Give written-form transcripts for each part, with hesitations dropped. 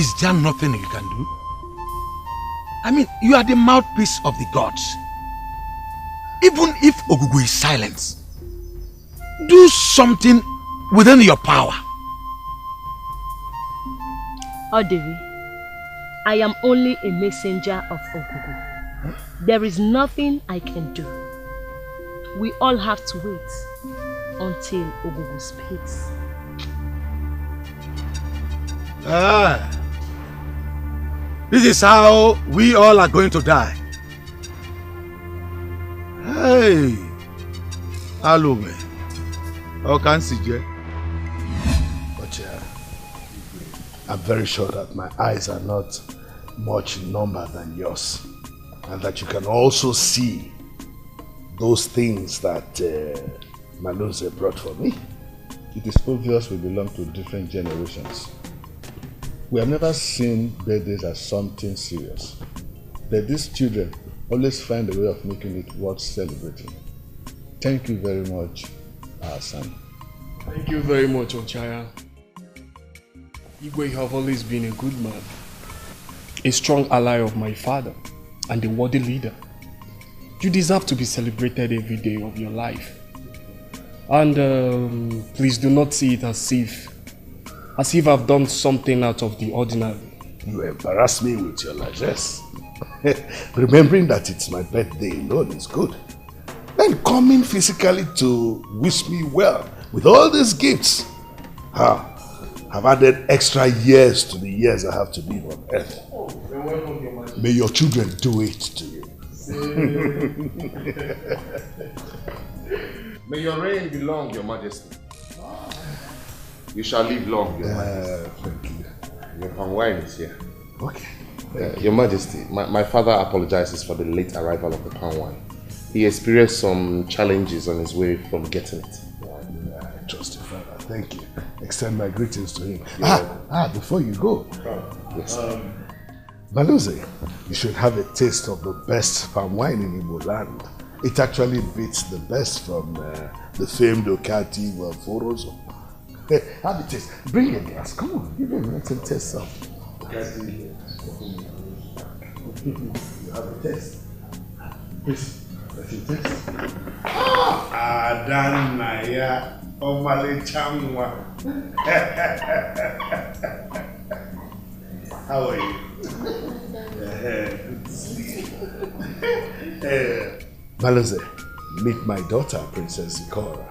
Is there nothing you can do? I mean, you are the mouthpiece of the gods. Even if Ogugu is silent, do something within your power. Odevi, I am only a messenger of Ogugu. There is nothing I can do. We all have to wait until Ogugu speaks. This is how we all are going to die. Hey, Alume, how can CJ? But I'm very sure that my eyes are not much in number than yours, and that you can also see those things that Malose brought for me. It is obvious we belong to different generations. We have never seen birthdays as something serious, but these children always find a way of making it worth celebrating. Thank you very much, our son. Thank you very much, Ochaya. Igwe, you have always been a good man, a strong ally of my father, and a worthy leader. You deserve to be celebrated every day of your life. And please do not see it as if I've done something out of the ordinary. You embarrass me with your largesse. Remembering that it's my birthday alone is good. Then coming physically to wish me well with all these gifts. I've added extra years to the years I have to live on earth. May your children do it to you. May your reign be long, Your Majesty. You shall live long, Your Majesty. Thank you. Your palm wine is here. Okay. Your Majesty, my father apologizes for the late arrival of the palm wine. He experienced some challenges on his way from getting it. I trust your father. Thank you. Extend my greetings to him. Before you go. Yes. Malose, you should have a taste of the best palm wine in Igbo land. It actually beats the best from the famed Okati or Forozo. Hey, have a taste. Bring a glass. Come on, give him a taste some. You have a taste. Please, let you taste. Adanaya Omale Chamwa. How are you? Malose, meet my daughter, Princess Zikora.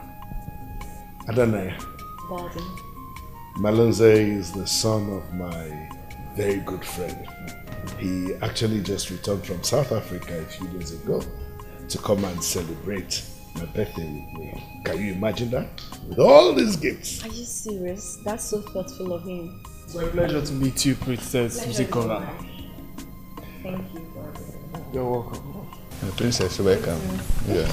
Adanaya. Pardon? Malose is the son of my very good friend. He actually just returned from South Africa a few days ago to come and celebrate my birthday with me. Can you imagine that? With all these gifts. Are you serious? That's so thoughtful of him. It's my pleasure to meet you, Princess Zikora. Thank you. You're welcome. Princess, welcome. Yeah.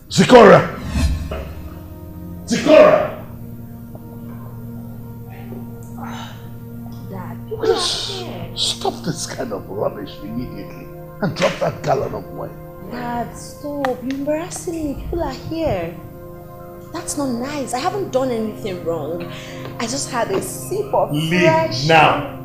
Zikora! Zikora! Dad, you Stop this kind of rubbish immediately and drop that gallon of wine. Dad, stop. You're embarrassing me. People are here. That's not nice. I haven't done anything wrong. I just had a sip of fresh... Leave now!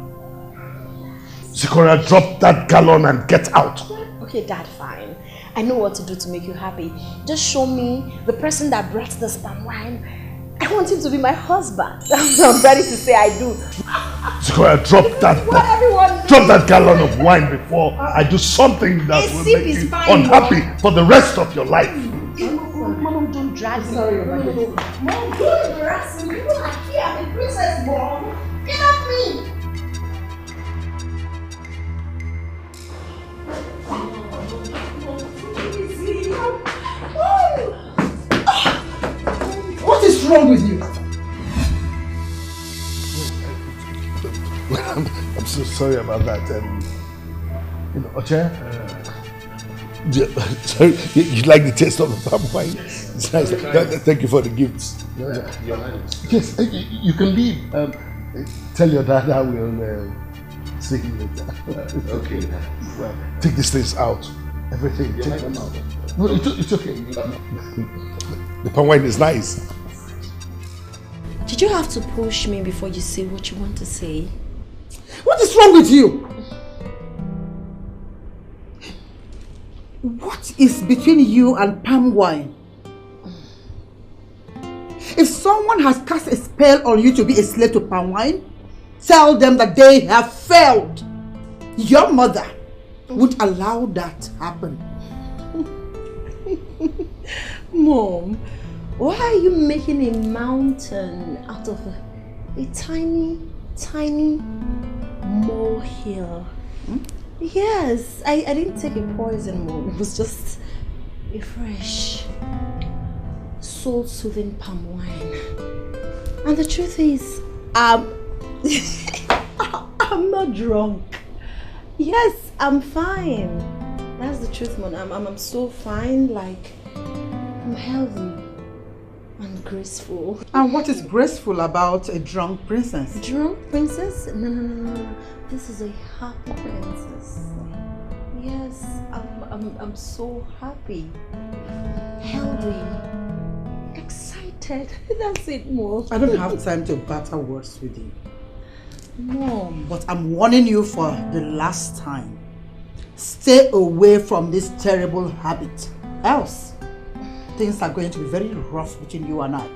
Zikora, drop that gallon and get out. Okay, Dad, fine. I know what to do to make you happy. Just show me the person that brought the palm wine. I want him to be my husband. I'm ready to say I do. Zikora, drop that gallon of wine before I do something that will make you unhappy for the rest of your life. Mom, don't drag me. Sorry, Mom, don't embarrass me. People are here. I'm a princess, Mom. Get off me. What is wrong with you? I'm so sorry about that. Ocha, sorry, you like the taste of the palm wine? It's nice. Thank you for the gifts. Yes, you can leave. Tell your dad I will see him later. Okay. Well, take these things out. Everything. Take them out. No, it's okay. The palm wine is nice. Did you have to push me before you say what you want to say? What is wrong with you? What is between you and palm wine? If someone has cast a spell on you to be a slave to palm wine, tell them that they have failed. Your mother would allow that to happen. Mom, why are you making a mountain out of a tiny, tiny molehill? Yes, I didn't take a poison, Mom. It was just a fresh, soul-soothing palm wine. And the truth is, I'm not drunk. Yes, I'm fine. That's the truth, Mom. I'm so fine, like I'm healthy and graceful. And what is graceful about a drunk princess? Drunk princess? No. This is a happy princess. Yes, I'm so happy, healthy, excited. That's it, Mom. I don't have time to batter words with you. Mom. But I'm warning you for the last time. Stay away from this terrible habit. Else, things are going to be very rough between you and I.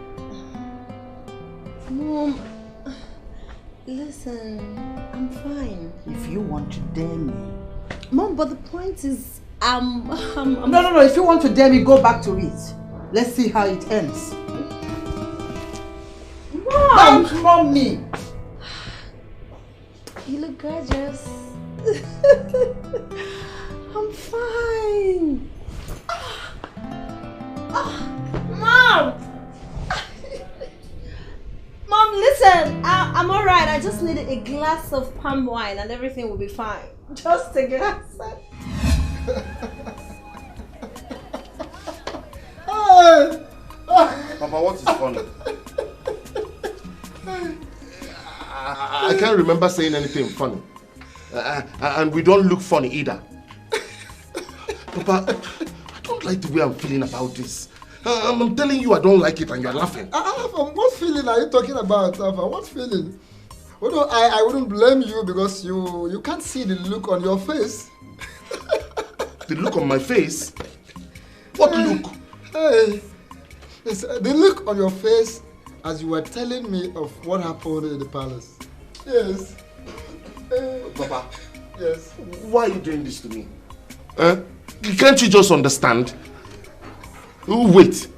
Mom, listen, I'm fine. If you want to dare me. Mom, but the point is, No. If you want to dare me, go back to it. Let's see how it ends. Mom! Don't mom me. You look gorgeous. I'm fine. Mom! Mom, listen. I'm alright. I just needed a glass of palm wine and everything will be fine. Just a glass. Papa, what is funny? I can't remember saying anything funny. And we don't look funny either. Papa, I don't like the way I'm feeling about this. I'm telling you I don't like it and you're laughing. What feeling are you talking about, Alpha? What feeling? Well, no, I wouldn't blame you because you can't see the look on your face. The look on my face? What look? Hey, the look on your face as you were telling me of what happened in the palace. Yes. Papa. Yes. Why are you doing this to me? Can't you just understand? Wait.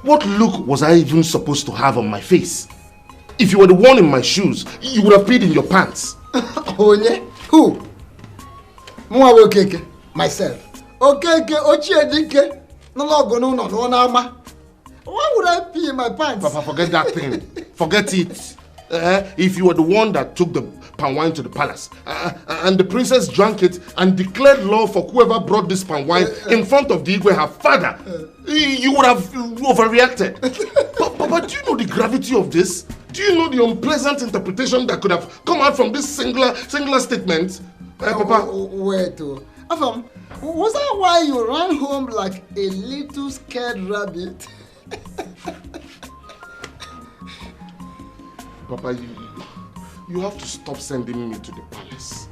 What look was I even supposed to have on my face? If you were the one in my shoes, you would have peed in your pants. Oh, yeah? Who? Mwa Okeke. Myself. Okeke, Ochiedike. No. Why would I pee in my pants? Papa, forget that thing. Forget it. If you were the one that took the palm wine to the palace and the princess drank it and declared law for whoever brought this palm wine in front of the Igwe, her father, you would have overreacted. Papa, do you know the gravity of this? Do you know the unpleasant interpretation that could have come out from this singular statement? Papa? Wait. Afam, was that why you ran home like a little scared rabbit? Papa, you have to stop sending me to the palace.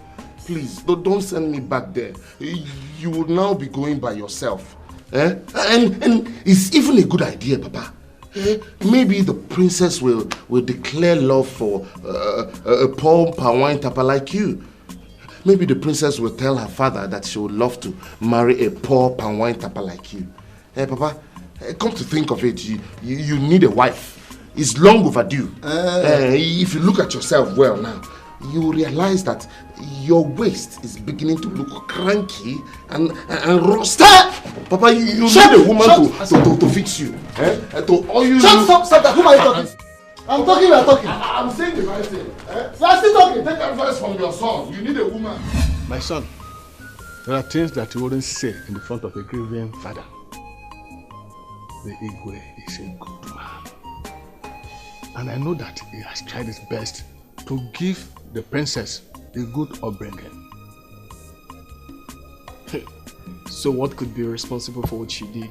Please, don't send me back there. You will now be going by yourself. And it's even a good idea, Papa. Maybe the princess will declare love for a poor palm wine tapper like you. Maybe the princess will tell her father that she would love to marry a poor palm wine tapper like you. Papa, come to think of it, you need a wife. It's long overdue. If you look at yourself well now, you will realize that your waist is beginning to look cranky and rusty. Papa, you need a woman to fix you. To oil you. Stop that. Who are you talking? I'm talking, you are talking. I'm saying the right thing. You are still talking. Take advice from your son. You need a woman. My son, there are things that you wouldn't say in the front of a grieving father. The Igwe is a good man. And I know that he has tried his best to give the princess a good upbringing. So what could be responsible for what she did?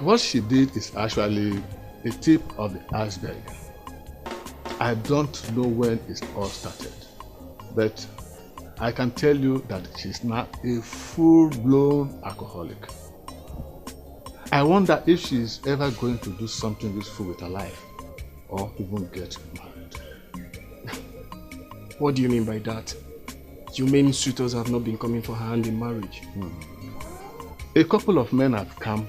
What she did is actually a tip of the iceberg. I don't know when it all started, but I can tell you that she's now a full-blown alcoholic. I wonder if she's ever going to do something useful with her life or even get married. What do you mean by that? You mean suitors have not been coming for her hand in marriage? A couple of men have come,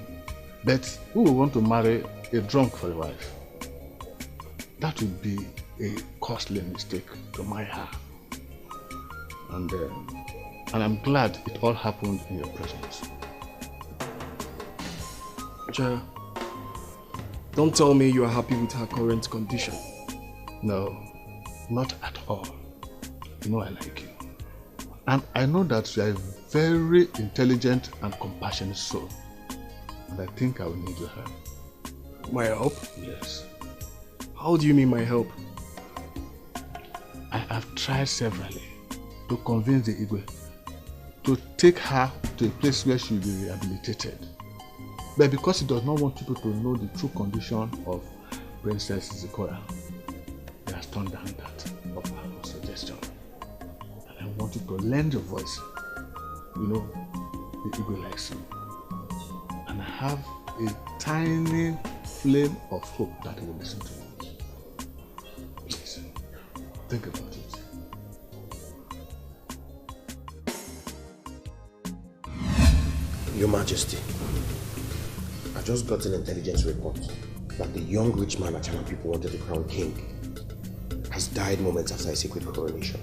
but who will want to marry a drunk for a wife? That would be a costly mistake to marry her. And I'm glad it all happened in your presence. Jaya, don't tell me you are happy with her current condition. No, not at all. You know I like you. And I know that you are a very intelligent and compassionate soul. And I think I will need your help. My help? Yes. How do you mean my help? I have tried severally to convince the Igwe to take her to a place where she will be rehabilitated. But because he does not want people to know the true condition of Princess Zikora, he has turned down that of our suggestion. And I want you to lend your voice. You know, the Igwe likes you. And I have a tiny flame of hope that he will listen to you. Please, think about it. Your Majesty, I just got an intelligence report that the young rich man Achana people wanted to crown king has died moments after a secret coronation.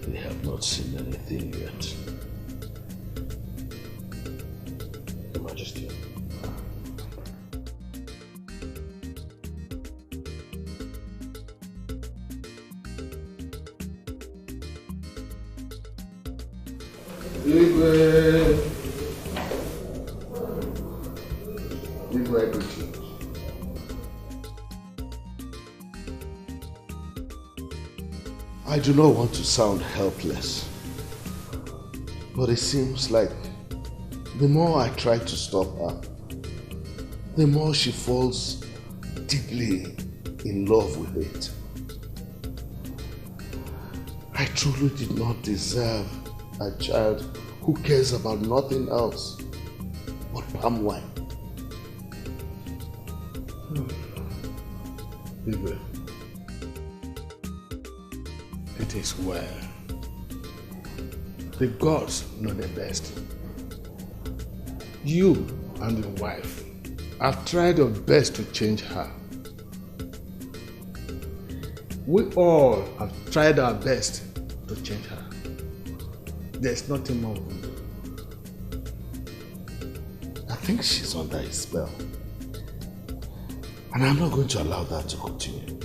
We have not seen anything yet. Your Majesty. I do not want to sound helpless, but it seems like the more I try to stop her, the more she falls deeply in love with it. I truly did not deserve a child who cares about nothing else but palm wine. Igwe, it is well. The gods know the best. You and your wife have tried your best to change her. We all have tried our best to change her. There's nothing more we can do. I think she's under a spell. And I'm not going to allow that to continue.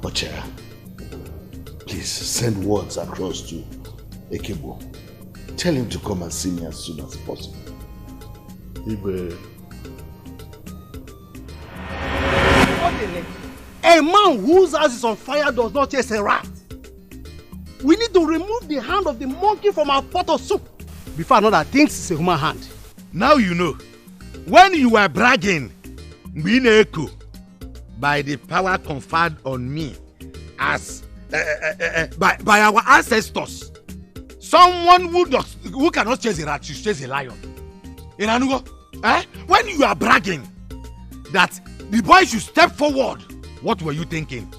Ochera, please send words across to Ekebo. Tell him to come and see me as soon as possible. Igwe. A man whose house is on fire does not chase a rat. We need to remove the hand of the monkey from our pot of soup before another thinks it's a human hand. Now you know. When you were bragging, Bineko, by the power conferred on me as by our ancestors, someone who cannot chase a rat should chase a lion. Iranugo, when you are bragging that the boy should step forward, what were you thinking?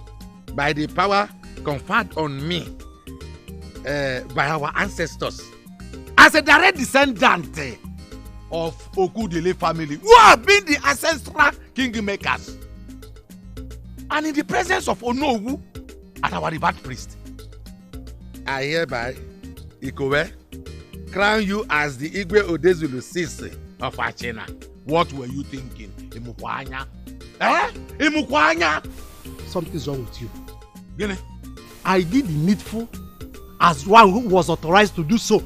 By the power conferred on me by our ancestors, as a direct descendant of Okudele family, who have been the ancestral kingmakers, and in the presence of Onowu and our revered priest, I hereby, Ikowe, crown you as the Igwe Odezulu Sisi of Achena. What were you thinking? Imukwanya? Imukwanya? Something's wrong with you. Gene? I did the needful as one who was authorized to do so.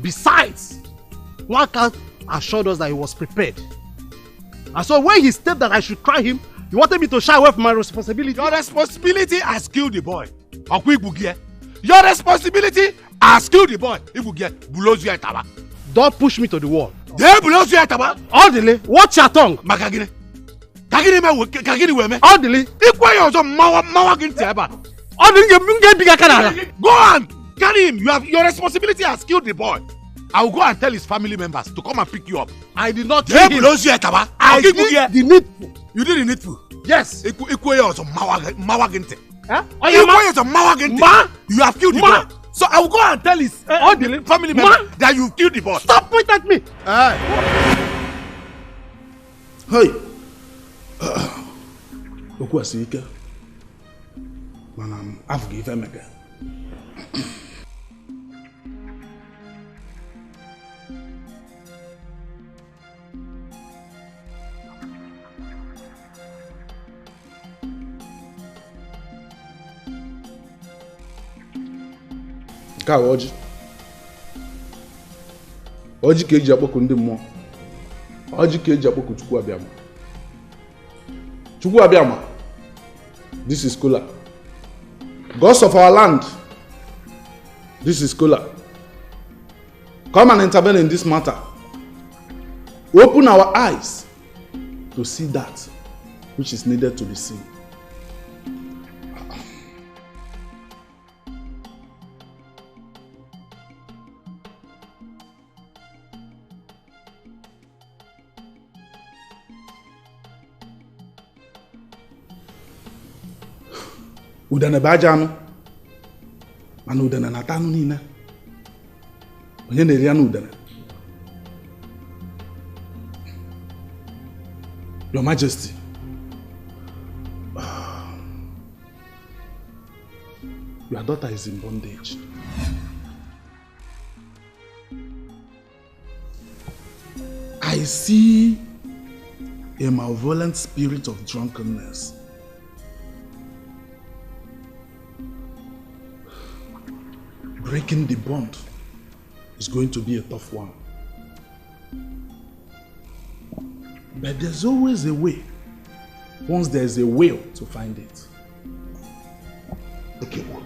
Besides, Waka assured us that he was prepared. And so when he stated that I should cry him, he wanted me to shy away from my responsibility. Your responsibility has killed the boy. Your responsibility has killed the boy. Don't push me to the wall. They belong to Yataba. Orderly, watch your tongue. Makagine. Kagini weme. Orderly. Ikwa yozo mawa ginti eba. Orderly, you get bigger canada. Go on, carry him. Your responsibility has killed the boy. I will go and tell his family members to come and pick you up. I did not kill him. They belong to Yataba. I did the needful. You did the needful. Yes. Ikwa yozo mawa ginti. Huh? Ikwa yozo mawa ginti. You have killed the boy. So I will go and tell his family members that you killed the boy. Stop pointing at me. Hey. Okwu asị ike. Mana afọ gị ife mega. Nke a ọjị. Ọjị ka eji akpọku ndị mmụọ. Ọjị ka eji akpọku Chukwu abịama. Chukwu abịama. This is Kola. Gods of our land. This is Kola. Come and intervene in this matter. Open our eyes to see that which is needed to be seen. Udene baja anụ mana udene na-ata anụ niile. Onye na-eri anụ udene? Your Majesty, your daughter is in bondage. I see a malevolent spirit of drunkenness. Breaking the bond is going to be a tough one. But there's always a way, once there's a will to find it. Okay, well,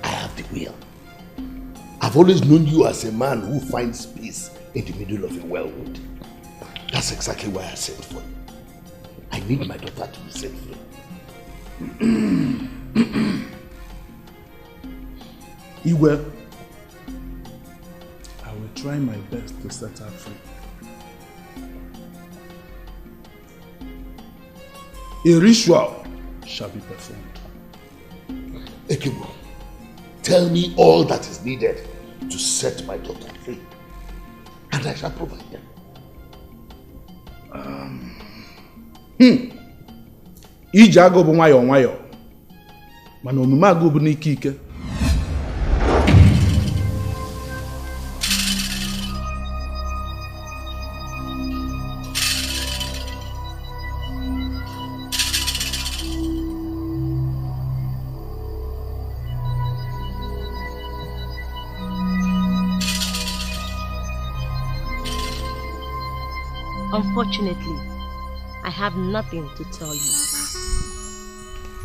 I have the will. I've always known you as a man who finds peace in the middle of a wellwood. That's exactly why I sent for you. I need my daughter to be set free. Iwe, I will try my best to set her free. A ritual shall be performed. Ekebo, tell me all that is needed to set my daughter free, and I shall provide them. Ije agụ bụ nwayọọ nwayọọ, mana omume agụ bụ n'ike ike. Unfortunately, I have nothing to tell you.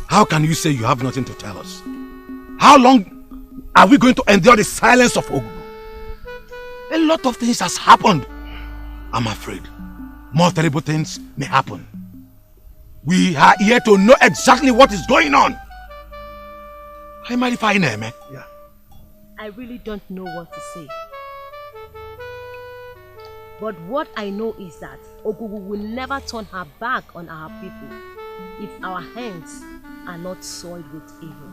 How can you say you have nothing to tell us? How long are we going to endure the silence of Ogugu? A lot of things has happened. I'm afraid more terrible things may happen. We are here to know exactly what is going on. I'm fine, man. Yeah. I really don't know what to say. But what I know is that Ogugu will never turn her back on our people if our hands are not soiled with evil.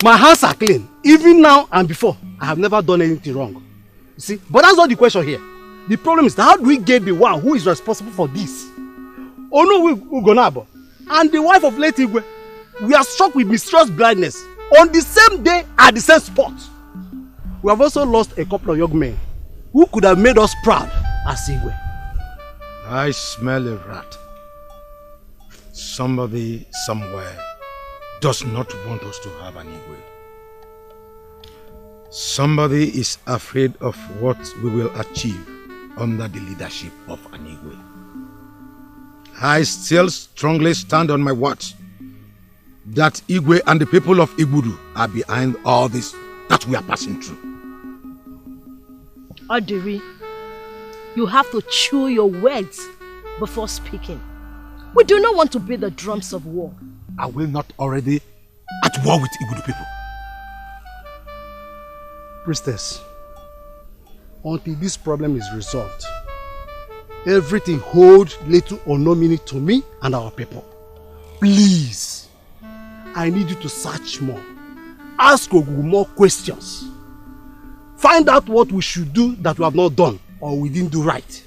My hands are clean. Even now and before, I have never done anything wrong. You see? But that's not the question here. The problem is that how do we get the one who is responsible for this? Onu Ugonabo and the wife of late Igwe, we are struck with mysterious blindness on the same day at the same spot. We have also lost a couple of young men who could have made us proud as Igwe. I smell a rat. Somebody somewhere does not want us to have an Igwe. Somebody is afraid of what we will achieve under the leadership of an Igwe. I still strongly stand on my watch that Igwe and the people of Igbudu are behind all this that we are passing through. Odiri, You have to chew your words before speaking. We do not want to beat the drums of war. Are we not already at war with Igbo people? Priestess, until this problem is resolved, everything holds little or no meaning to me and our people. Please, I need you to search more. Ask Ogugu more questions. Find out what we should do that we have not done or we didn't do right.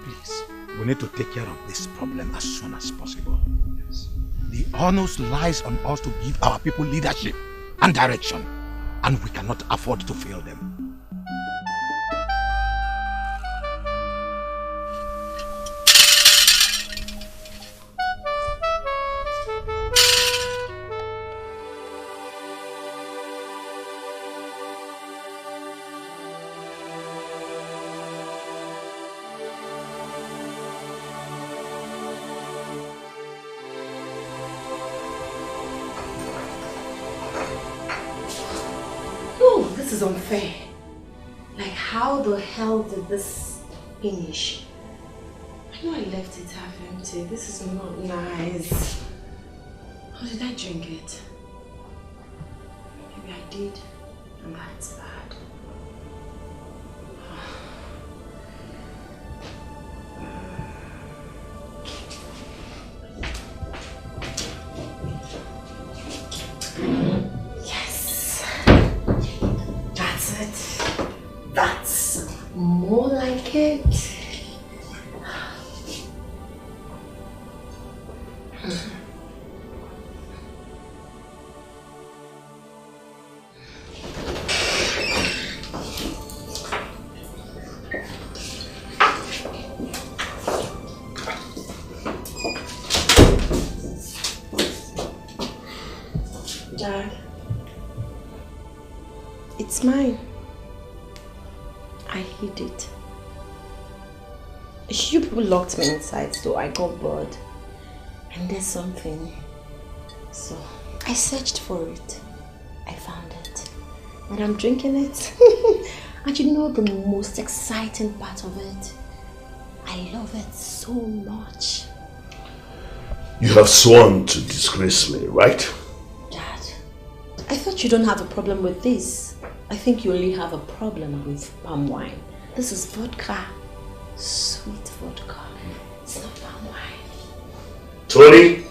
Please, we need to take care of this problem as soon as possible. Yes. The onus lies on us to give our people leadership and direction, and we cannot afford to fail them. This is unfair. Like, how the hell did this finish? I know I left it half empty. This is not nice. How did I drink it? Maybe I did, and that's bad. That's more like it. Dad, it's mine. I hid it. You people locked me inside, so I got bored. And there's something. So I searched for it. I found it. And I'm drinking it. And you know the most exciting part of it? I love it so much. You have sworn to disgrace me, right? Dad, I thought you don't have a problem with this. I think you only have a problem with palm wine. This is vodka. Sweet vodka. It's not palm wine. Tony!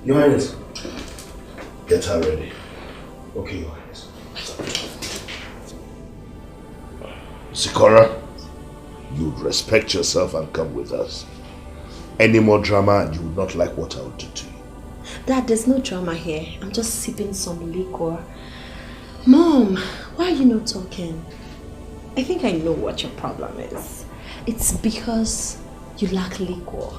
Your Highness. Get her ready. Okay, Your Highness. Sikora, you'd respect yourself and come with us. Any more drama and you would not like what I would do to you. Dad, there's no drama here. I'm just sipping some liquor. Mom, why are you not talking? I think I know what your problem is. It's because you lack liquor.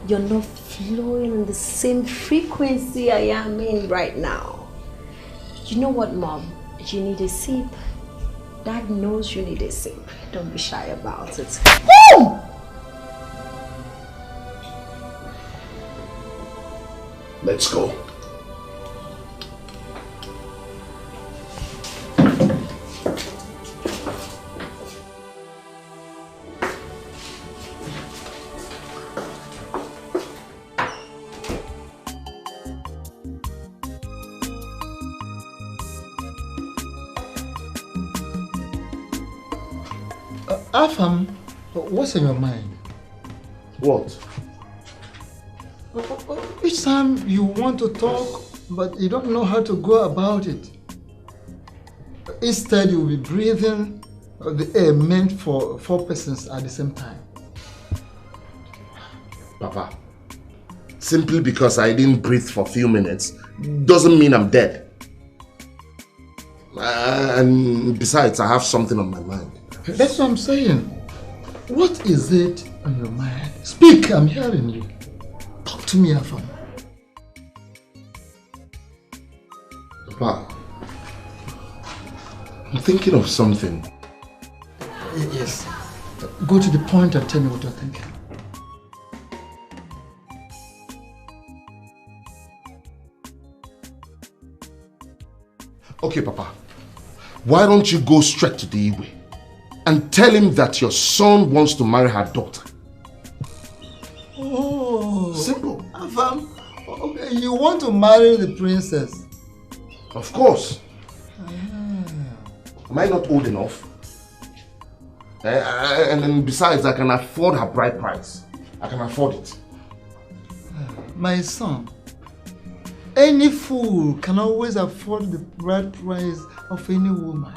You're not flowing in the same frequency I am in right now. You know what, Mom? You need a sip. Dad knows you need a sip. Don't be shy about it. Boom! Let's go. Afam, what's in your mind? What? Each time you want to talk, but you don't know how to go about it. Instead, you'll be breathing the air meant for 4 persons at the same time. Papa, simply because I didn't breathe for a few minutes doesn't mean I'm dead. And besides, I have something on my mind. That's what I'm saying. What is it on your mind? Speak, I'm hearing you. Talk to me, Afam. Papa, I'm thinking of something. Yes. Go to the point and tell me what you're thinking. Okay, Papa. Why don't you go straight to the Igwe and tell him that your son wants to marry her daughter? Oh. Simple. Afam, okay, you want to marry the princess? Of course. Am I not old enough? And then besides, I can afford her bride price. I can afford it. My son, any fool can always afford the bride price of any woman.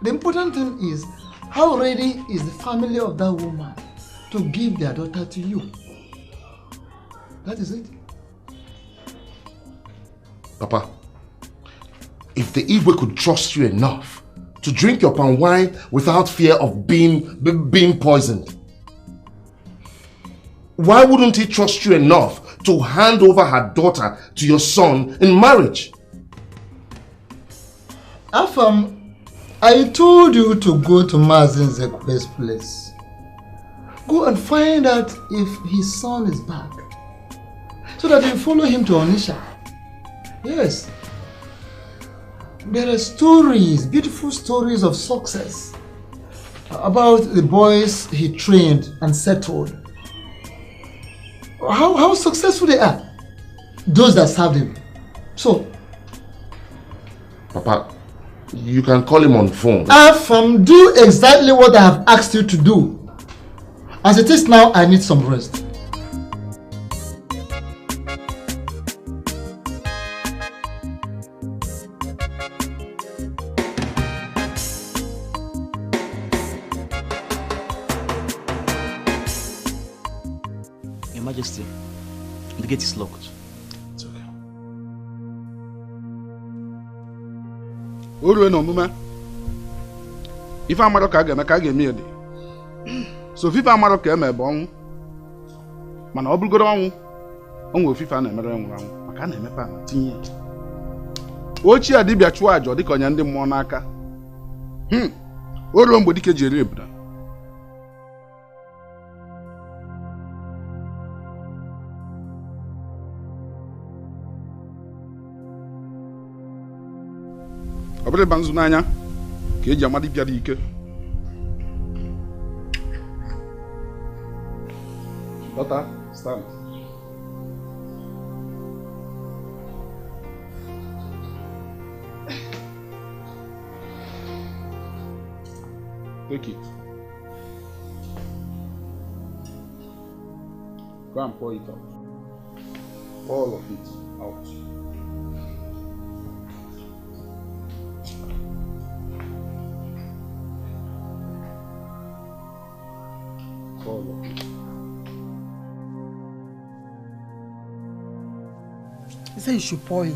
The important thing is, how ready is the family of that woman to give their daughter to you? That is it. Papa, if the Igwe could trust you enough to drink your palm wine without fear of being poisoned, why wouldn't he trust you enough to hand over her daughter to your son in marriage? Afam, I told you to go to Mazin Zekwe's place. Go and find out if his son is back, so that you follow him to Onisha. Yes. There are stories, beautiful stories of success about the boys he trained and settled. How successful they are, those that served him. So, Papa, you can call him on phone. Afam, do exactly what I have asked you to do. As it is now, I need some rest. Majesty, the gate is locked. It's okay. Uru no muma. If I'm not a so if I'm not a bon, man, I'll go on. On FIFA and American, I can't remember. What you are did be a charge or the Conyandi Monarca? Uru on Bodike Jeribna. Obre banzunanya ke jamadi biadike. Daughter, stand. Take it. Go and pour it out. All of it out. He said you should pour it.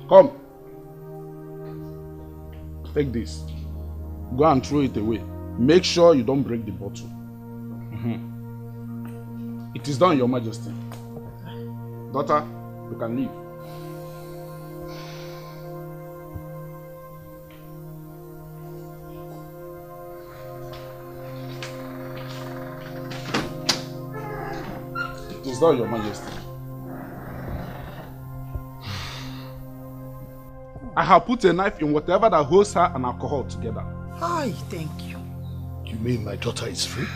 Come. Take this. Go and throw it away. Make sure you don't break the bottle. It is done, Your Majesty. Daughter, you can leave. It is done, Your Majesty. I have put a knife in whatever that holds her and alcohol together. Hi, thank you. You mean my daughter is free?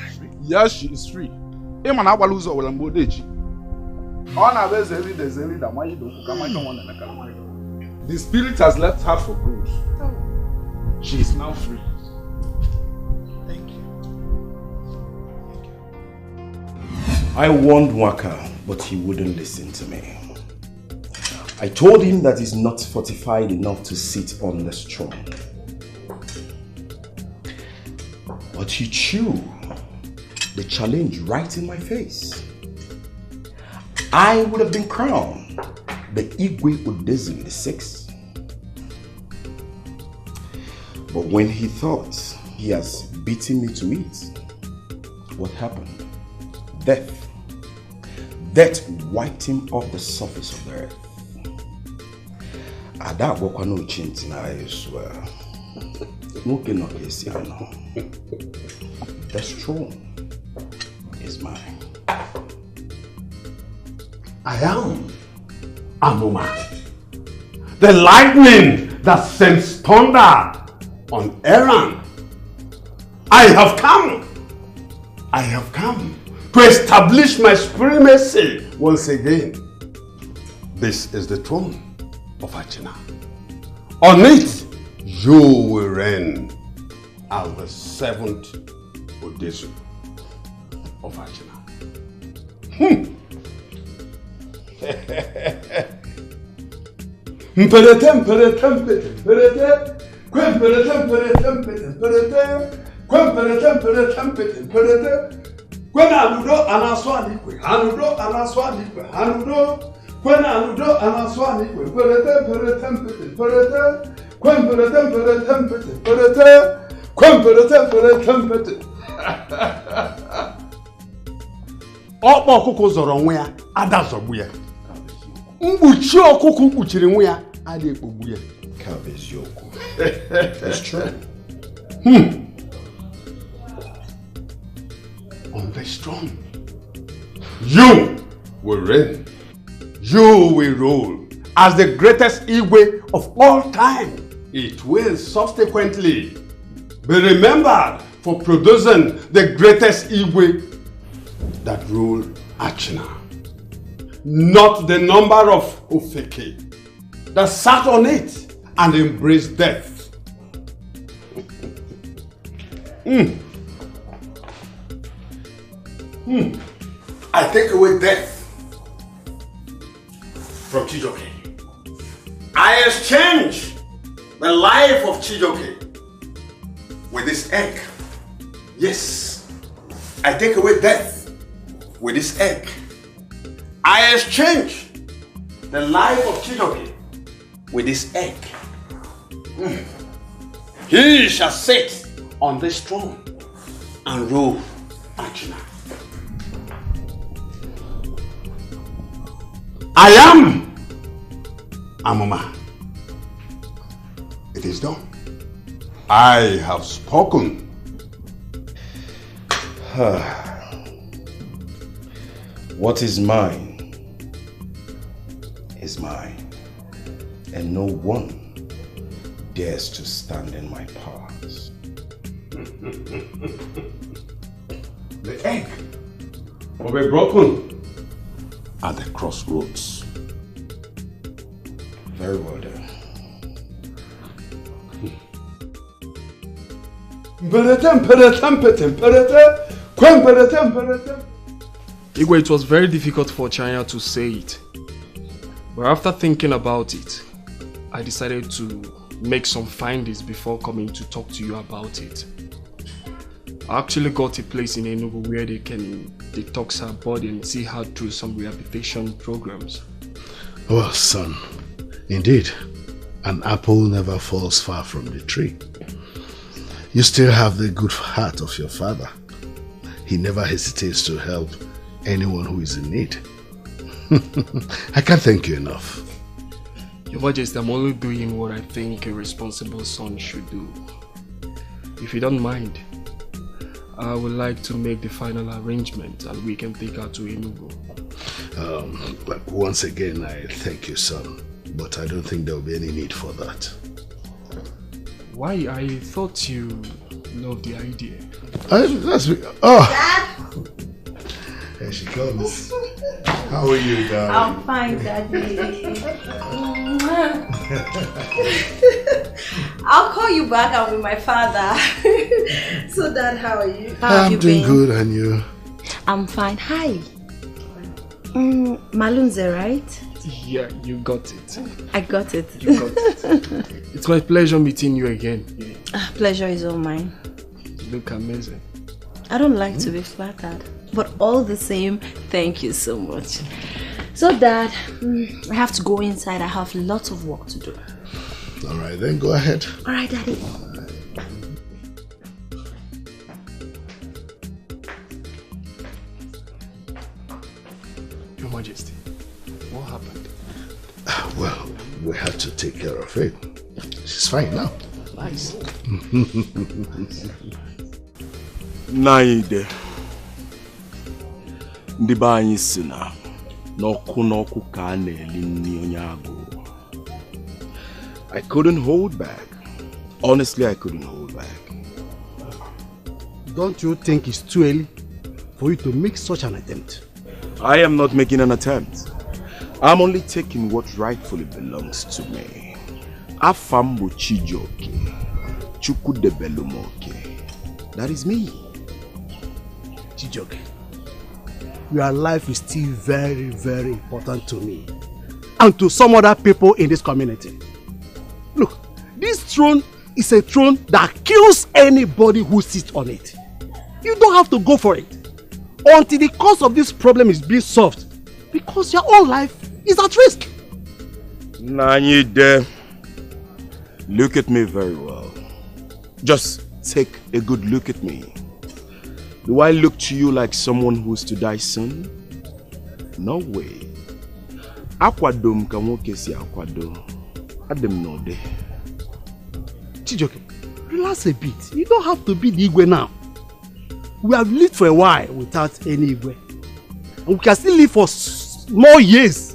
Yes, she is free. The spirit has left her for good. She is now free. Thank you. I warned Waka, but he wouldn't listen to me. I told him that he's not fortified enough to sit on the throne. But he threw the challenge right in my face. I would have been crowned the Igwe Udezi VI. But when he thought he has beating me to it. What happened? Death. Death wiped him off the surface of the earth. Ada gwakwa no chinti na Yeswa. Nwoke no kesi ano. The throne is mine. I am Amuma, the lightning that sends thunder on Aaron. I have come to establish my supremacy once again. This is the throne of Achina. On it, you will reign as the 7th Odesu of Achina. Ọkpa ọkụkụ zọrọ nwa ya, ada zọgbu ya. Mkpuchi ọkụkụ kpuchiri nwa ya, ada ekpogbu ya. It's true. On this throne, you will reign. You will rule as the greatest Igwe of all time. It will subsequently be remembered for producing the greatest Igwe that ruled Achina. Not the number of Ofeke that sat on it and embraced death. I take away death from Chijoke. I exchange the life of Chijoke with this egg. Yes, I take away death with this egg. I exchange the life of Chijoke with this egg. He shall sit on this throne and rule Achina. I am Amuma. It is done. I have spoken. What is mine is mine, and no one dares to stand in my path. The egg will be broken at the crossroads. Very well done. Igwe, it was very difficult for China to say it. But after thinking about it, I decided to make some findings before coming to talk to you about it. I actually got a place in Enugu where they can detox her body and see her through some rehabilitation programs. Well, son, indeed, an apple never falls far from the tree. You still have the good heart of your father. He never hesitates to help anyone who is in need. I can't thank you enough. Your Majesty, I'm only doing what I think a responsible son should do. If you don't mind, I would like to make the final arrangement and we can take her to Enugu. Once again, I thank you, son, but I don't think there will be any need for that. Why? I thought you loved the idea. Dad! Here she comes. How are you, darling? I'm fine, Daddy. I'll call you back. I'm with my father. So, Dad, how are you? How have you doing been? Good, and you? I'm fine. Hi. Malunze, right? Yeah, you got it. I got it. You got it. It's my pleasure meeting you again. Pleasure is all mine. You look amazing. I don't like to be flattered, but all the same, thank you so much. So, Dad, I have to go inside. I have lots of work to do. All right, then go ahead. All right, Daddy. Majesty, what happened? Well, we had to take care of it. She's fine now. Nice. Naide. Ndị be anyị si na n'ọkụ ka a na-eli nri onye agụụ. I couldn't hold back. Honestly, I couldn't hold back. Don't you think it's too early for you to make such an attempt? I am not making an attempt. I'm only taking what rightfully belongs to me. Afambo Chijoke. Chukudebelumoke. That is me. Chijoke, your life is still very, very important to me and to some other people in this community. Look, this throne is a throne that kills anybody who sits on it. You don't have to go for it until the cause of this problem is being solved, because your own life is at risk. Nanyide, look at me very well. Just take a good look at me. Do I look to you like someone who's to die soon? No way. Akwadom ka nwoke si akwado. Adem no de. Chijoke, relax a bit. You don't have to be the Igwe now. We have lived for a while without any Igwe. And we can still live for more years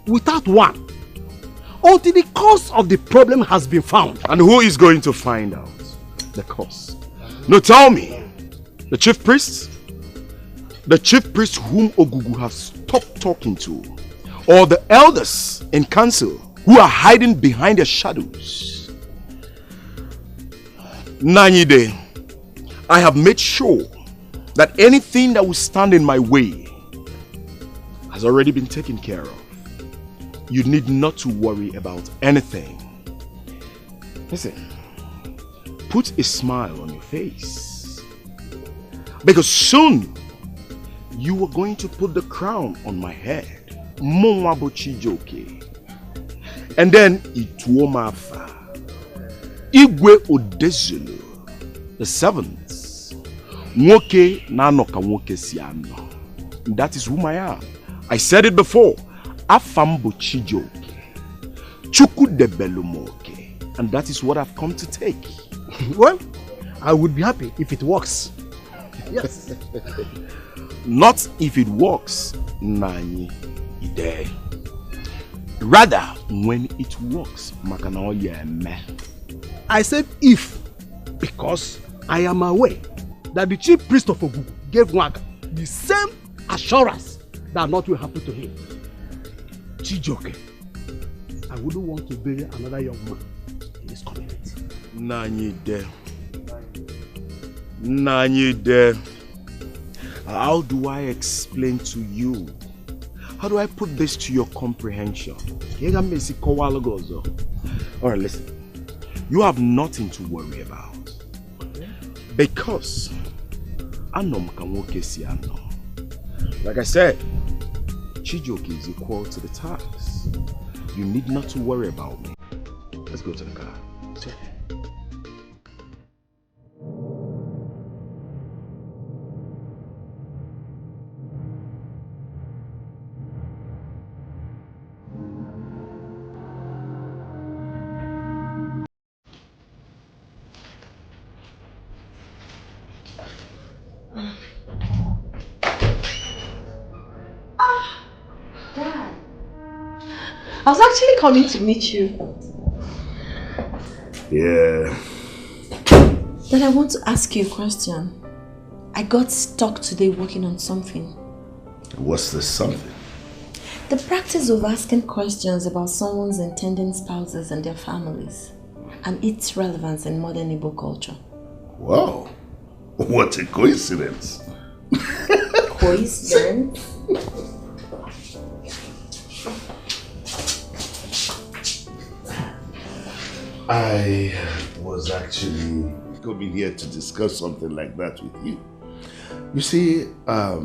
without one. Until the cause of the problem has been found. And who is going to find out the cause? No, tell me. The chief priest? The chief priest whom Ogugu has stopped talking to? Or the elders in council who are hiding behind their shadows? Nanyide, I have made sure that anything that will stand in my way has already been taken care of. You need not to worry about anything. Listen, put a smile on your face. Because soon, you are going to put the crown on my head. Monwabo Chijoke. And then Ituomafa. Igwe Odezulu. The seventh. Nwoke Nanoka Nwoke Siano. That is whom I am. I said it before. Afambo Chijoke. Chukudebelumoke. And that is what I've come to take. Well, I would be happy if it works. Yes. Not if it works, Nani Ide. Rather, when it works, Makana Oyeme. I said if, because I am aware that the chief priest of Ogugu gave Nwaka the same assurance that nothing will happen to him. Chijoke, I wouldn't want to bury another young man in this community. Nanyide. Nanyide. How do I explain to you? How do I put this to your comprehension? Alright, listen. You have nothing to worry about. Because like I said, Chijoke is equal to the tax. You need not to worry about me. Let's go to the car. I was actually coming to meet you. Yeah. Then I want to ask you a question. I got stuck today working on something. What's this something? The practice of asking questions about someone's intending spouses and their families, and its relevance in modern Igbo culture. Wow. What a coincidence. Coincidence? I was actually coming here to discuss something like that with you. You see, I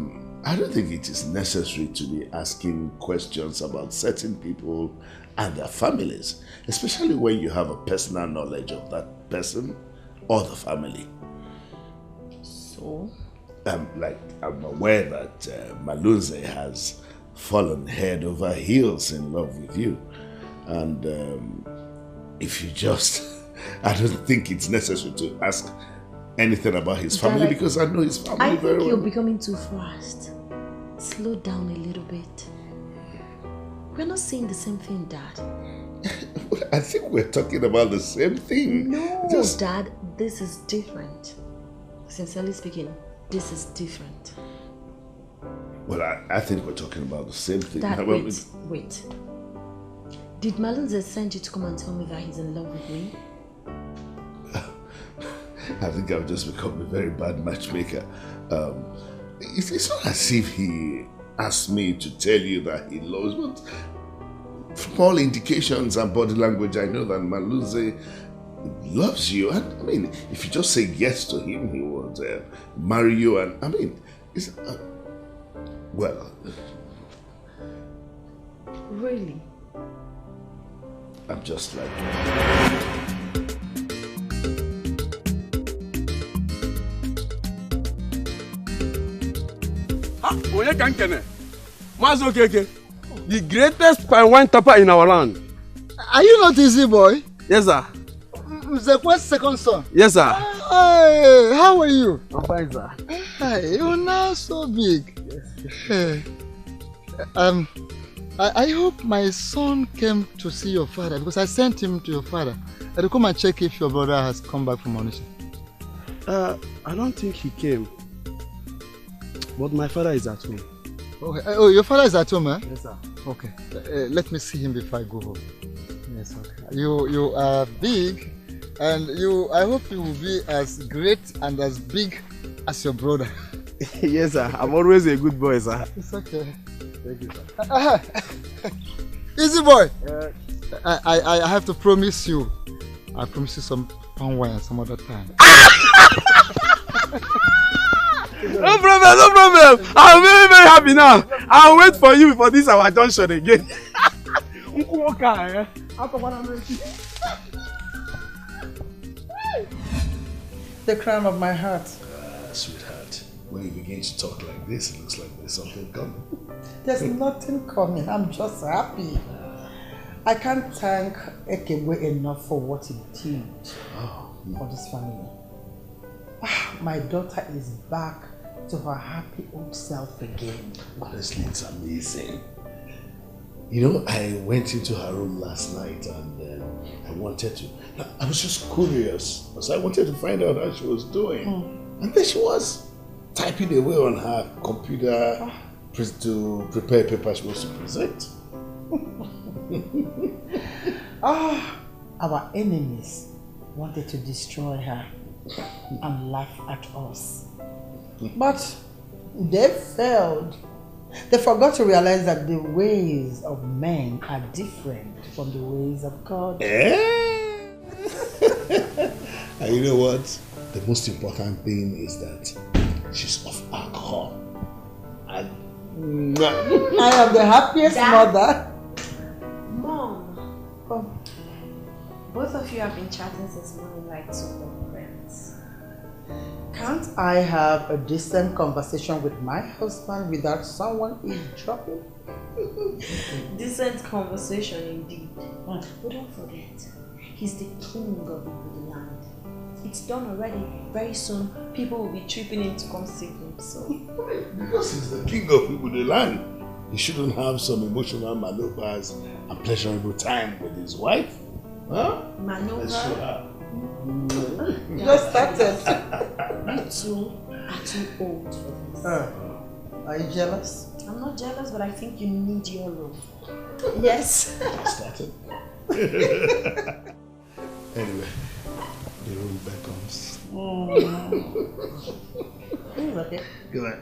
don't think it is necessary to be asking questions about certain people and their families, especially when you have a personal knowledge of that person or the family. So? I'm aware that Malunze has fallen head over heels in love with you. And if you just, I don't think it's necessary to ask anything about his family because I know his family very well. I think you're becoming too fast. Slow down a little bit. We're not saying the same thing, Dad. I think we're talking about the same thing. No, Dad, this is different. Sincerely speaking, this is different. Well, I think we're talking about the same thing. Dad, wait. Did Malunze send you to come and tell me that he's in love with me? I think I've just become a very bad matchmaker. It's not as if he asked me to tell you that he loves me. From all indications and body language, I know that Malunze loves you. And I mean, if you just say yes to him, he would marry you. And I mean, it's, well. Really? I'm just like the greatest pine wine tapper in our land. Are you not easy, boy? Yes, sir. Zekwe's second son? Yes, sir. Hey, how are you? I'm fine, sir. Hey, you're now so big. Yes. Hey. I hope my son came to see your father because I sent him to your father. I'll come and check if your brother has come back from Onisha. I don't think he came. But my father is at home. Okay. Oh, your father is at home, eh? Yes, sir. Okay. Let me see him before I go home. Yes, okay. You are big, and I hope you will be as great and as big as your brother. Yes, sir. I'm always a good boy, sir. It's okay. Thank you, sir. Easy boy. I have to promise you. I promise you some palm wine some other time. No problem, no problem. I'm very, very happy now. I'll wait for you for this our junction again. The crown of my heart. Sweetheart, when you begin to talk like this, it looks like there's something coming. There's nothing coming. I'm just happy. I can't thank Ekegwe enough for what he did for this family. My daughter is back to her happy old self again. Honestly, it's amazing. You know, I went into her room last night and I wanted to, I was just curious because I wanted to find out how she was doing. And there she was, typing away on her computer to prepare papers she was to present. Our enemies wanted to destroy her and laugh at us. But they failed. They forgot to realize that the ways of men are different from the ways of God. And you know what? The most important thing is that she's off alcohol. I am the happiest mother. Mom, both of you have been chatting since morning like two friends. Can't I have a decent conversation with my husband without someone eavesdropping? Decent conversation indeed. But don't forget, he's the king of the land. It's done already. Very soon, people will be tripping in to come see him. So, because he's the king of the land, he shouldn't have some emotional maneuvers and pleasurable time with his wife. Huh? Maneuver? Just started. You two are too old for this. Are you jealous? I'm not jealous, but I think you need your room. Yes. Just started. Anyway, the room beckons. Okay. Good.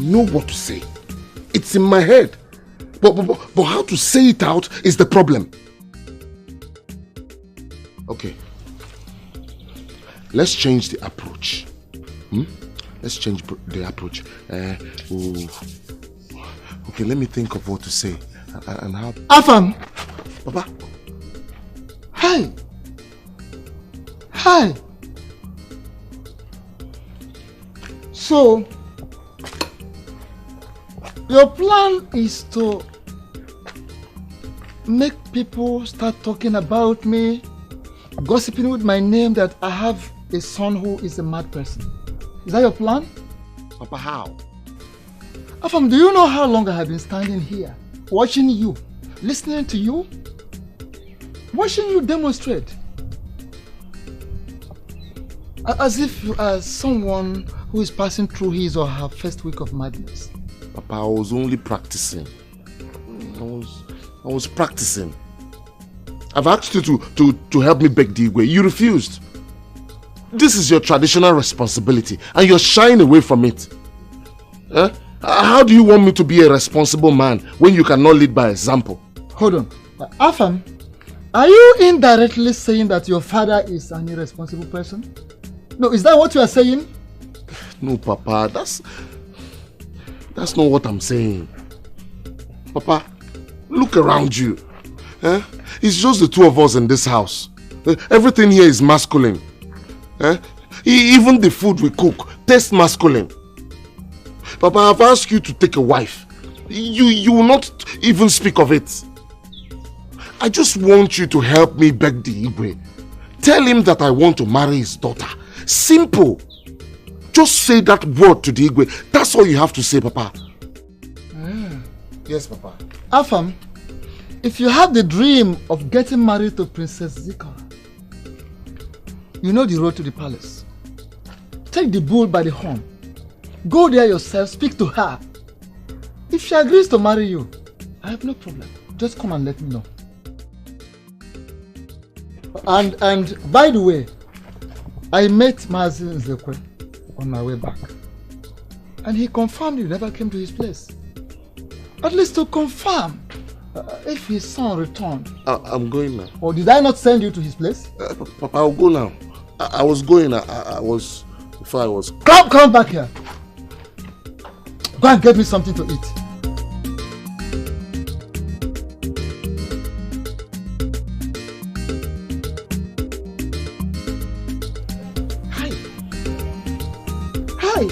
know what to say. It's in my head. But how to say it out is the problem. Okay. Let's change the approach. Let's change the approach. Okay, let me think of what to say. And how... Afam! Papa? Hi! Hi! So, your plan is to make people start talking about me, gossiping with my name that I have a son who is a mad person. Is that your plan? Papa, how? Afam, do you know how long I have been standing here, watching you, listening to you, watching you demonstrate? As if you are someone who is passing through his or her first week of madness. Papa, I was only practicing. I was practicing. I've asked you to help me beg the Igwe. You refused. This is your traditional responsibility and you're shying away from it. How do you want me to be a responsible man when you cannot lead by example? Hold on. Afam, are you indirectly saying that your father is an irresponsible person? No, is that what you are saying? No, Papa, that's not what I'm saying. Papa, look around you. It's just the two of us in this house. Everything here is masculine. Even the food we cook tastes masculine. Papa, I've asked you to take a wife. You will not even speak of it. I just want you to help me beg the Igwe. Tell him that I want to marry his daughter. Simple. Just say that word to the Igwe. That's all you have to say, Papa. Yes, Papa. Afam, if you have the dream of getting married to Princess Zikora, you know the road to the palace. Take the bull by the horn. Go there yourself, speak to her. If she agrees to marry you, I have no problem. Just come and let me know. And by the way, I met Mazin Zekwe on my way back. And he confirmed you never came to his place. At least to confirm if his son returned. I'm going now. Or did I not send you to his place? Papa, I'll go now. I was going. I was... Before I was... Come back here. Go and get me something to eat. Hi.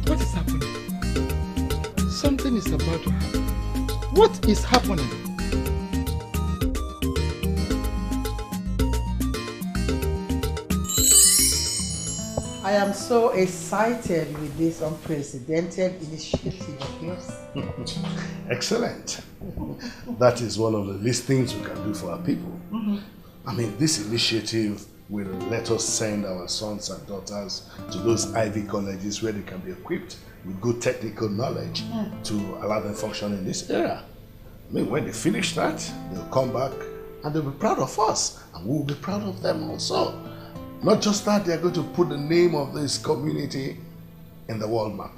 What is happening? Something is about to happen. What is happening? I am so excited with this unprecedented initiative of yours. Excellent. That is one of the least things we can do for our people. I mean, this initiative will let us send our sons and daughters to those Ivy colleges where they can be equipped with good technical knowledge to allow them function in this area. I mean, when they finish that, they'll come back and they'll be proud of us, and we'll be proud of them also. Not just that, they're going to put the name of this community in the world map.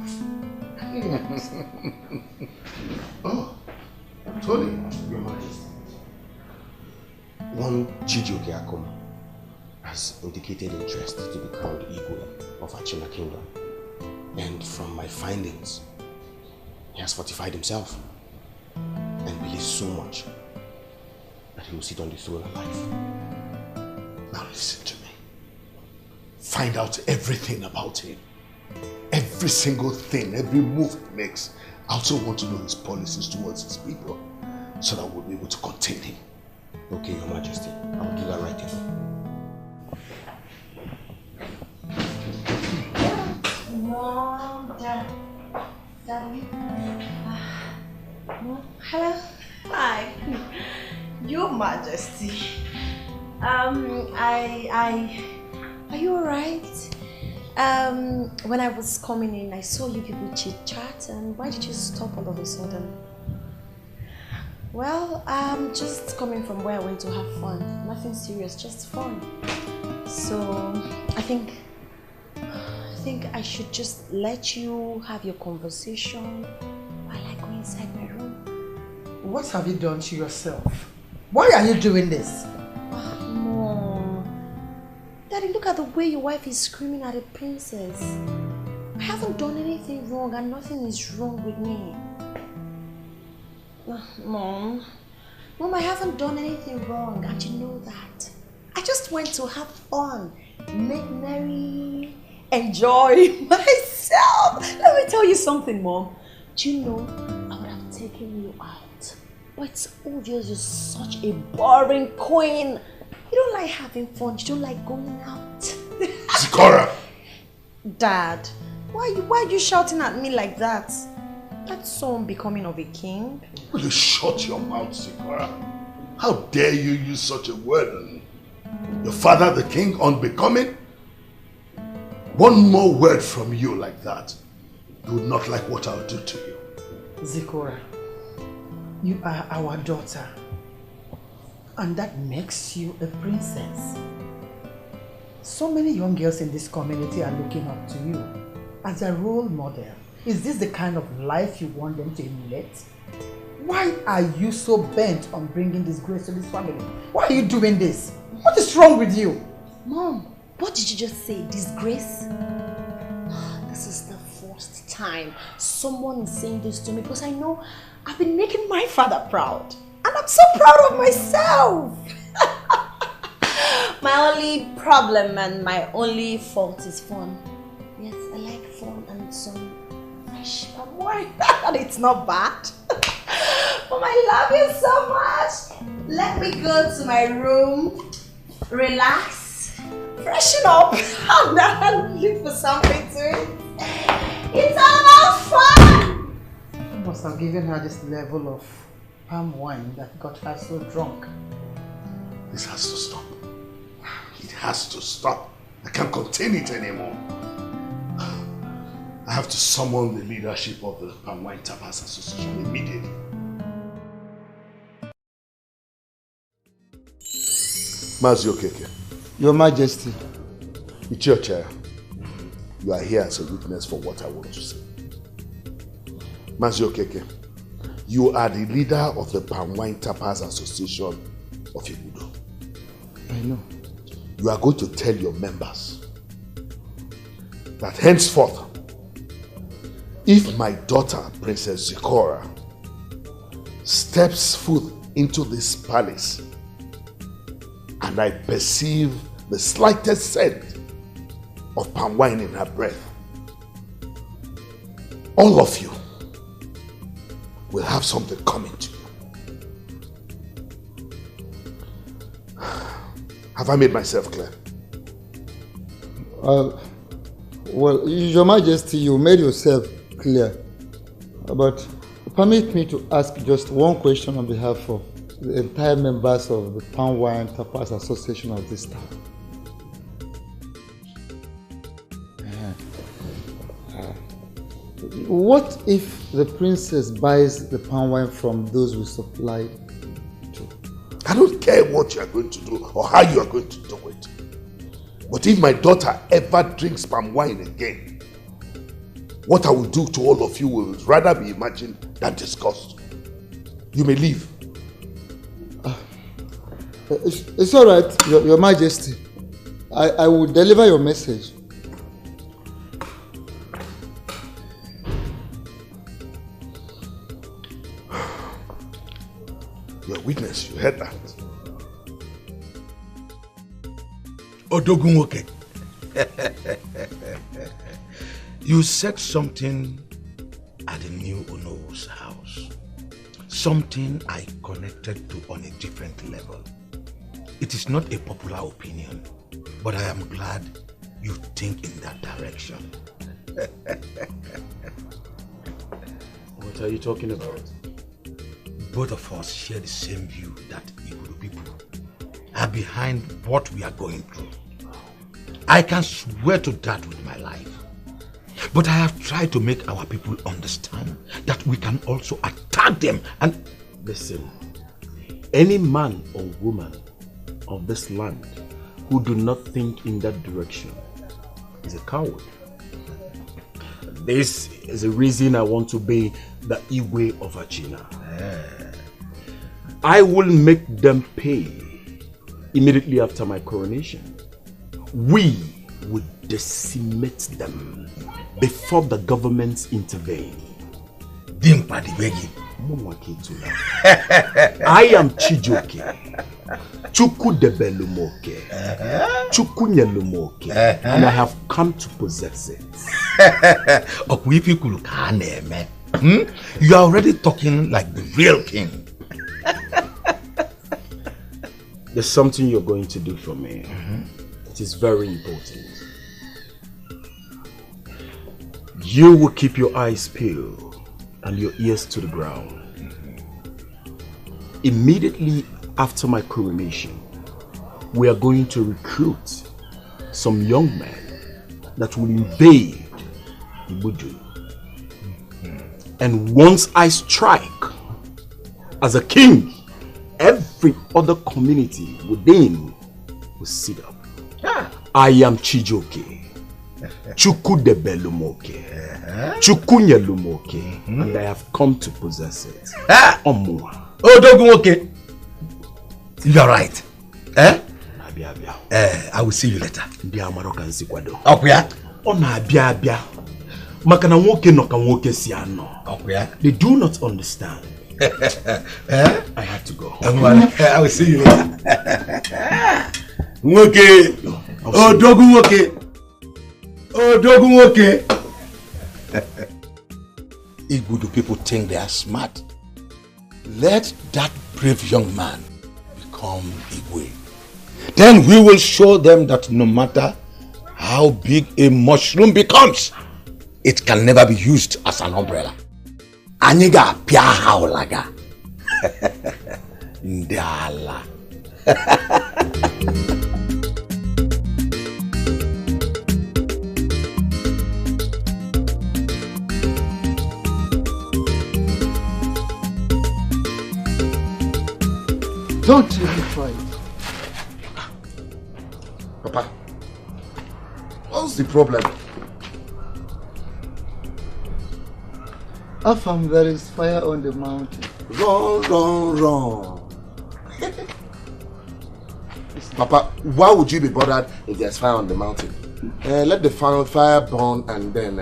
Oh, Tony, Your Majesty. One Chijioke Akuma has indicated interest to be crowned Igwe of Achina Kingdom. And from my findings, he has fortified himself and believes so much that he will sit on the throne alive. Now listen to me. Find out everything about him. Every single thing, every move he makes. I also want to know his policies towards his people so that we'll be able to contain him. Okay, Your Majesty. I will do that right away. Mom, Daddy. Hello. Hi. Your Majesty. Are you alright? When I was coming in, I saw you people chit-chat, and why did you stop all of a sudden? Well, I'm just coming from where I went to have fun. Nothing serious, just fun. So, I think think I should just let you have your conversation while I go inside my room? What have you done to yourself? Why are you doing this? Mom. Daddy, look at the way your wife is screaming at the princess. I haven't done anything wrong and nothing is wrong with me. Mom, I haven't done anything wrong and you know that. I just went to have fun, make merry, enjoy myself. Let me tell you something, Mom. Do you know, I would have taken you out. But it's obvious you're such a boring queen. You don't like having fun, you don't like going out. Zikora! Dad, why are you shouting at me like that? That's so unbecoming of a king. Will you shut your mouth, Zikora? How dare you use such a word on me? Your father, the king, unbecoming? One more word from you like that, you would not like what I'll do to you. Zikora, you are our daughter. And that makes you a princess. So many young girls in this community are looking up to you as a role model. Is this the kind of life you want them to emulate? Why are you so bent on bringing disgrace to this family? Why are you doing this? What is wrong with you? Mom, what did you just say? Disgrace? This is the first time someone is saying this to me because I know I've been making my father proud. And I'm so proud of myself. My only problem and my only fault is fun. Yes, I like fun and some fresh palm wine. And it's not bad. Mom, I love you so much. Let me go to my room, relax, freshen up, and then look for something to eat. It's all about fun. You must have given her this level of palm wine that got her so drunk. This has to stop. It has to stop. I can't contain it anymore. I have to summon the leadership of the Palm Wine Tapas Association immediately. Mazio Keke. Your Majesty. It's your chair. You are here as a witness for what I want to say. Mazio Keke. You are the leader of the Palm Wine Tapas Association of Ibudo. I know. You are going to tell your members that henceforth, if my daughter, Princess Zikora, steps foot into this palace and I perceive the slightest scent of palm wine in her breath, all of you will have something coming to you. Have I made myself clear? Well, Your Majesty, you made yourself clear. But permit me to ask just one question on behalf of the entire members of the Palm Wine Tapas Association of this town. What if the princess buys the palm wine from those we supply to? I don't care what you are going to do or how you are going to do it. But if my daughter ever drinks palm wine again, what I will do to all of you will rather be imagined than discussed. You may leave. It's all right, Your Majesty. I will deliver your message. Your witness, you heard that. Odogunwoke. You said something at the new Ono's house. Something I connected to on a different level. It is not a popular opinion, but I am glad you think in that direction. What are you talking about? Both of us share the same view that Igbo people are behind what we are going through. I can swear to that with my life. But I have tried to make our people understand that we can also attack them and... Listen, any man or woman of this land who do not think in that direction is a coward. This is the reason I want to be the Igwe of Achina. I will make them pay immediately after my coronation. We would decimate them before the government intervene. I am Chijoke, Chuku Debelumoke, Chuku Nyelumoke, and I have come to possess it. You are already talking like the real king. There's something you're going to do for me. It is very important. You will keep your eyes peeled and your ears to the ground. Immediately after my coronation, we are going to recruit some young men that will invade Ibudu. And once I strike as a king, every other community within will sit up. I am Chijoke, Chuku Debelumoke, Chuku Nyelumoke, and I have come to possess it. Omua. Oh, Dogumoke. You are right. I will see you later. Okuya. They do not understand. I have to go. I will see you later. Oh, Dogumoke. Oh, Dogumoke. Igbudu people think they are smart. Let that brave young man become Igwe. Then we will show them that no matter how big a mushroom becomes, it can never be used as an umbrella. Aniga pia haulaga. Ndala. Don't even try it. Papa, what's the problem? Afam, there is fire on the mountain. Run. Papa, why would you be bothered if there's fire on the mountain? Let the fire burn and then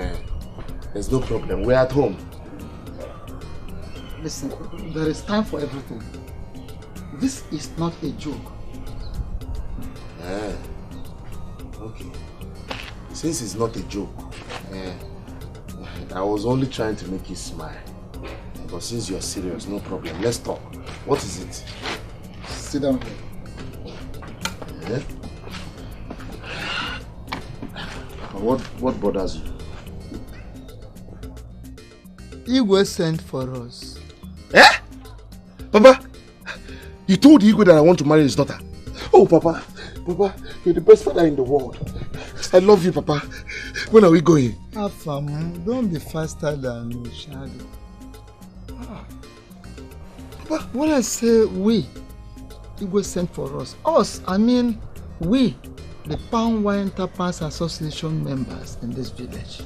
there's no problem. We're at home. Listen, there is time for everything. This is not a joke. Okay. Since it's not a joke, I was only trying to make you smile. But since you're serious, no problem. Let's talk. What is it? Sit down here. What bothers you? Igwe sent for us. Papa, you told Igwe that I want to marry his daughter. Oh, Papa, you're the best father in the world. I love you, Papa. When are we going? Afam, don't be faster than your shadow. Papa, when I say we, Igwe sent for us. Us, I mean we, the Palm Wine Tapas Association members in this village.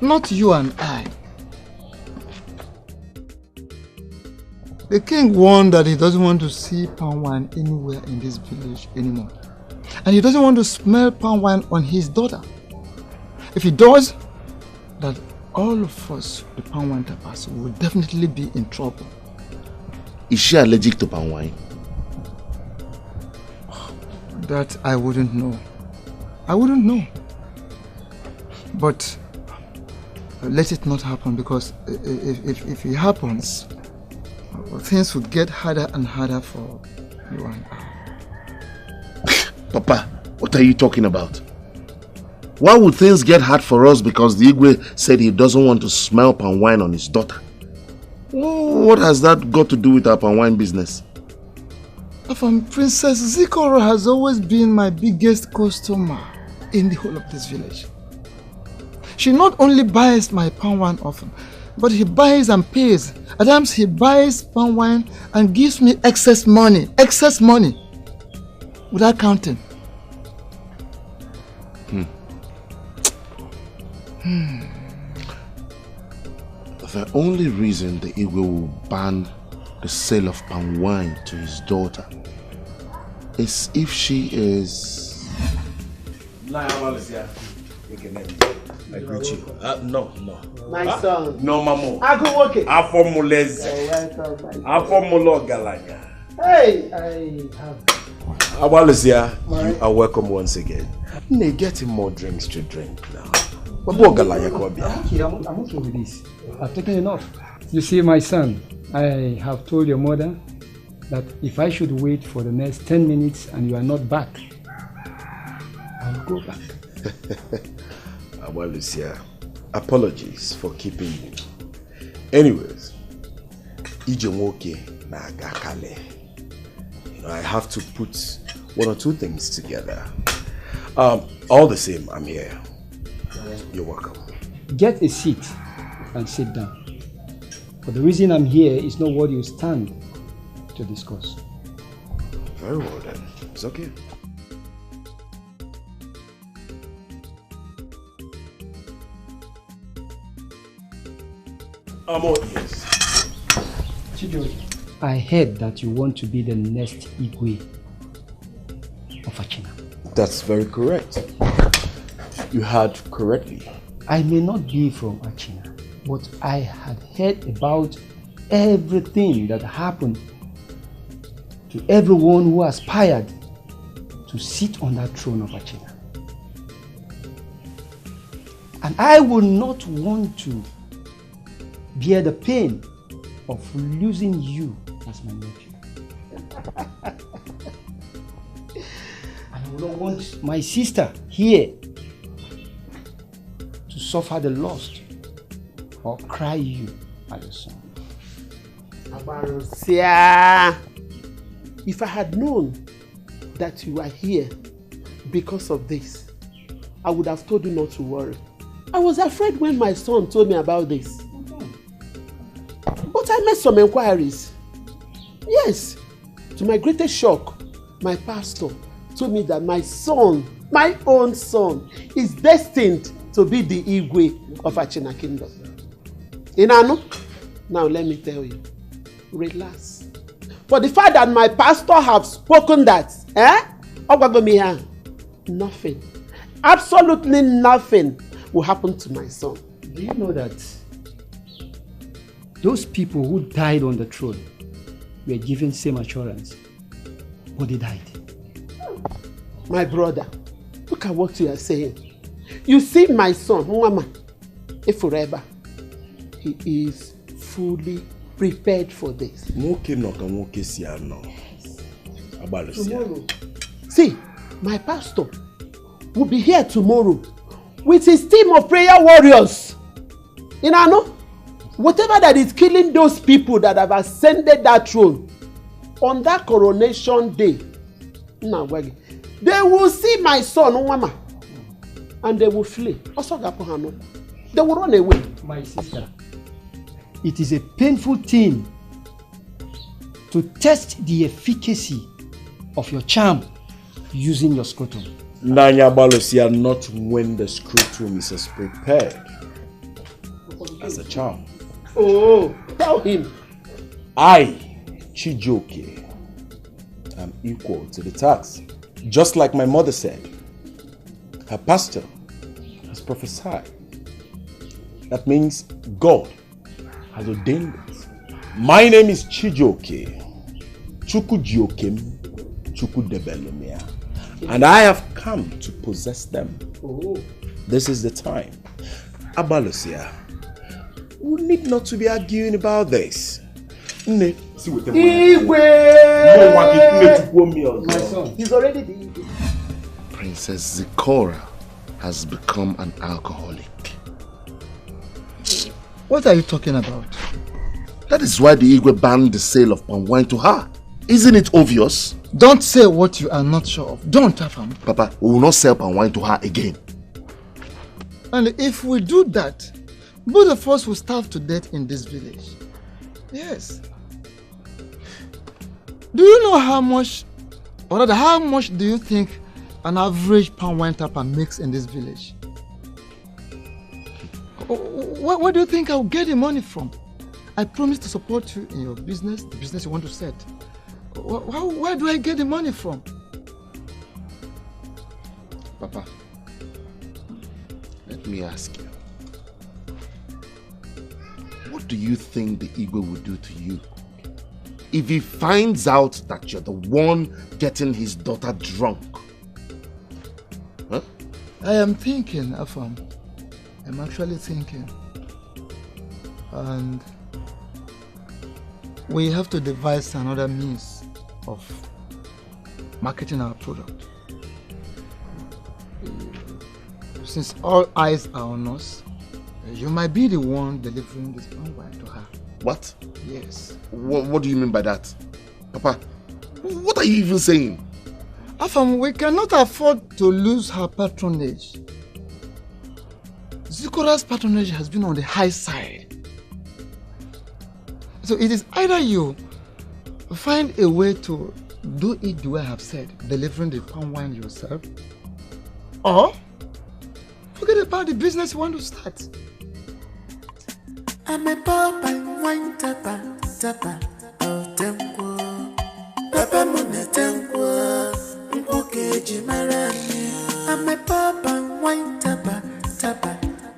Not you and I. The king warned that he doesn't want to see palm wine anywhere in this village anymore. And he doesn't want to smell palm wine on his daughter. If he does, that all of us, the palm wine tapas, will definitely be in trouble. Is she allergic to palm wine? That I wouldn't know. I wouldn't know. But let it not happen, because if it happens, things would get harder and harder for you and I. Papa, what are you talking about? Why would things get hard for us because the Igwe said he doesn't want to smell palm wine on his daughter? What has that got to do with our palm wine business? Princess Zikoro has always been my biggest customer in the whole of this village. She not only buys my palm wine often, but he buys and pays. At times he buys palm wine and gives me excess money, without counting. The only reason the Igwe will ban the sale of palm wine to his daughter is if she is... I greet you. No. My son. No, Mamo. I go work it. Hey, I have. Awalisia, you are welcome once again. Nay, get him more drinks to drink now. I'm okay with this. I've taken enough. You see, my son, I have told your mother that if I should wait for the next 10 minutes and you are not back, I'll go back. Awalisia, apologies for keeping you. Anyways, Ijemoke na Gakale. I have to put one or two things together. All the same, I'm here. You're welcome. Get a seat and sit down. But the reason I'm here is not what you stand to discuss. Very well then. It's okay. I'm all ears. I heard that you want to be the next Igwe of Achina. That's very correct. You heard correctly. I may not be from Achina, but I had heard about everything that happened to everyone who aspired to sit on that throne of Achina. And I will not want to bear the pain of losing you as my nephew. And I will not want my sister here to suffer the loss or cry you as a son. Abarosia, if I had known that you are here because of this, I would have told you not to worry. I was afraid when my son told me about this. But I made some inquiries. Yes, to my greatest shock, my pastor told me that my son, my own son, is destined to be the Igwe of Achina Kingdom. Inano, now let me tell you, relax. For the fact that my pastor have spoken that, nothing, absolutely nothing will happen to my son. Do you know that those people who died on the throne were given same assurance, but they died? My brother, look at what you are saying. You see my son, Mama, forever, he is fully prepared for this. Tomorrow, see, my pastor will be here tomorrow with his team of prayer warriors. You know, whatever that is killing those people that have ascended that throne on that coronation day, they will see my son, Mama, and they will flee. They will run away. My sister, it is a painful thing to test the efficacy of your charm using your scrotum. Nanya Balosia, not when the scrotum is as prepared as a charm. Oh, tell him. I, Chijoke, am equal to the task. Just like my mother said, her pastor has prophesied. That means God has ordained it. My name is Chijoke, Chukujiokem, Chukudebelomia, and I have come to possess them. Oh. This is the time. Abalosia, we need not to be arguing about this. Igwe! My son, he's already the Igwe. Princess Zikora has become an alcoholic. What are you talking about? That is why the Igwe banned the sale of palm wine to her. Isn't it obvious? Don't say what you are not sure of. Don't, Afam. Papa, we will not sell palm wine to her again. And if we do that, both of us will starve to death in this village. Yes. Do you know how much, or rather, how much do you think an average palm wine tapper makes in this village? Where do you think I'll get the money from? I promised to support you in your business, the business you want to set. Where do I get the money from? Papa, let me ask you. What do you think the Igwe will do to you if he finds out that you're the one getting his daughter drunk? Huh? I am thinking, Afam. I'm actually thinking. And we have to devise another means of marketing our product. Since all eyes are on us, you might be the one delivering this wine to her. What? Yes. What do you mean by that? Papa, what are you even saying? Afam, we cannot afford to lose her patronage. Zikora's patronage has been on the high side. So it is either you find a way to do it the way I have said, delivering the palm wine yourself, or forget about the business you want to start. I'm a pop and wine tapper, oh tempo. Papa Mune tempo, Mpuke Jimarani. I'm a pop and wine tapper,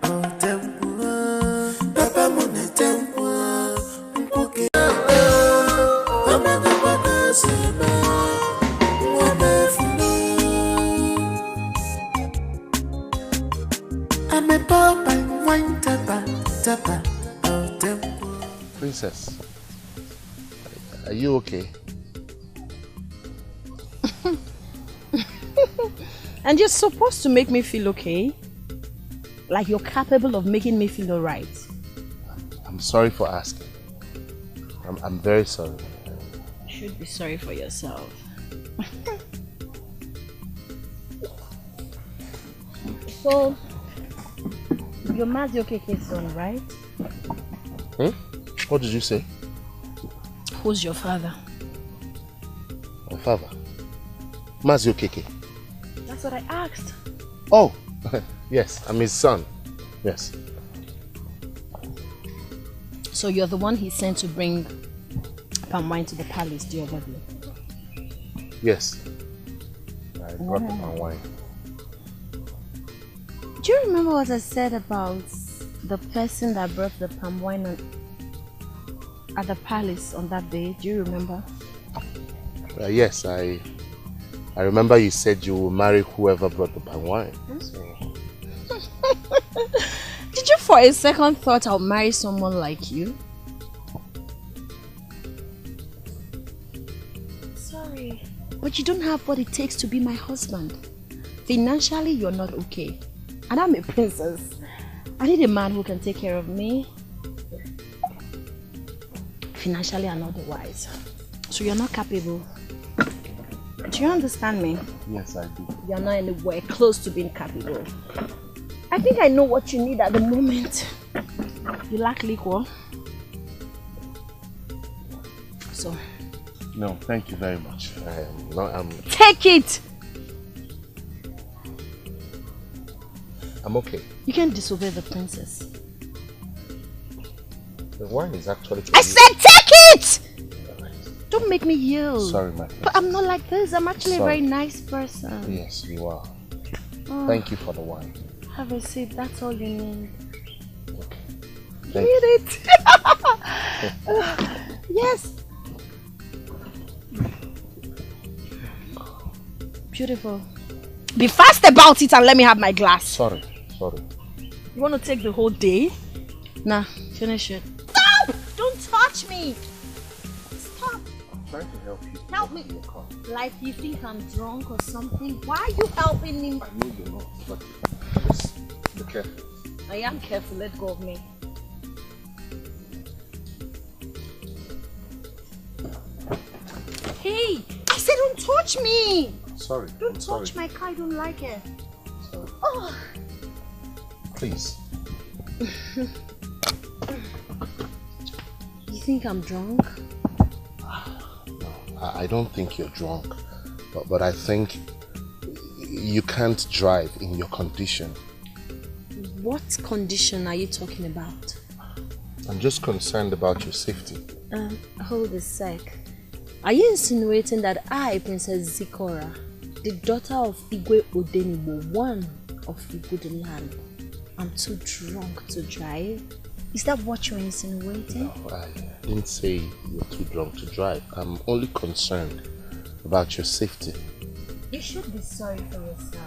oh tempo. Papa Mune tempo, Mpuke. I'm a papa sema, I'm a pop and wine tapper. Princess, are you okay? And you're supposed to make me feel okay? Like you're capable of making me feel alright. I'm sorry for asking. I'm very sorry. You should be sorry for yourself. So, you're Maziokeke's son, right? Hmm? What did you say? Who's your father? My father? Maziokeke. That's what I asked. Oh, yes, I'm his son. Yes. So you're the one he sent to bring palm wine to the palace the other day? Yes. I brought the palm wine. Do you remember what I said about the person that brought the palm wine at the palace on that day? Do you remember? Yes, I remember you said you will marry whoever brought the palm wine. So. Did you for a second thought I'll marry someone like you? Sorry, but you don't have what it takes to be my husband. Financially, you're not okay. And I'm a princess. I need a man who can take care of me. Financially and otherwise. So you're not capable. Do you understand me? Yes, I do. You're not anywhere close to being capable. I think I know what you need at the moment. You lack liquor. So. No, thank you very much. Take it! I'm okay. You can't disobey the princess. The wine is actually... I said take it! Don't make me yell. Sorry, my friend. But I'm not like this. I'm actually a very nice person. Yes, you are. Oh. Thank you for the wine. Have a sip. That's all you need. Okay. You need it. Yes. Beautiful. Be fast about it and let me have my glass. Sorry. You want to take the whole day? Nah, finish it. Stop! Don't touch me! Stop! I'm trying to help you. Help me. Like you think I'm drunk or something? Why are you helping me? I know you're not, but just be careful. I am careful. Let go of me. Hey! I said don't touch me! Sorry. Don't touch my car. I don't like it. Sorry. Oh. Please. You think I'm drunk? No, I don't think you're drunk. But I think you can't drive in your condition. What condition are you talking about? I'm just concerned about your safety. Hold a sec. Are you insinuating that I, Princess Zikora, the daughter of Igwe Odenibo, one of Igwe land, I'm too drunk to drive? Is that what you're insinuating? No, I didn't say you're too drunk to drive. I'm only concerned about your safety. You should be sorry for yourself.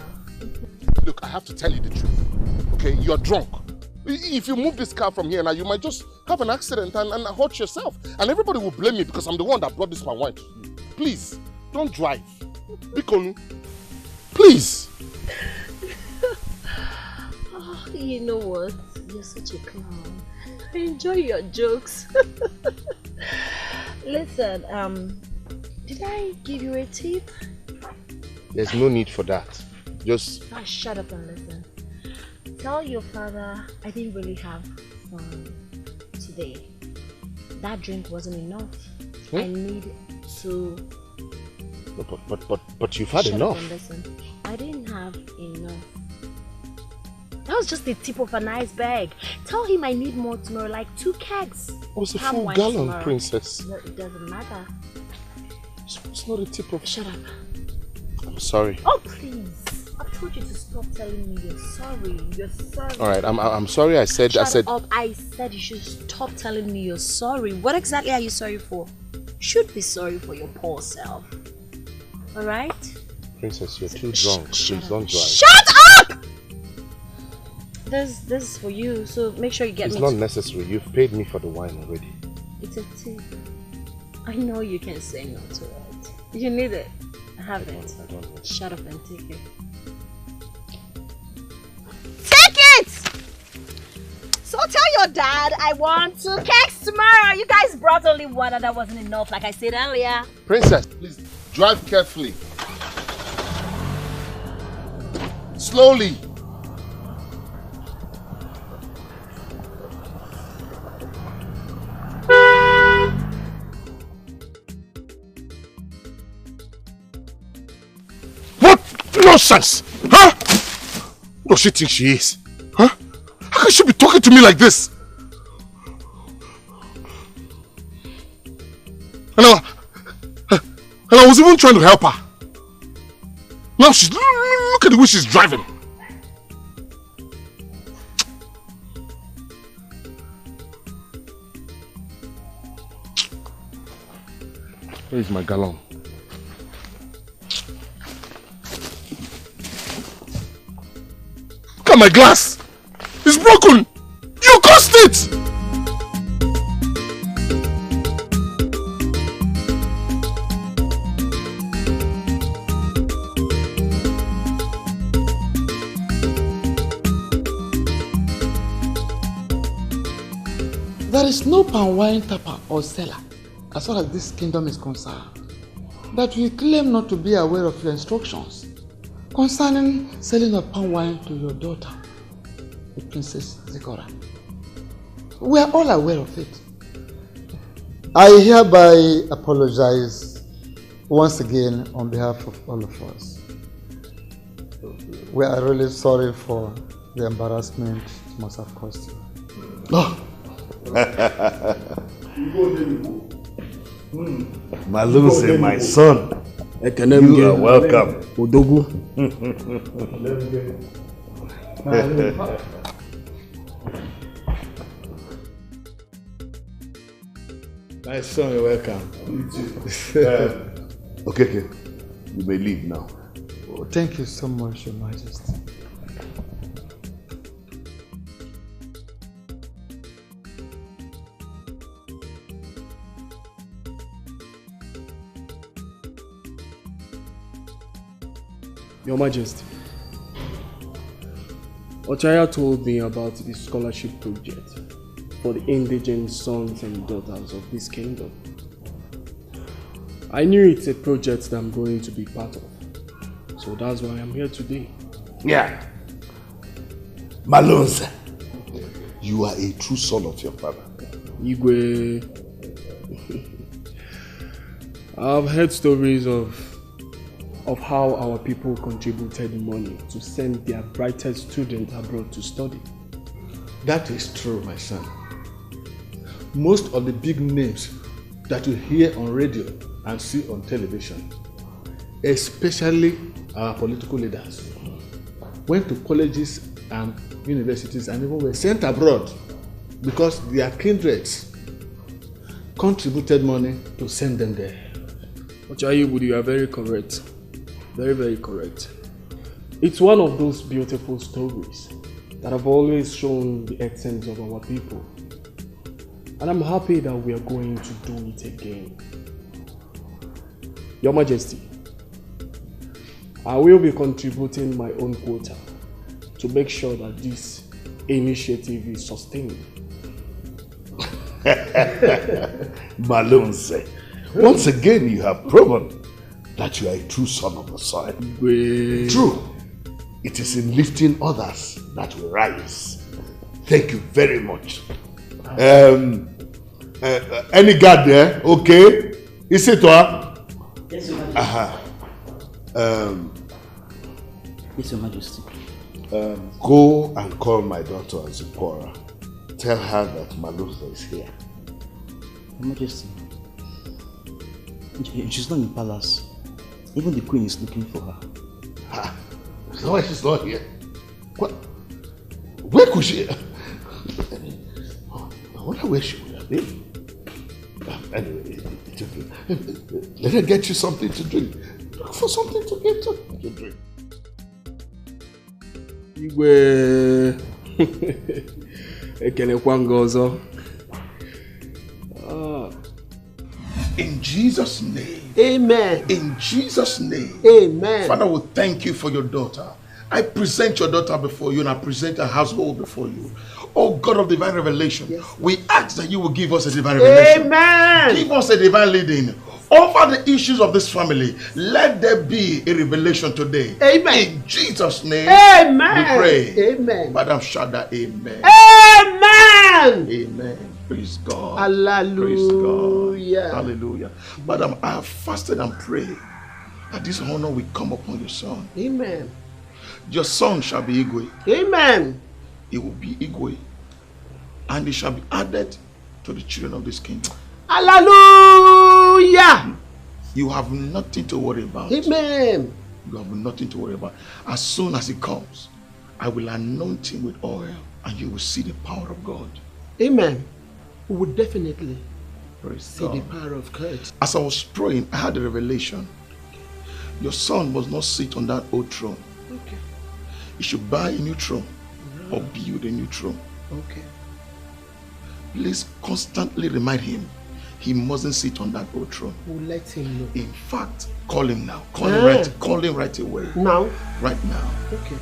Look, I have to tell you the truth. Okay, you're drunk. If you move this car from here now, you might just have an accident and hurt yourself. And everybody will blame me because I'm the one that brought this my wine to you. Please, don't drive. Bikonu, please. Oh, you know what? You're such a clown. I enjoy your jokes. Listen, did I give you a tip? There's no need for that. Just... shut up and listen. Tell your father I didn't really have fun today. That drink wasn't enough. I need to... But you've had enough. Shut up and listen. I didn't have enough. That was just the tip of an iceberg. Tell him I need more tomorrow, like 2 kegs. It was a full gallon, tomorrow. Princess. No, it doesn't matter. It's not a tip of... Shut up. I'm sorry. Oh, please. I've told you to stop telling me you're sorry. You're sorry. Alright, I'm sorry. I said... Shut up. I said you should stop telling me you're sorry. What exactly are you sorry for? You should be sorry for your poor self. Alright? Princess, you're too drunk. Please don't drive. Shut up! This is for you, so make sure you get It's me. not necessary. You've paid me for the wine already. It's a tip. I know you can say no to it. You need it. Have it. I don't. Shut up and take it. Take it! So tell your dad I want 2 cakes tomorrow. You guys brought only 1 and that wasn't enough, like I said earlier. Princess, please drive carefully. Slowly. Nonsense! Huh? What does she think she is? Huh? How can she be talking to me like this? And I was even trying to help her. Now she's... Look at the way she's driving. Where is my gallon? Look at my glass! It's broken! You caused it! There is no palm wine tapper or seller, as far as this kingdom is concerned, that will claim not to be aware of your instructions concerning selling of palm wine to your daughter, the Princess Zikora. We are all aware of it. I hereby apologize once again on behalf of all of us. We are really sorry for the embarrassment it must have caused you. Oh. Maluse, my son. You are welcome. Odogu. My son, you're welcome. Okay. You may leave now. Oh, thank you so much, Your Majesty. Your Majesty, Ochaya told me about the scholarship project for the indigent sons and daughters of this kingdom. I knew it's a project that I'm going to be part of, so that's why I'm here today. Yeah. Malonze, you are a true son of your father. Igwe, I've heard stories of how our people contributed money to send their brightest student abroad to study. That is true, my son. Most of the big names that you hear on radio and see on television, especially our political leaders, went to colleges and universities and even were sent abroad because their kindreds contributed money to send them there. Ochayibudu, you are very correct. Very, very correct. It's one of those beautiful stories that have always shown the essence of our people. And I'm happy that we are going to do it again. Your Majesty, I will be contributing my own quota to make sure that this initiative is sustained. Malonze, once again you have proven that you are a true son of the soil. True. It is in lifting others that we rise. Thank you very much. Any guard there? Okay. Is it what? Yes, Your Majesty. Yes, Your Majesty. Go and call my daughter Zipporah. Tell her that Malutha is here. Your Majesty, she's not in the palace. Even the queen is looking for her. No, she's not here. What? Where could she? I wonder where she would have been. Anyway, let her get you something to drink. Look for something to get to drink. Igwe ekenekwa ngozo. In Jesus' name. Amen. In Jesus' name. Amen. Father, we thank you for your daughter. I present your daughter before you and I present her household before you. Oh God of divine revelation, yes, we ask that you will give us a divine revelation. Amen. Give us a divine leading. Over the issues of this family, let there be a revelation today. Amen. In Jesus' name, amen, we pray. Amen. Madam Shada, amen. Amen. Amen. Praise God. Hallelujah. Praise God. Hallelujah. Madam, I have fasted and prayed that this honor will come upon your son. Amen. Your son shall be Igwe. Amen. It will be Igwe. And it shall be added to the children of this kingdom. Hallelujah. You have nothing to worry about. Amen. You have nothing to worry about. As soon as he comes, I will anoint him with oil and you will see the power of God. Amen. We will definitely see God. the power of God. As I was praying, I had a revelation. Your son must not sit on that old throne. Okay. He should buy a new throne or build a new throne. Okay. Please constantly remind him he mustn't sit on that old throne. We'll let him know. In fact, call him now. Call him right away. Now? Right now. Okay.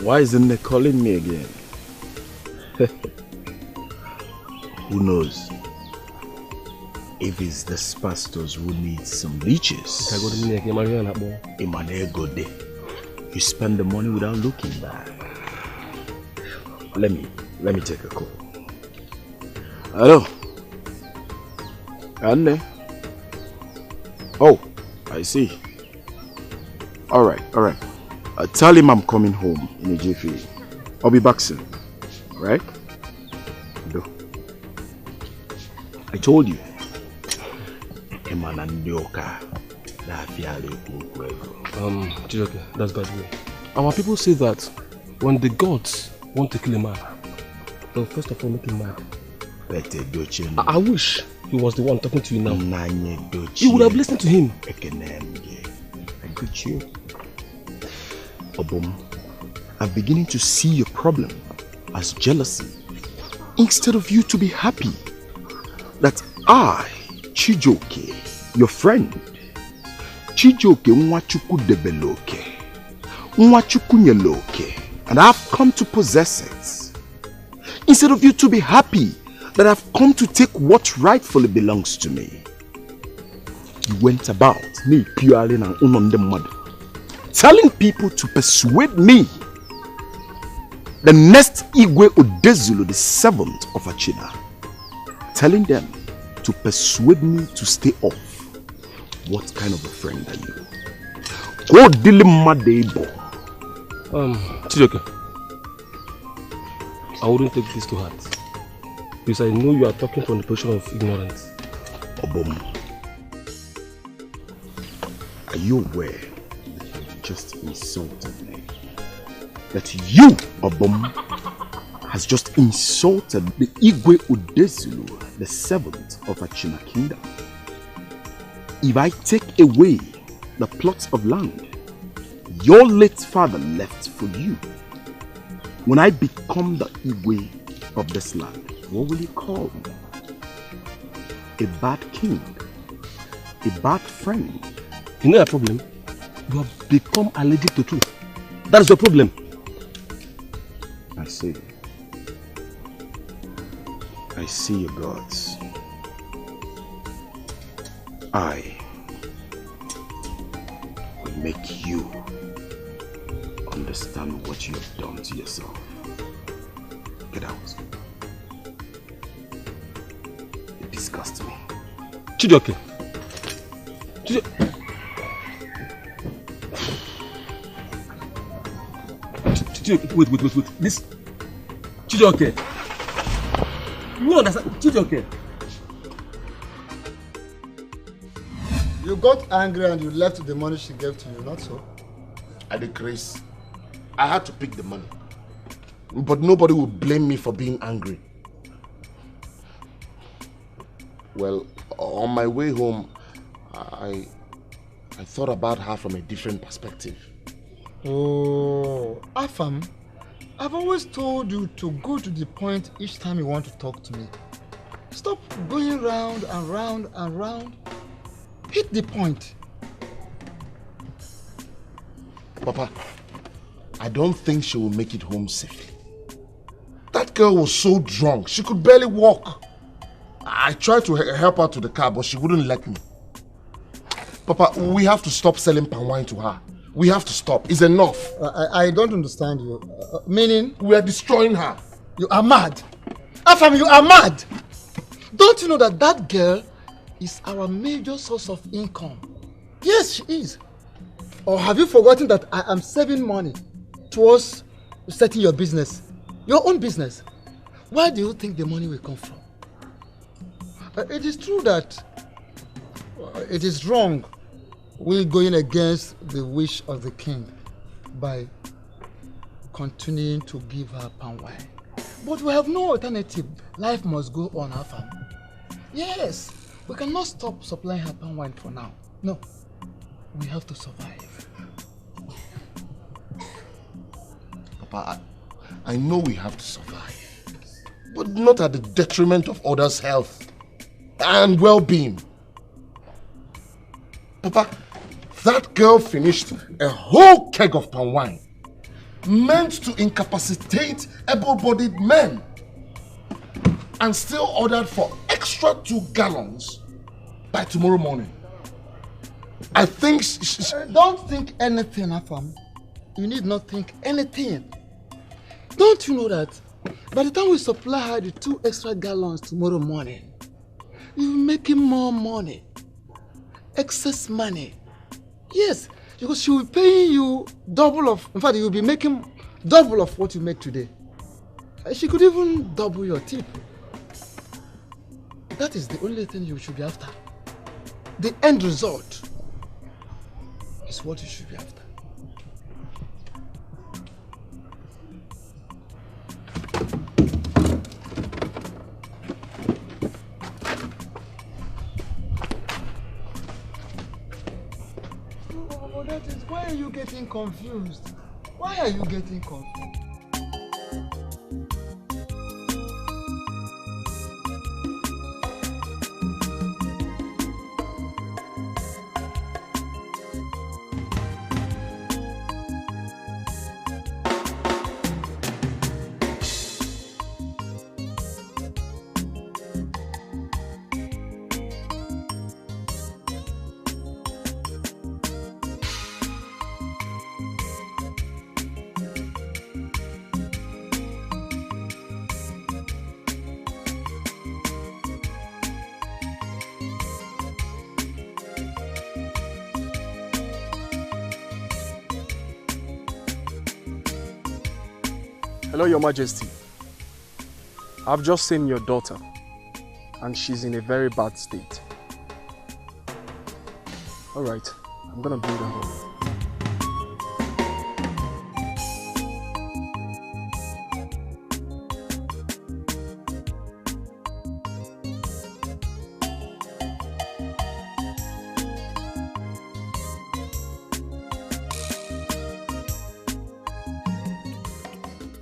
Why isn't they calling me again? Who knows? If it's this pastors who need some leeches. You spend the money without looking back. Let me take a call. Hello? Anne? Oh, I see. Alright. Tell him I'm coming home in a jiffy. I'll be back soon. Right? No. I told you. Chijoke, that's God's way. Our people say that when the gods want to kill a man, they'll first of all make him mad. I wish he was the one talking to you now. You would have listened to him. I get you. Obum, I'm beginning to see your problem as jealousy instead of you to be happy that I, Chijoke, your friend, Chijoke Nwachuku Debeloke, Nwachuku Nyeloke, and I've come to possess it. Instead of you to be happy that I've come to take what rightfully belongs to me. You went about me purely and unondemad, telling people to persuade me the next Igwe Odezulu, the 7th of Achina, telling them to persuade me to stay off, what kind of a friend are you? Go dilemma debo. Chijoke, I wouldn't take this to heart. Because I know you are talking from the position of ignorance. Obom, are you aware that you just insulted me? That you, Obom, has just insulted the Igwe Udezulu, the 7th of Achima Kingdom. If I take away the plots of land your late father left for you, when I become the Igwe of this land, what will you call me? A bad king? A bad friend? You know your problem? You have become allergic to truth. That is your problem. I see. I see your gods. I will make you understand what you have done to yourself. Get out. It disgusts me. Chijoke. Wait. This Chijoke. You understand? Chijoke. You got angry and you left the money she gave to you, not so? I did grace. I had to pick the money. But nobody will blame me for being angry. Well, on my way home, I thought about her from a different perspective. Oh, Afam, I've always told you to go to the point each time you want to talk to me. Stop going round and round and round. Hit the point. Papa, I don't think she will make it home safely. That girl was so drunk, she could barely walk. I tried to help her to the car, but she wouldn't let me. Papa, we have to stop selling palm wine to her. We have to stop. It's enough. I don't understand you. Meaning? We are destroying her. You are mad. Afam, you are mad. Don't you know that that girl is our major source of income? Yes, she is. Or have you forgotten that I am saving money towards setting your business? Your own business. Where do you think the money will come from? It is true that it is wrong we going against the wish of the king by continuing to give her palm wine. But we have no alternative. Life must go on, our family. Yes, we cannot stop supplying her palm wine for now. No, we have to survive. Papa, I know we have to survive, but not at the detriment of others' health and well-being. Papa, that girl finished a whole keg of palm wine meant to incapacitate able-bodied men and still ordered for extra 2 gallons by tomorrow morning. I think don't think anything, Afam. You need not think anything. Don't you know that by the time we supply her the 2 extra gallons tomorrow morning, you're making more money. Excess money. Yes, because she will be paying you double of, in fact, you'll be making double of what you make today. She could even double your tip. That is the only thing you should be after. The end result is what you should be after. Oh, that is, why are you getting confused? Why are you getting confused? Hello, Your Majesty. I've just seen your daughter, and she's in a very bad state. All right, I'm gonna bring her home.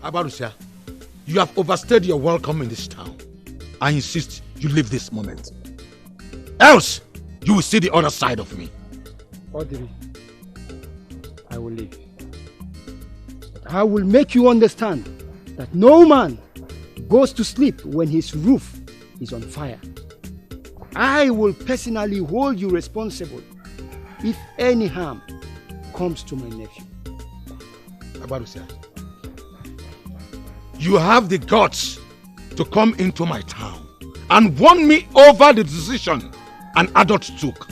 Abarusia, you have overstayed your welcome in this town. I insist you leave this moment. Else, you will see the other side of me. Audrey, I will leave. But I will make you understand that no man goes to sleep when his roof is on fire. I will personally hold you responsible if any harm comes to my nephew. Abarusia, you have the guts to come into my town and warn me over the decision an adult took.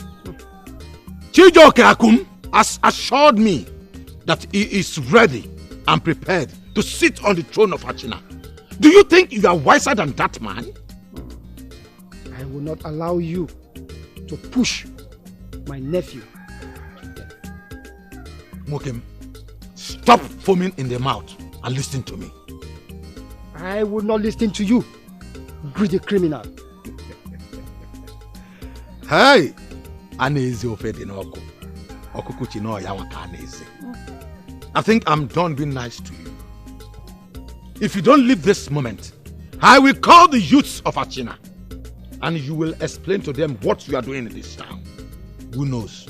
Chijoke Akum has assured me that he is ready and prepared to sit on the throne of Achina. Do you think you are wiser than that man? I will not allow you to push my nephew to death. Mokem, stop foaming in the mouth and listen to me. I will not listen to you, greedy criminal. Hey! I think I'm done being nice to you. If you don't leave this moment, I will call the youths of Achina and you will explain to them what you are doing in this town. Who knows?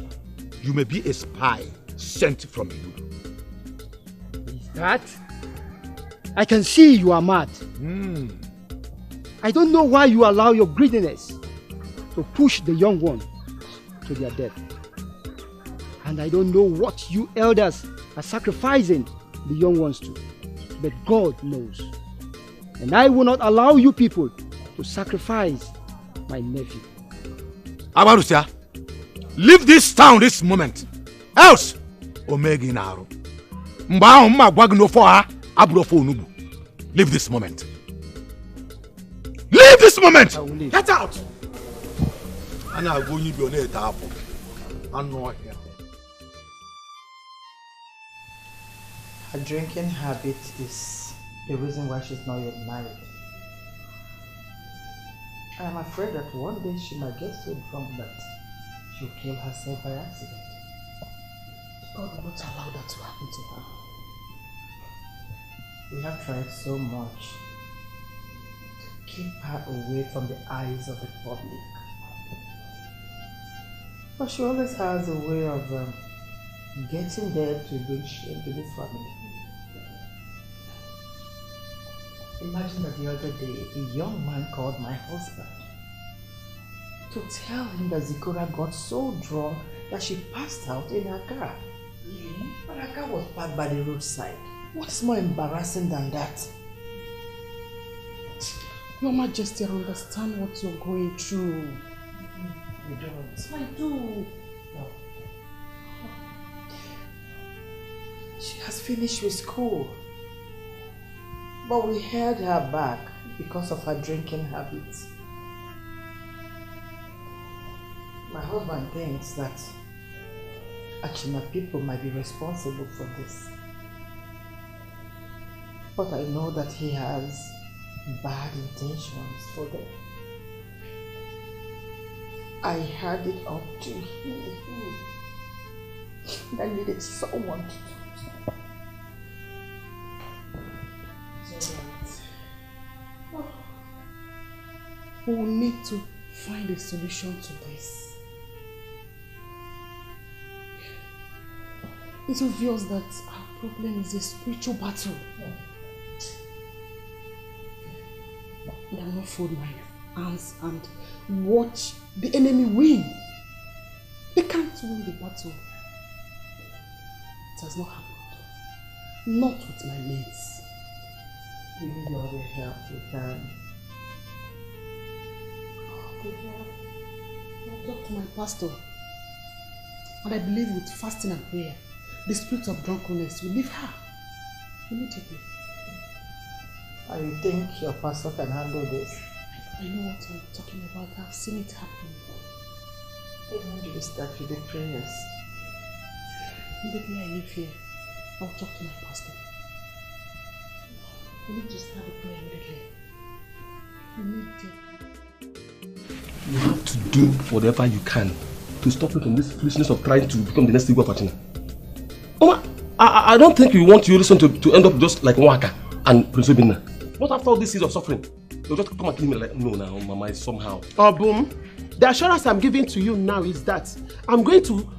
You may be a spy sent from you. Is that? I can see you are mad. I don't know why you allow your greediness to push the young one to their death. And I don't know what you elders are sacrificing the young ones to. But God knows. And I will not allow you people to sacrifice my nephew. Abarusia, leave this town this moment. Else, Omegi Naru. Leave this moment. Leave this moment! Get out! And I'm going to be on it. I'm not here. Her drinking habit is the reason why she's not yet married. I am afraid that one day she might get so drunk that she'll kill herself by accident. God will not allow that to happen to her. We have tried so much to keep her away from the eyes of the public. But she always has a way of getting there to bring shame to this family. Imagine that the other day, a young man called my husband to tell him that Zikora got so drunk that she passed out in her car. But her car was parked by the roadside. What's more embarrassing than that? Your Majesty, I understand what you're going through. You don't. I do. No. She has finished with school. But we held her back because of her drinking habits. My husband thinks that Achina people might be responsible for this. But I know that he has bad intentions for them. I had it up to him. I needed someone to talk to. We will need to find a solution to this. It's obvious that our problem is a spiritual battle. I will not fold my arms and watch the enemy win. They can't win the battle. It has not happened. Not with my mates. We need all the help we can. I'll talk to my pastor. And I believe with fasting and prayer, the spirit of drunkenness will leave her immediately. I think your pastor can handle this. I know what I'm talking about. I've seen it happen. When do we start with the prayers? Immediately I leave here, I'll talk to my pastor. We need to start the prayer immediately. You have to do whatever you can to stop him from this foolishness of trying to become the next Igwe Pachina. Mama, I don't think you want your listen to end up just like Nwaka and Prince Obinna. What after all this years of suffering? They'll just come and kill me like, no, now, Mama, it's somehow. Oh, boom. The assurance I'm giving to you now is that I'm going to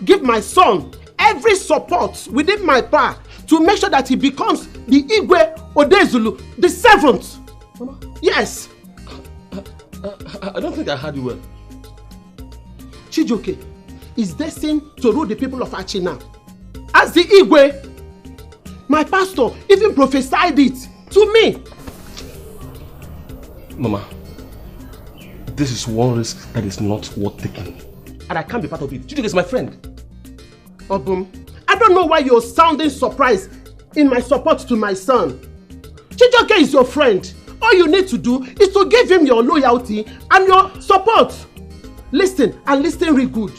give my son every support within my power to make sure that he becomes the Igwe Odezulu, the 7th. Mama? Yes. I don't think I heard you well. Chijioke is destined to rule the people of Achi now. As the Igwe, my pastor even prophesied it to me. Mama, this is one risk that is not worth taking. And I can't be part of it. Chijioke is my friend. Obum, I don't know why you're sounding surprised in my support to my son. Chijioke is your friend. All you need to do is to give him your loyalty and your support. Listen, and listen real good.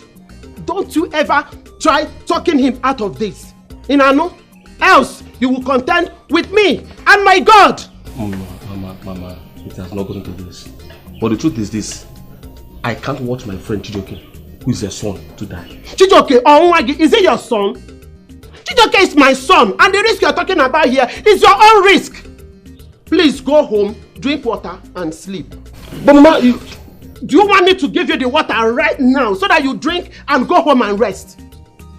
Don't you ever try talking him out of this. Inano, else you will contend with me and my God. Mama, it has not gotten to this. But the truth is this. I can't watch my friend Chijioke, who is your son, to die. Chijioke, is it your son? Chijioke is my son, and the risk you're talking about here is your own risk. Please go home, drink water, and sleep. But Mama, do you want me to give you the water right now so that you drink and go home and rest?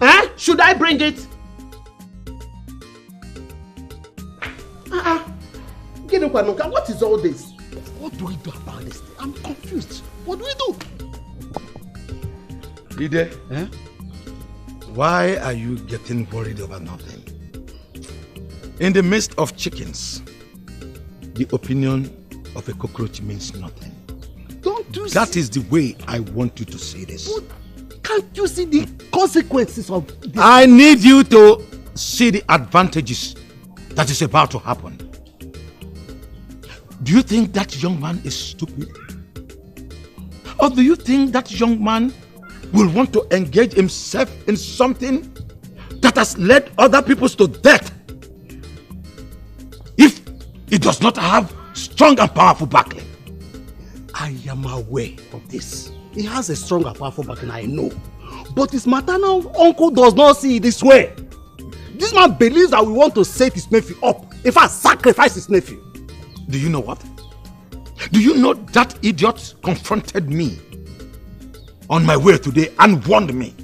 Eh? Should I bring it? What is all this? What do we do about this? I'm confused. What do we do? Ide, why are you getting worried over nothing? In the midst of chickens, the opinion of a cockroach means nothing. Don't you That is the way I want you to see this. But can't you see the consequences of this? I need you to see the advantages that is about to happen. Do you think that young man is stupid? Or do you think that young man will want to engage himself in something that has led other people to death if he does not have strong and powerful backing? I am aware of this. He has a strong and powerful backing, I know. But his maternal uncle does not see it this way. This man believes that we want to set his nephew up. In fact, sacrifice his nephew. Do you know what? Do you know that idiot confronted me on my way today and warned me?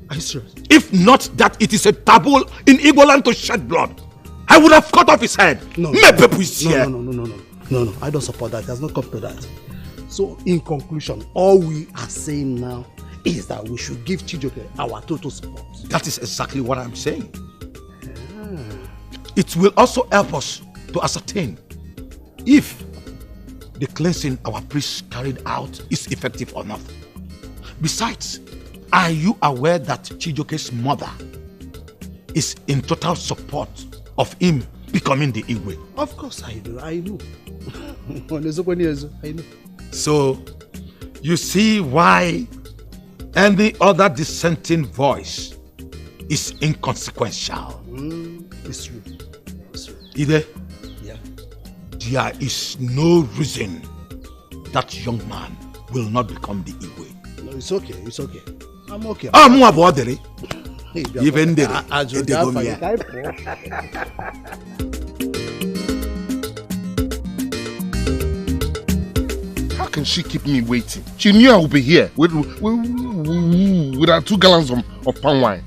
Are you serious? If not that it is a taboo in Igbo land to shed blood, I would have cut off his head. No, No, I don't support that. It has not come to that. So, in conclusion, all we are saying now is that we should give Chijioke our total support. That is exactly what I'm saying. It will also help us to ascertain if the cleansing our priests carried out is effective or not. Besides, are you aware that Chijioke's mother is in total support of him becoming the Igwe? Of course I do. I know. I know. So, you see why any other dissenting voice is inconsequential. It's true. Ide, yeah. There is no reason that young man will not become the Igwe. No, it's okay. It's okay. I'm okay. I'm about it. Even there. How can she keep me waiting? She knew I would be here with our 2 gallons of palm wine.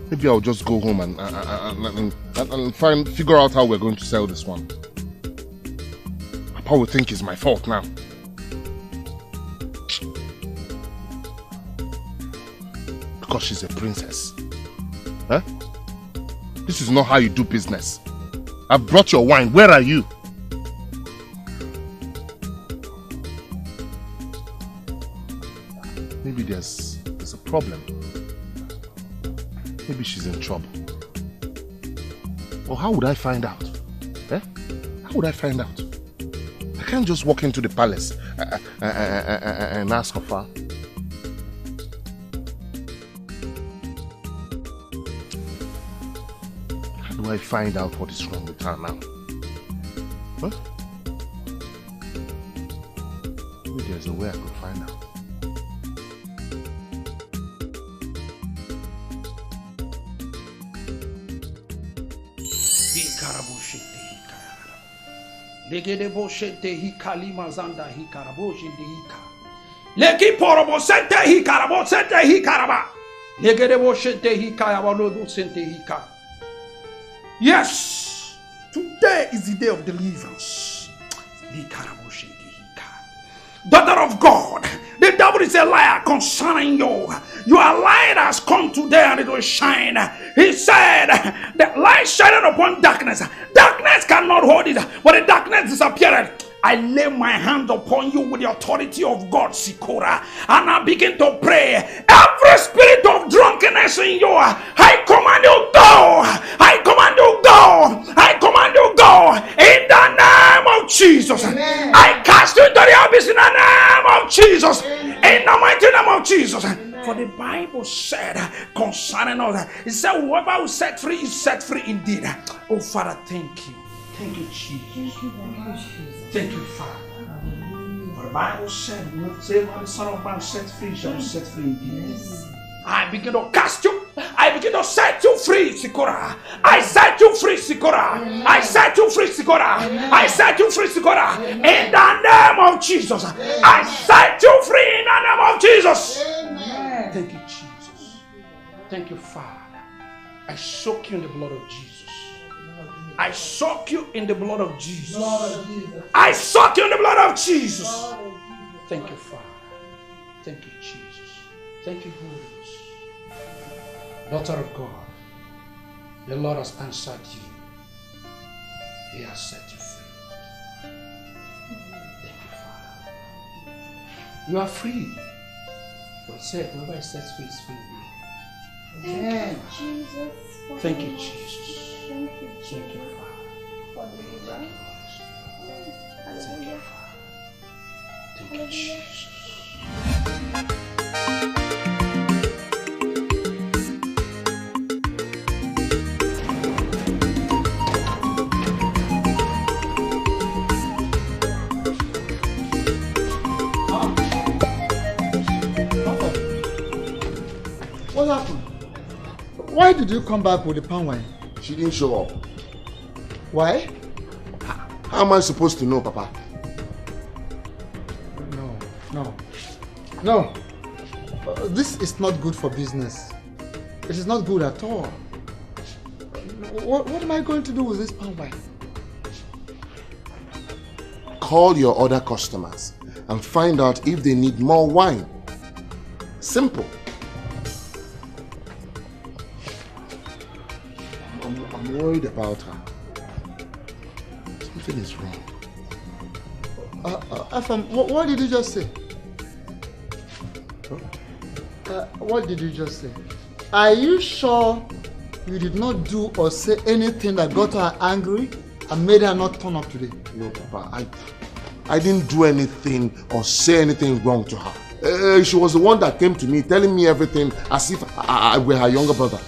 Maybe I'll just go home and figure out how we're going to sell this one. Papa will think it's my fault now. Because she's a princess. Huh? This is not how you do business. I've brought your wine. Where are you? Maybe there's a problem. Maybe she's in trouble. Or how would I find out? Eh? How would I find out? I can't just walk into the palace and ask of her. How do I find out what is wrong with her now? Huh? Maybe there's a way I could find out. Legede boshente hikali mazanda hikaraboshente hika. Leki porobo sente hikarabo sente hikaraba. Legede boshente hikayabalodo sente hika. Yes, today is the day of deliverance. Hikaraboshente hika. Daughter of God, the devil is a liar concerning you. Your light has come today and it will shine. He said, the light shined upon darkness. Darkness cannot hold it, but the darkness disappeared. I lay my hand upon you with the authority of God, Sikora, and I begin to pray. Every spirit of drunkenness in you, I command you go. I command you go. I command you go. In the name of Jesus. Amen. I cast you into the abyss in the name of Jesus. Amen. In the mighty name of Jesus. Amen. For the Bible said concerning us, it said, whoever will set free is set free indeed. Oh, Father, thank you. Thank you, Jesus. Thank you, Father. For the Bible said, say, when the Son of Man set free, shall be set free indeed. Yes. I begin to cast you. I begin to set you free, Sikora. I set you free, Sikora. I set you free, Sikora. I set you free, Sikora. In the name of Jesus. I set you free in the name of Jesus. Thank you, Jesus. Thank you, Father. I soak you in the blood of Jesus. I soak you in the blood of Jesus. I soak you in the blood of Jesus. Thank you, Father. Thank you, Jesus. Thank you, Holy Ghost. Daughter of God, the Lord has answered you. He has set you free. Thank you, Father. You are free. For it said, whoever is set free is free indeed. Thank you, Jesus. Thank you, Jesus. Thank you, Father. Thank you, Father. Thank you, Jesus. What happened? Why did you come back with the palm wine? She didn't show up. Why? How am I supposed to know, Papa? No. This is not good for business. It is not good at all. What am I going to do with this palm wine? Call your other customers and find out if they need more wine. Simple. I'm worried about her. Something is wrong. Afam, what did you just say? What did you just say? Are you sure you did not do or say anything that got her angry and made her not turn up today? No, Papa. I didn't do anything or say anything wrong to her. She was the one that came to me telling me everything as if I were her younger brother.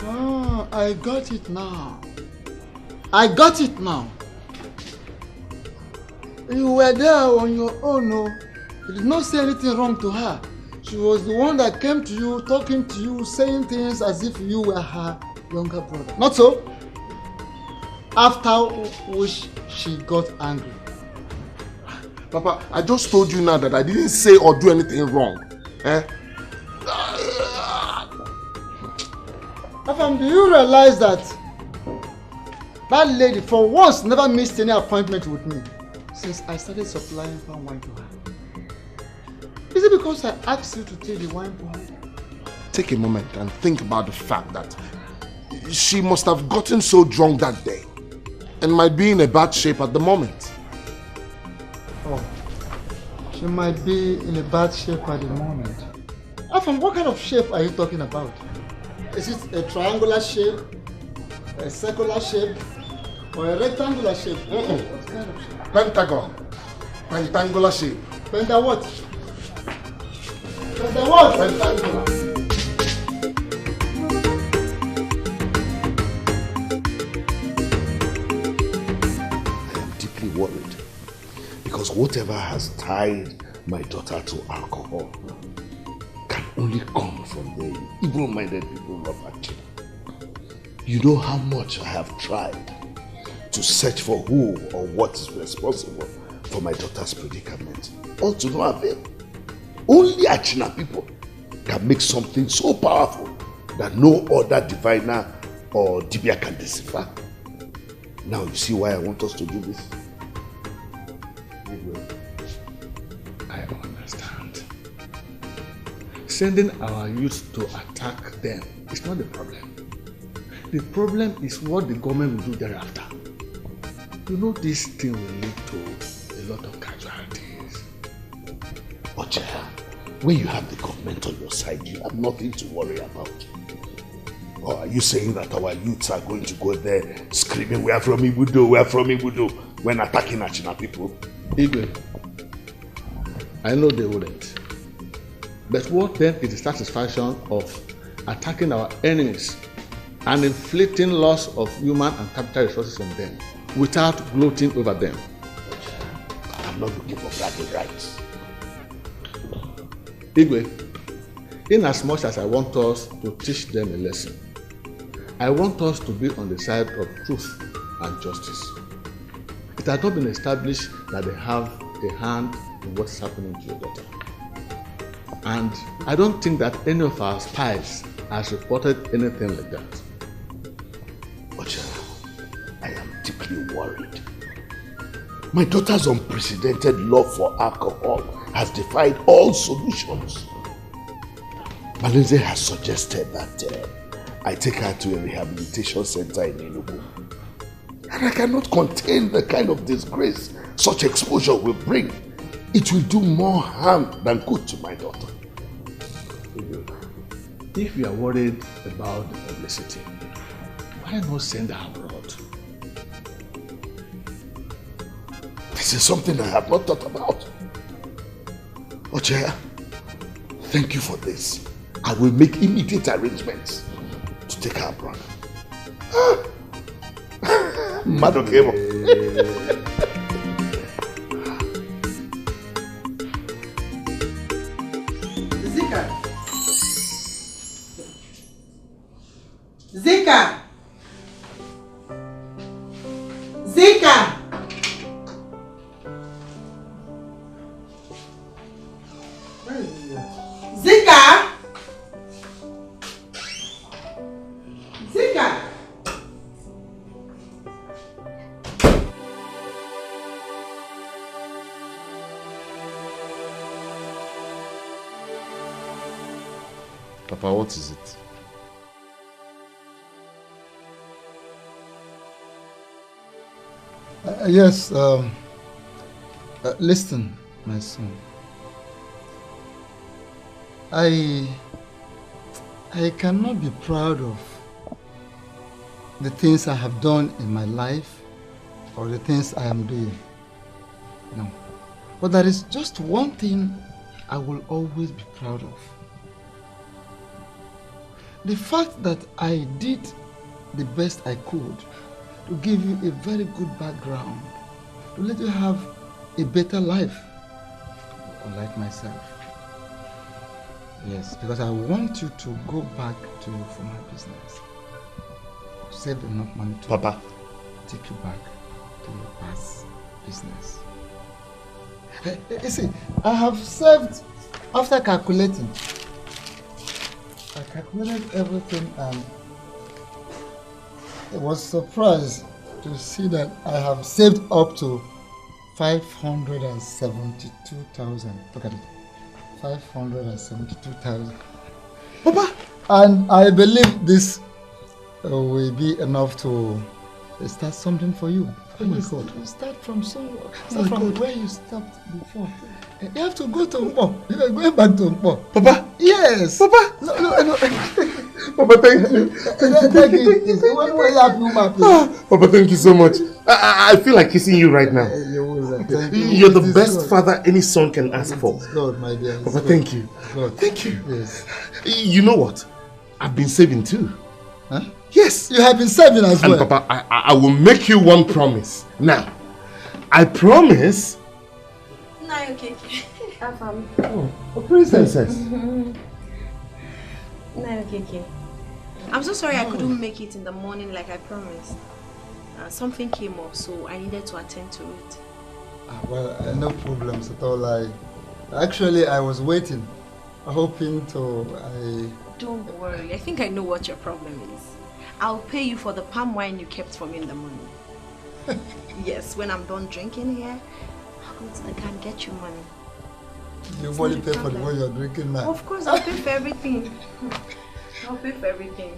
Oh, I got it now. I got it now. You were there on your own, no? You did not say anything wrong to her. She was the one that came to you, talking to you, saying things as if you were her younger brother. Not so? After which she got angry. Papa, I just told you now that I didn't say or do anything wrong. Afam, do you realize that that lady for once never missed any appointment with me since I started supplying palm wine to her? Is it because I asked you to take the wine for her? Take a moment and think about the fact that she must have gotten so drunk that day and might be in a bad shape at the moment. Oh, she might be in a bad shape at the moment. Afam, what kind of shape are you talking about? Is it a triangular shape, a circular shape, or a rectangular shape? What kind of shape? Pentagon. Pentangular shape. Penta what? Penta what? Pentangular. I am deeply worried because whatever has tied my daughter to alcohol can only come from the evil-minded people of Achille. You know how much I have tried to search for who or what is responsible for my daughter's predicament. All to no avail. Only Achina people can make something so powerful that no other diviner or Dibia can decipher. Now you see why I want us to do this? I understand. Sending our youth to attack them is not the problem. The problem is what the government will do thereafter. You know, this thing will lead to a lot of casualties. But when you have the government on your side, you have nothing to worry about. Or are you saying that our youths are going to go there screaming, "We are from Ibudo, we are from Ibudo," when attacking Achina people? Igwe, I know they wouldn't. But what then is the satisfaction of attacking our enemies and inflicting loss of human and capital resources on them without gloating over them? I'm not looking for bragging rights. Igwe, in as much as I want us to teach them a lesson, I want us to be on the side of truth and justice. It has not been established that they have a hand in what's happening to your daughter. And I don't think that any of our spies has reported anything like that. But I am deeply worried. My daughter's unprecedented love for alcohol has defied all solutions. Malinze has suggested that I take her to a rehabilitation center in Enugu. And I cannot contain the kind of disgrace such exposure will bring. It will do more harm than good to my daughter. If you are worried about the publicity, why not send her abroad? This is something I have not thought about. Oche, thank you for this. I will make immediate arrangements to take her abroad. Madokemo. Zika! Zika! Zika! Zika! Papa, what is it? Yes, listen, my son. I cannot be proud of the things I have done in my life or the things I am doing. No. But there is just one thing I will always be proud of. The fact that I did the best I could to give you a very good background, to let you have a better life, unlike myself. Yes, because I want you to go back to your former business. Save enough money to Papa, take you back to your past business. You see, I have saved, after calculating, I calculated everything and I was surprised to see that I have saved up to 572,000. Look at it. 572,000. Papa! And I believe this will be enough to start something for you. Oh my God. Start from somewhere. Start from where you stopped before. You have to go to Mpo. You are going back to Mpo. Papa? Yes. Papa? No. Papa, thank you. Papa, thank you so much. I feel like kissing you right now. You're the best father any son can ask for. God, my dear. Papa, thank you. Thank you. Yes. You know what? I've been saving too. Huh? Yes. You have been saving as well. And Papa, I will make you one promise. Now, I promise. No, okay. Oh, princess. No, okay. I'm so sorry I couldn't make it in the morning like I promised. Something came up, so I needed to attend to it. Well, no problems at all. I was waiting, hoping to. Don't worry. I think I know what your problem is. I'll pay you for the palm wine you kept for me in the morning. Yes, when I'm done drinking here, I'll go to the car and get you money. You only pay for the one you're drinking now. Of course, I'll pay for everything. I'll pay for everything.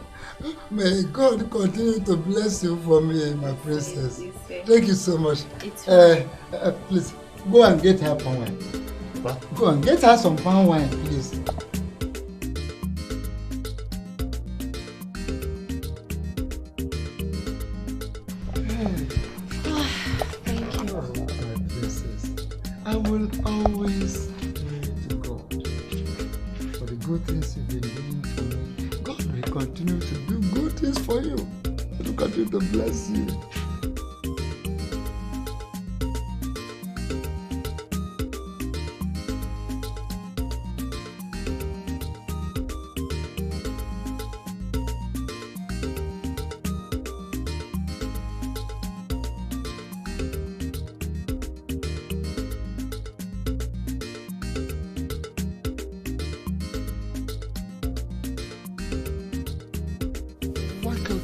May God continue to bless you for me, my princess. Please. Thank you so much. It's please, go and get her palm wine. What? Go and get her some palm wine, please. Thank you. My princess, I will always pray to God for the good things you've been doing for me. God will continue to do good things for you. He will continue to bless you.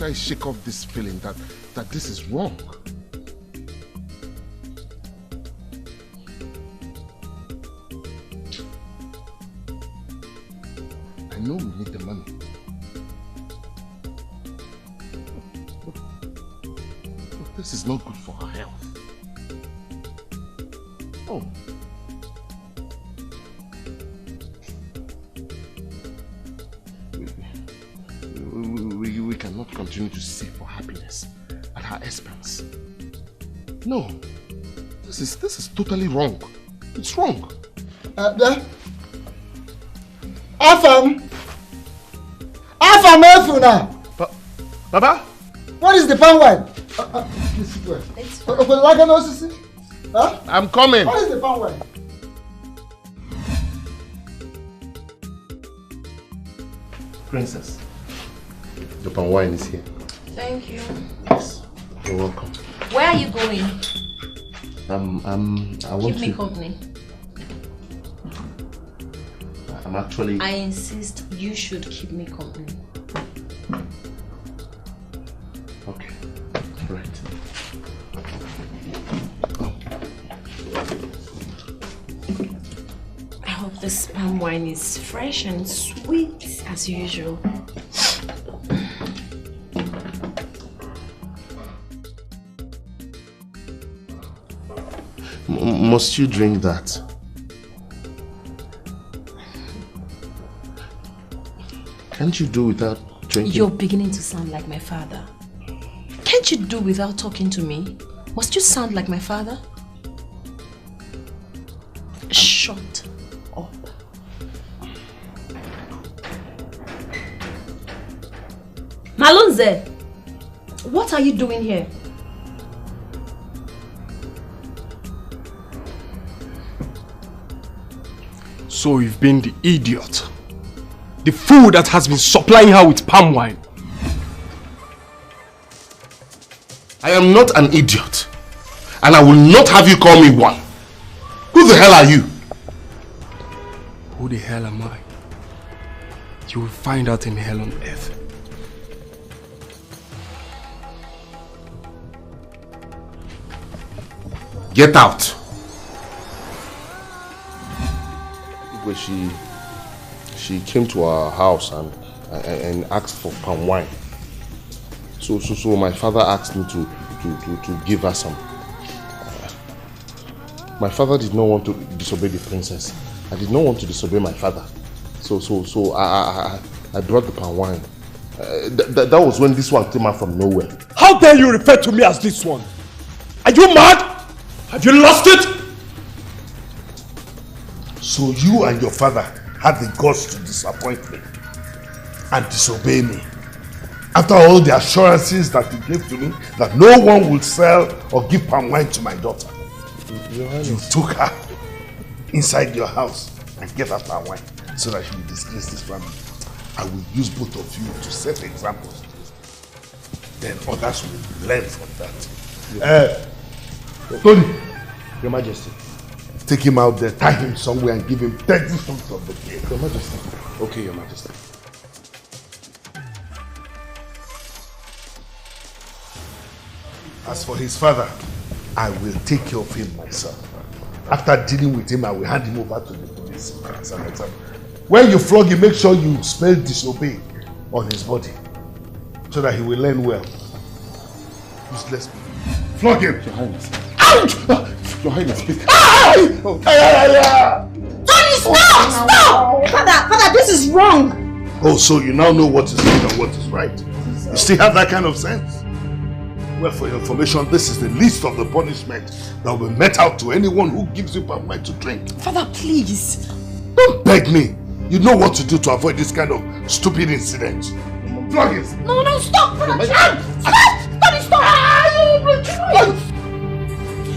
I shake off this feeling that this is wrong. I know we need the money. But this is not good for our health. Oh. We cannot continue to seek for happiness at her expense. No, this is totally wrong. It's wrong. Afam, Efuna. Baba? What is the palm wine? This is where. Huh? I'm coming. What is the palm wine? Princess, the palm wine is here. Thank you. Yes, you're welcome. Where are you going? I want Keep me company. I'm actually... I insist you should keep me company. Okay, right. I hope this palm wine is fresh and sweet as usual. Must you drink that? Can't you do without drinking? You're beginning to sound like my father. Can't you do without talking to me? Must you sound like my father? Shut up. Malonze, what are you doing here? So you've been the idiot, the fool that has been supplying her with palm wine. I am not an idiot, and I will not have you call me one. Who the hell are you? Who the hell am I? You will find out in hell on earth. Get out. She came to our house and asked for palm wine. So my father asked me to give her some. My father did not want to disobey the princess. I did not want to disobey my father. So I brought the palm wine That was when this one came out from nowhere. How dare you refer to me as this one? Are you mad? Have you lost it? So you and your father had the guts to disappoint me and disobey me. After all the assurances that you gave to me that no one will sell or give palm wine to my daughter. You took her inside your house and gave her palm wine so that she will disgrace this family. I will use both of you to set examples. Then others will learn from that. Tony, Your Majesty. take him out there, tie him somewhere and give him 30 strokes of the cane. Your Majesty. Okay, Your Majesty. As for his father, I will take care of him myself. After dealing with him, I will hand him over to the police. When you flog him, make sure you spell disobey on his body so that he will learn well. Useless people. Flog him! Your Highness. Ouch! Your Highness, please. Tony, stop! Father, this is wrong. Oh, so you now know what is wrong and what is right. You still have that kind of sense? Well, for your information, this is the least of the punishment that will be met out to anyone who gives you palm wine to drink. Father, please. Don't beg me. You know what to do to avoid this kind of stupid incident. Flog it. No, stop! Father, stop! Tony, stop!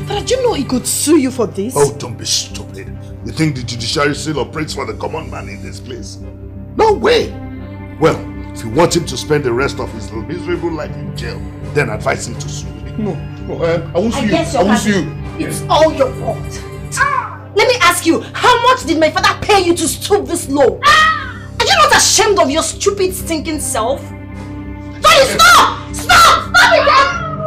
Father, do you know he could sue you for this? Oh, don't be stupid. You think the judiciary still operates for the common man in this place? No way. Well, if you want him to spend the rest of his miserable life in jail, then advise him to sue me. No, I won't sue you. I won't sue you. It's all your fault. Let me ask you, how much did my father pay you to stoop this low? Are you not ashamed of your stupid, stinking self? Tony, stop! Stop! Stop it!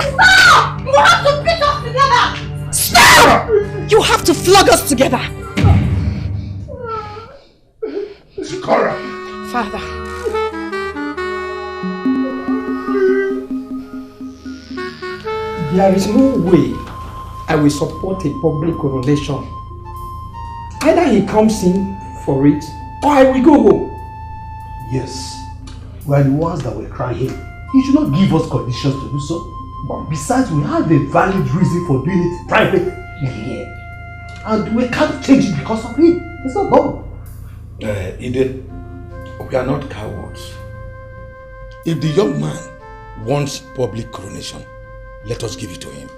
Stop! You have to beat us together! Stop! You have to flog us together! Zikora! Father. There is no way I will support a public coronation. Either he comes in for it, or I will go home. Yes, we are the ones that were crying. He should not give us conditions to do so. But besides, we have a valid reason for doing it privately here. And we can't change it because of him. It's not done. Ide, we are not cowards. If the young man wants public coronation, let us give it to him.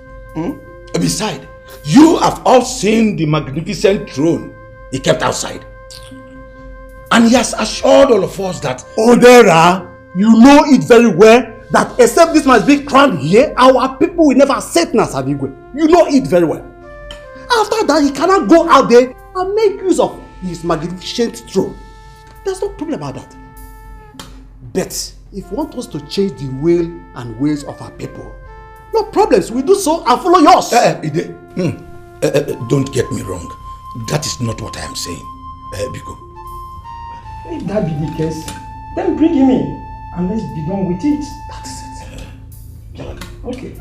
Besides, you have all seen the magnificent throne he kept outside. And he has assured all of us that... Odera, you know it very well that except this must be crowned here, our people will never accept Nasabigwe. You know it very well. After that, he cannot go out there and make use of his magnificent throne. There's no problem about that. But if you want us to change the will and ways of our people, no problems, we do so and follow yours. Don't get me wrong. That is not what I am saying. Biko. If that be the case, then bring him in and let's be done with it. That is it. Okay.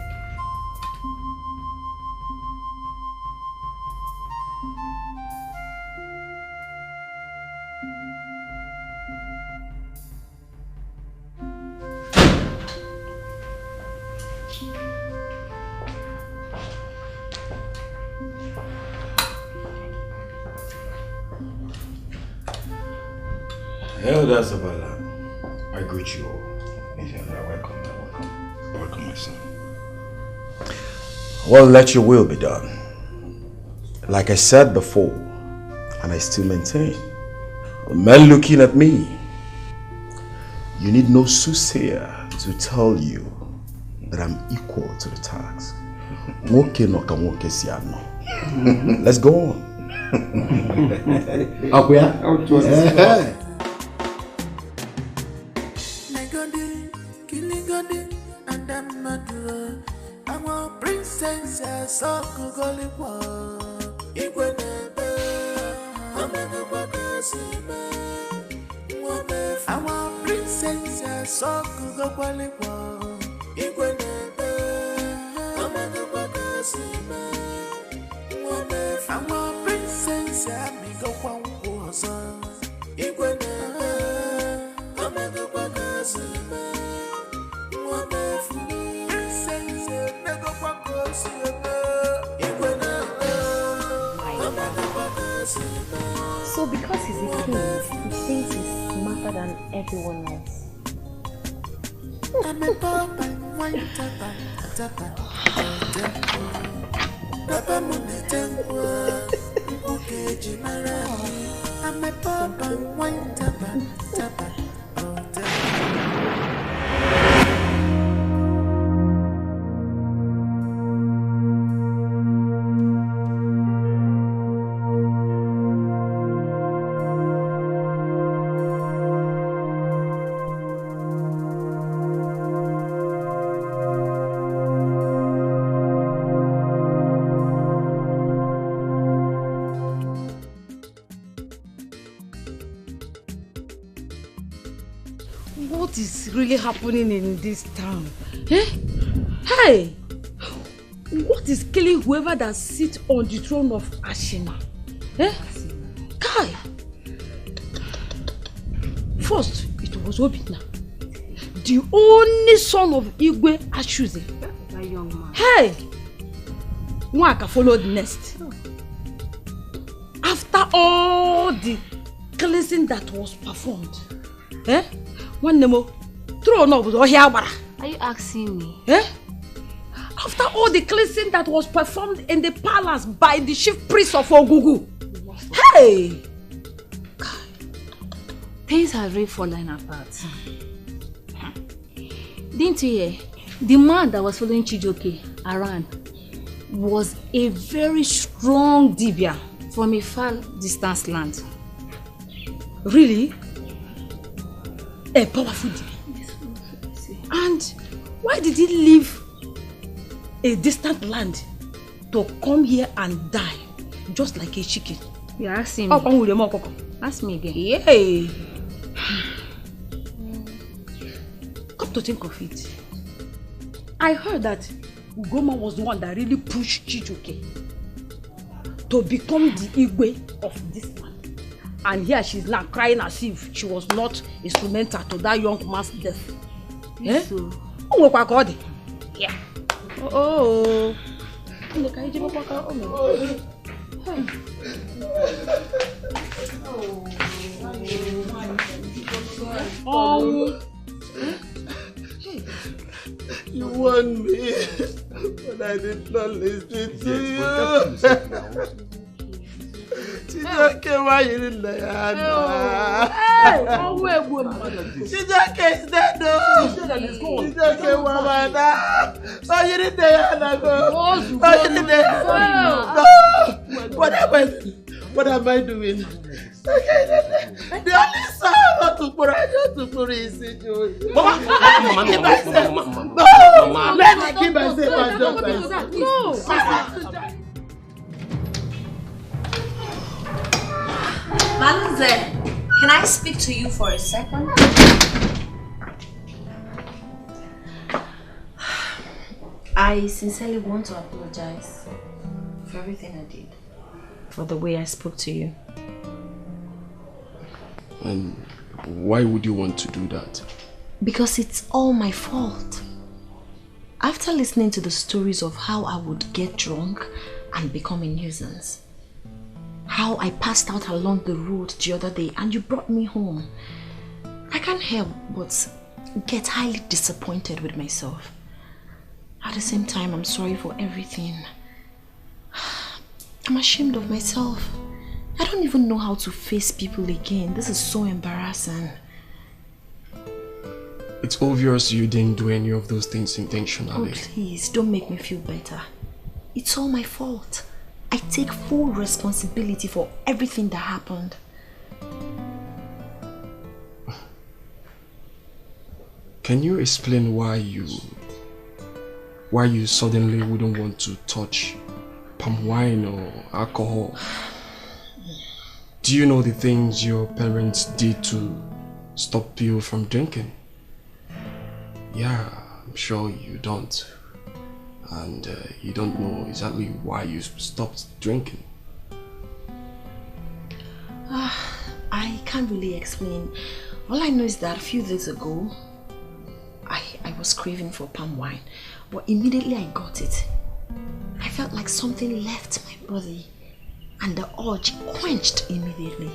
Elders of Allah, I greet you all. Welcome, welcome. Welcome, my son. Well, let your will be done. Like I said before, and I still maintain, the men looking at me, you need no soothsayer to tell you that I'm equal to the task. Let's go on. Akuya? Igwe So because he's a king, he thinks he's smarter than everyone else. I'm a papa, wine tapa, tapa, Papa Munetempo, okay, Jimarani. I'm a papa, wine tapa, tapa, What is really happening in this town? Eh? Hey! What is killing whoever that sits on the throne of Ashima? Eh? Kai! First, it was Obina, the only son of Igwe Ashuze. That young man. Hey! Nwaka followed next. After all the cleansing that was performed, eh? One nemo, throne of Ohiabara. Are you asking me? Eh? After all the cleansing that was performed in the palace by the chief priest of Ogugu. Hey! Things have really fallen apart. Didn't you hear? The man that was following Chijoke around was a very strong Dibia from a far distance land. Really? A powerful Dibia. And why did he leave a distant land to come here and die just like a chicken? You're asking me. Ask me again. Yay! Come to think of it, I heard that Ugoma was the one that really pushed Chijoke to become the Igwe of this land. And here she's now crying as if she was not instrumental to that young man's death. Eh? So, yeah. Oh. Oh. You won me, but I did not listen to you. Chijoke, why you didn't Diana? Hey, Chijoke is dead, no. Chijoke, Wamana. Oh, you didn't Diana, go. Oh, you didn't Diana. No. What am I doing? The only son not to put is Mama, let me keep myself and just myself. No. Maluze, can I speak to you for a second? I sincerely want to apologize for everything I did, for the way I spoke to you. And why would you want to do that? Because it's all my fault. After listening to the stories of how I would get drunk and become a nuisance, how I passed out along the road the other day and you brought me home, I can't help but get highly disappointed with myself. At the same time, I'm sorry for everything. I'm ashamed of myself. I don't even know how to face people again. This is so embarrassing. It's obvious you didn't do any of those things intentionally. Oh, please, don't make me feel better. It's all my fault. I take full responsibility for everything that happened. Can you explain why you suddenly wouldn't want to touch palm wine or alcohol? Do you know the things your parents did to stop you from drinking? Yeah, I'm sure you don't. And you don't know exactly why you stopped drinking. I can't really explain. All I know is that a few days ago, I was craving for palm wine, but immediately I got it. I felt like something left my body and the urge quenched immediately.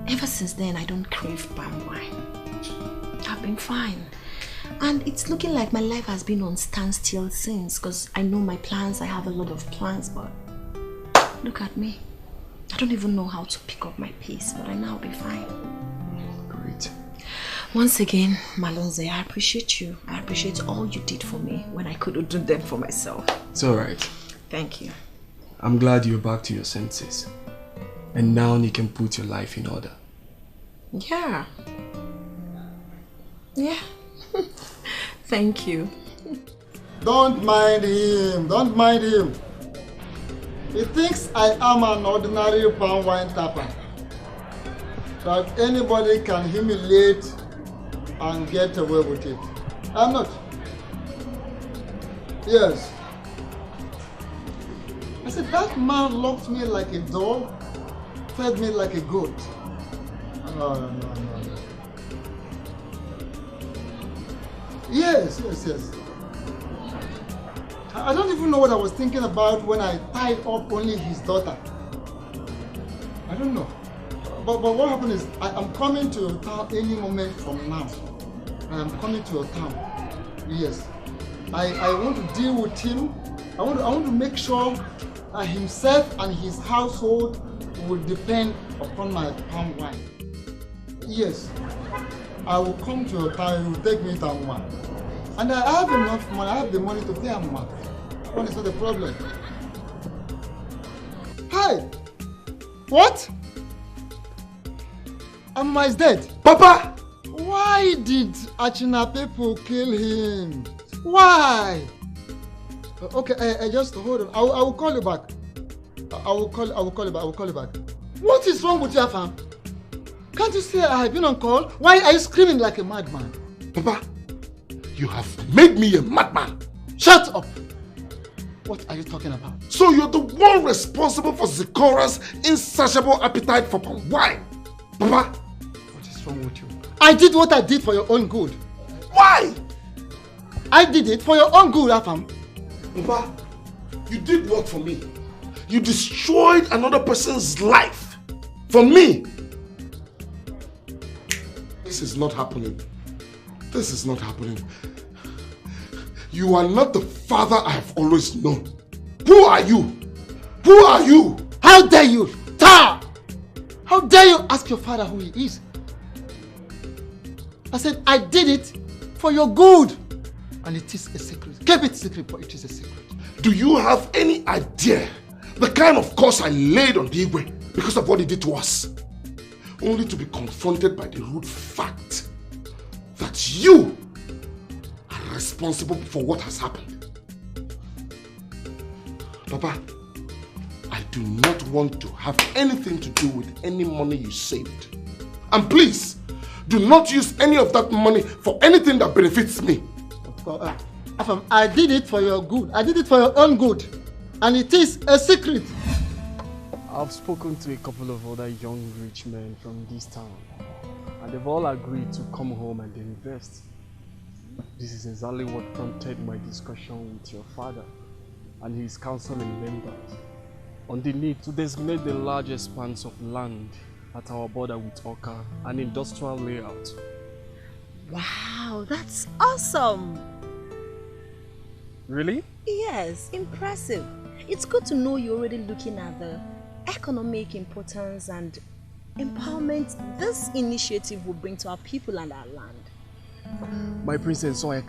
Ever since then, I don't crave palm wine. I've been fine. And it's looking like my life has been on standstill since, because I know my plans, I have a lot of plans, but look at me. I don't even know how to pick up my pace, but I know I'll be fine. Great. Once again, Malonze, I appreciate you. I appreciate all you did for me when I couldn't do them for myself. It's alright. Thank you. I'm glad you're back to your senses. And now you can put your life in order. Yeah. Yeah. Thank you. Don't mind him. Don't mind him. He thinks I am an ordinary palm wine tapper. That anybody can humiliate and get away with it. I'm not. Yes. I said, that man locked me like a dog, fed me like a goat. No. Yes. I don't even know what I was thinking about when I tied up only his daughter. I don't know. But what happened is, I'm coming to your town any moment from now. I'm coming to your town. Yes. I want to deal with him. I want to make sure that himself and his household will depend upon my palm wine. Yes. I will come to your town, you will take me to one. And I have enough money, I have the money to pay him one. One is not the problem. Hi! What? Amma is dead. Papa! Why did Achina people kill him? Why? Okay, I just hold on. I will call you back. I will call you back. What is wrong with your fam? Can't you see I have been on call? Why are you screaming like a madman? Papa, you have made me a madman. Shut up! What are you talking about? So you're the one responsible for Zikora's insatiable appetite for palm wine. Papa, what is wrong with you? I did what I did for your own good. Why? I did it for your own good, Afam. Papa, you did what for me? You destroyed another person's life for me. This is not happening. This is not happening. You are not the father I have always known. Who are you? Who are you? How dare you? Ta! How dare you ask your father who he is? I said I did it for your good. And it is a secret. Keep it secret, but it is a secret. Do you have any idea the kind of curse I laid on the Igwe because of what he did to us? Only to be confronted by the rude fact that you are responsible for what has happened. Papa, I do not want to have anything to do with any money you saved. And please, do not use any of that money for anything that benefits me. Afam, I did it for your good. I did it for your own good. And it is a secret. I've spoken to a couple of other young rich men from this town, and they've all agreed to come home and invest. This is exactly what prompted my discussion with your father and his counseling members on the need to designate the large expanse of land at our border with Oka, an industrial layout. Wow, that's awesome! Really? Yes, impressive. It's good to know you're already looking at the economic importance and empowerment this initiative will bring to our people and our land. My princess, I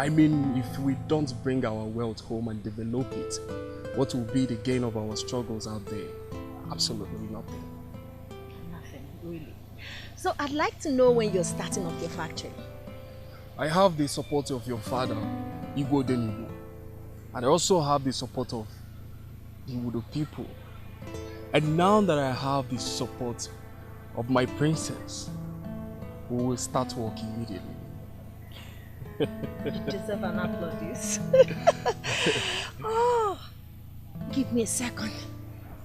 mean, if we don't bring our wealth home and develop it, what will be the gain of our struggles out there? Absolutely nothing. Nothing, really. So I'd like to know when you're starting up your factory. I have the support of your father, Igbo Denibo, and I also have the support of the Udo people. And now that I have the support of my princess, we will start work immediately. You deserve an applause. Oh, give me a second.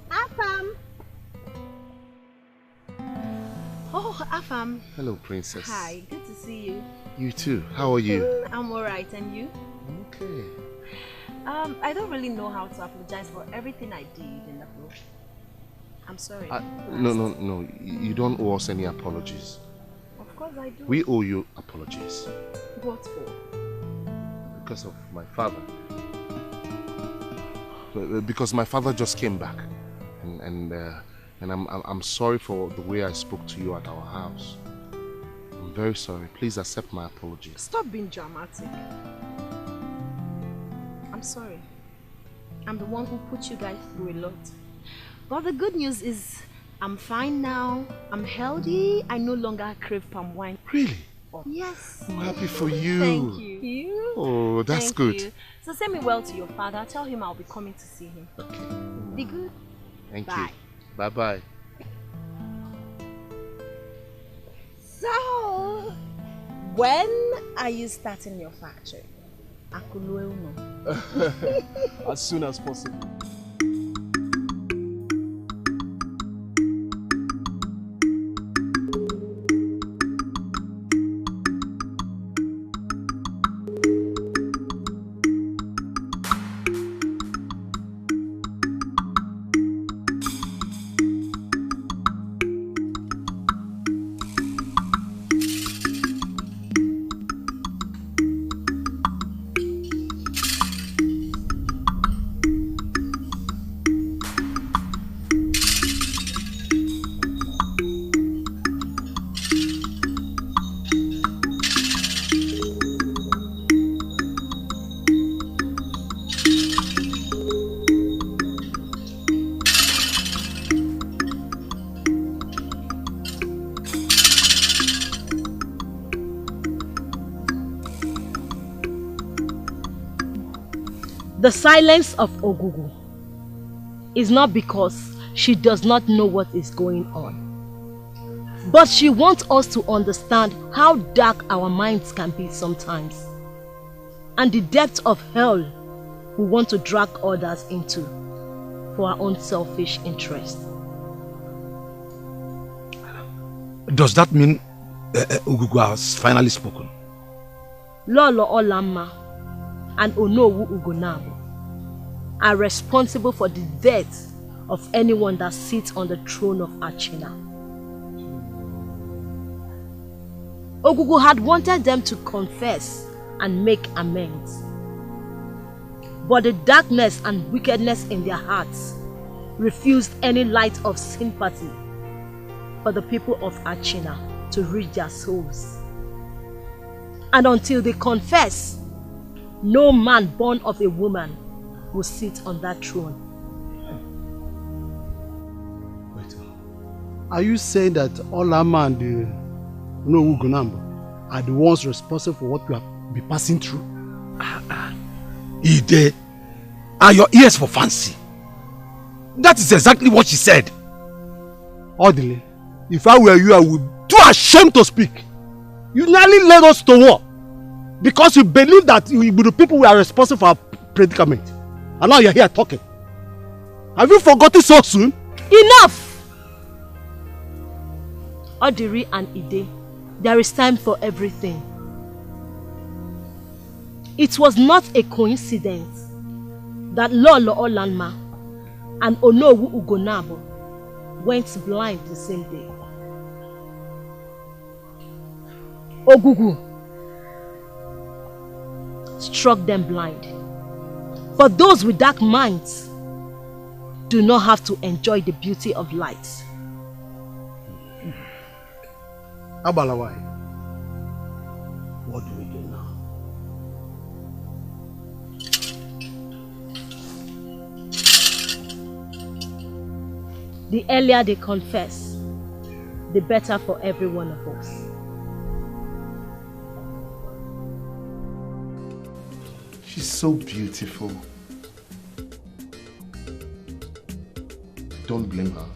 Afam. Oh, Afam. Hello, princess. Hi, good to see you. You too. How are you? I'm alright, and you? Okay. I don't really know how to apologize for everything I did in the book. I'm sorry. No. You don't owe us any apologies. Of course I do. We owe you apologies. What for? Because of my father. Because my father just came back. And I'm sorry for the way I spoke to you at our house. I'm very sorry. Please accept my apologies. Stop being dramatic. I'm sorry. I'm the one who put you guys through a lot. But the good news is I'm fine now. I'm healthy. I no longer crave palm wine. Really? Yes. I'm happy for you. Thank you. Oh, that's Thank good. you. So send me well to your father. Tell him I'll be coming to see him. Okay. Be good. Thank Bye. you. Bye-bye. So, when are you starting your factory? As soon as possible. The silence of Ogugu is not because she does not know what is going on, but she wants us to understand how dark our minds can be sometimes, and the depth of hell we want to drag others into for our own selfish interest. Does that mean Ogugu has finally spoken? Lolo Olamma and Onowu Ugonabo are responsible for the death of anyone that sits on the throne of Achina. Ogugu had wanted them to confess and make amends, but the darkness and wickedness in their hearts refused any light of sympathy for the people of Achina to reach their souls. And until they confess, no man born of a woman will sit on that throne. Wait. Are you saying that Olama and the Ugonambo are the ones responsible for what we have been passing through? Ide, are your ears for fancy? That is exactly what she said. Odile, if I were you, I would too ashamed to speak. You nearly led us to war because you believe that the people we are responsible for our predicament. And now you're here talking. Have you forgotten so soon? Enough! Odiri and Ide, there is time for everything. It was not a coincidence that Lolo Olanma and Onowu Ugonabo went blind the same day. Ogugu struck them blind. But those with dark minds do not have to enjoy the beauty of light. Abalawai, what do we do now? The earlier they confess, the better for every one of us. She's so beautiful. Don't blame her.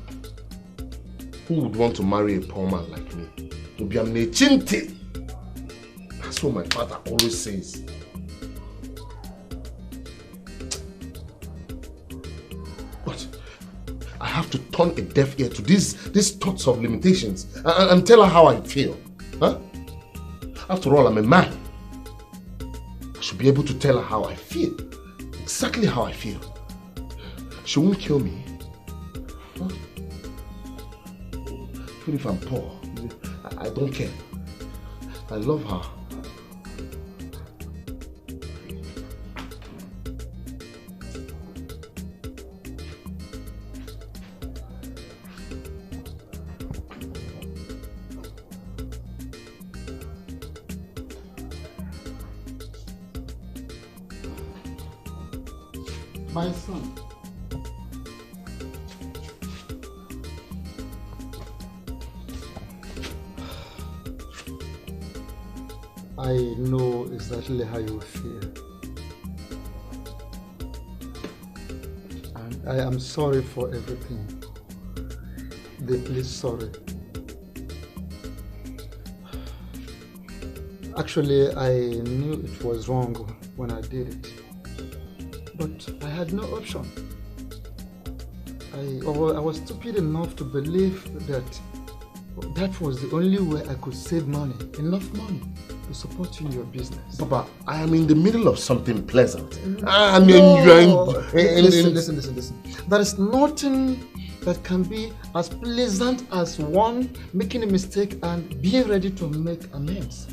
Who would want to marry a poor man like me? To be a nechinti. That's what my father always says. But I have to turn a deaf ear to these thoughts of limitations and tell her how I feel. Huh? After all, I'm a man. I should be able to tell her how I feel exactly how I feel. She won't kill me. Huh? Even if I'm poor, I don't care. I love her. My son, I know exactly how you feel. And I am sorry for everything. Deeply sorry. Actually, I knew it was wrong when I did it. But I had no option. I was stupid enough to believe that that was the only way I could save money, enough money to support you in your business. Papa, I am in the middle of something pleasant. I mean, Listen. There is nothing that can be as pleasant as one making a mistake and being ready to make amends.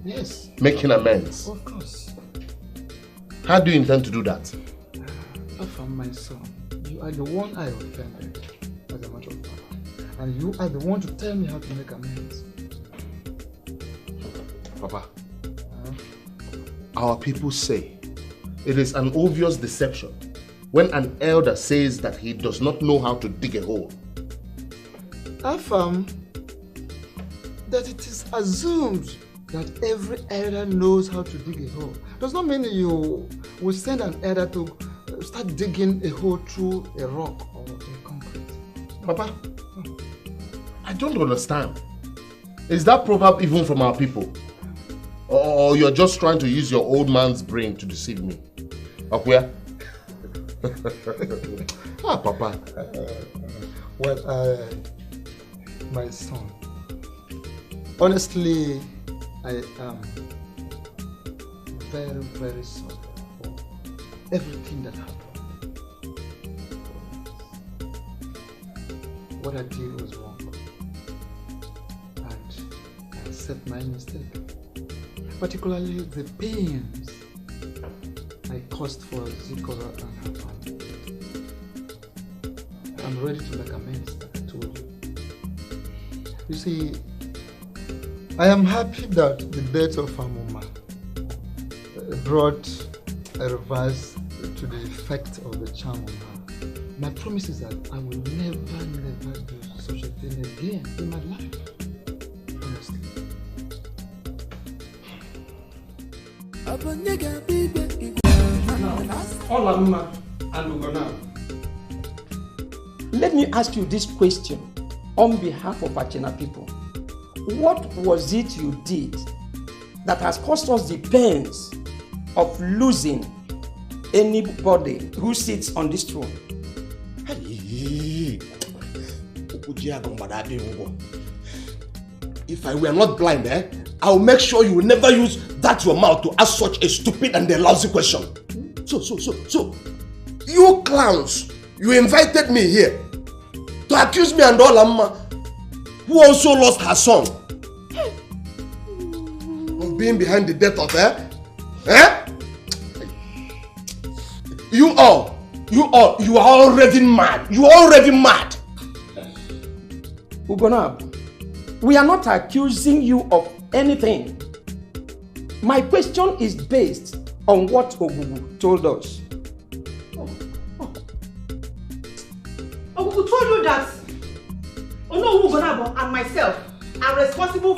Yes. Making amends? Of course. How do you intend to do that? Alpha, my son, you are the one I offended, as a matter of fact. And you are the one to tell me how to make amends. Papa, our people say it is an obvious deception when an elder says that he does not know how to dig a hole. I affirm that it is assumed that every elder knows how to dig a hole. Does not mean you will send an elder to start digging a hole through a rock or a concrete. Papa, I don't understand. Is that proverb even from our people? Or you're just trying to use your old man's brain to deceive me? Akuya? Papa. Well, my son, honestly, I am very, very sorry for everything that happened. What I did was wrong, and I accept my mistake. Particularly the pains I caused for Zikora and her family. I'm ready to make amends, like I told you. You see, I am happy that the death of Amuma brought a reverse to the effect of the charm on her. My promise is that I will never do such a thing again in my life. Honestly. Olamma and Ugona, let me ask you this question on behalf of Achena people. What was it you did that has caused us the pains of losing anybody who sits on this throne? If I were not blind, I'll make sure you will never use that your mouth to ask such a stupid and a lousy question. So, you clowns, you invited me here to accuse me and Olamma, who also lost her son, of being behind the death of her. You are already mad. You are already mad. Ugonab, we are not accusing you of anything. My question is based on what Ogugu told us. Ogugu told you that Ono Ugonabo and myself are responsible.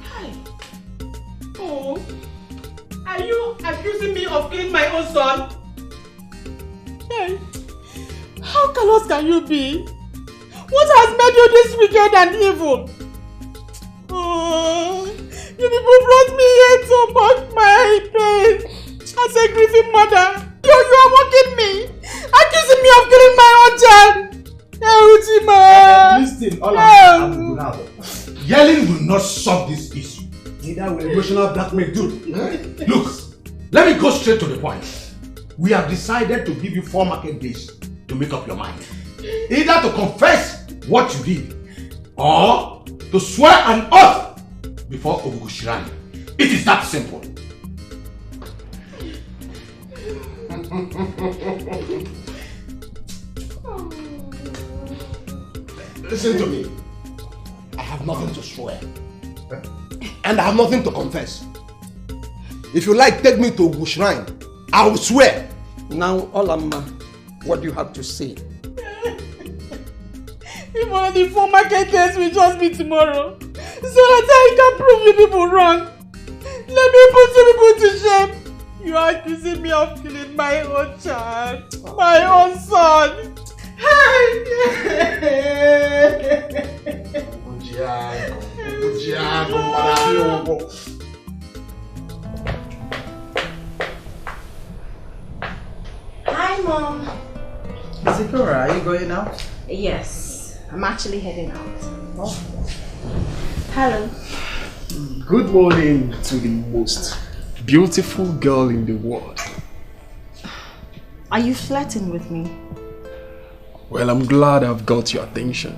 Hi. Oh, are you accusing me of killing my own son? Hey, how callous can you be? What has made you this wicked and evil? Oh, you people brought me here to mock my pain as a grieving mother. You are mocking me, accusing me of killing my own child. Listen, Olamma, yelling will not solve this issue. Neither will emotional blackmail do. Look, Let me go straight to the point. We have decided to give you 4 market days to make up your mind. Either to confess what you did or to swear an oath before Ogugu Shrine. It is that simple. Listen to me. I have nothing to swear. And I have nothing to confess. If you like, take me to Ogugu Shrine. I will swear. Now, Olamma, what do you have to say? If one of the 4 market days will just be tomorrow, so that I can prove you people wrong. Let me put you people to shame. You are accusing me of killing my own child, my own son. Hi, Mom. Zikora, are you going out? Yes, I'm actually heading out. Oh. Hello. Good morning to the most beautiful girl in the world. Are you flirting with me? Well, I'm glad I've got your attention.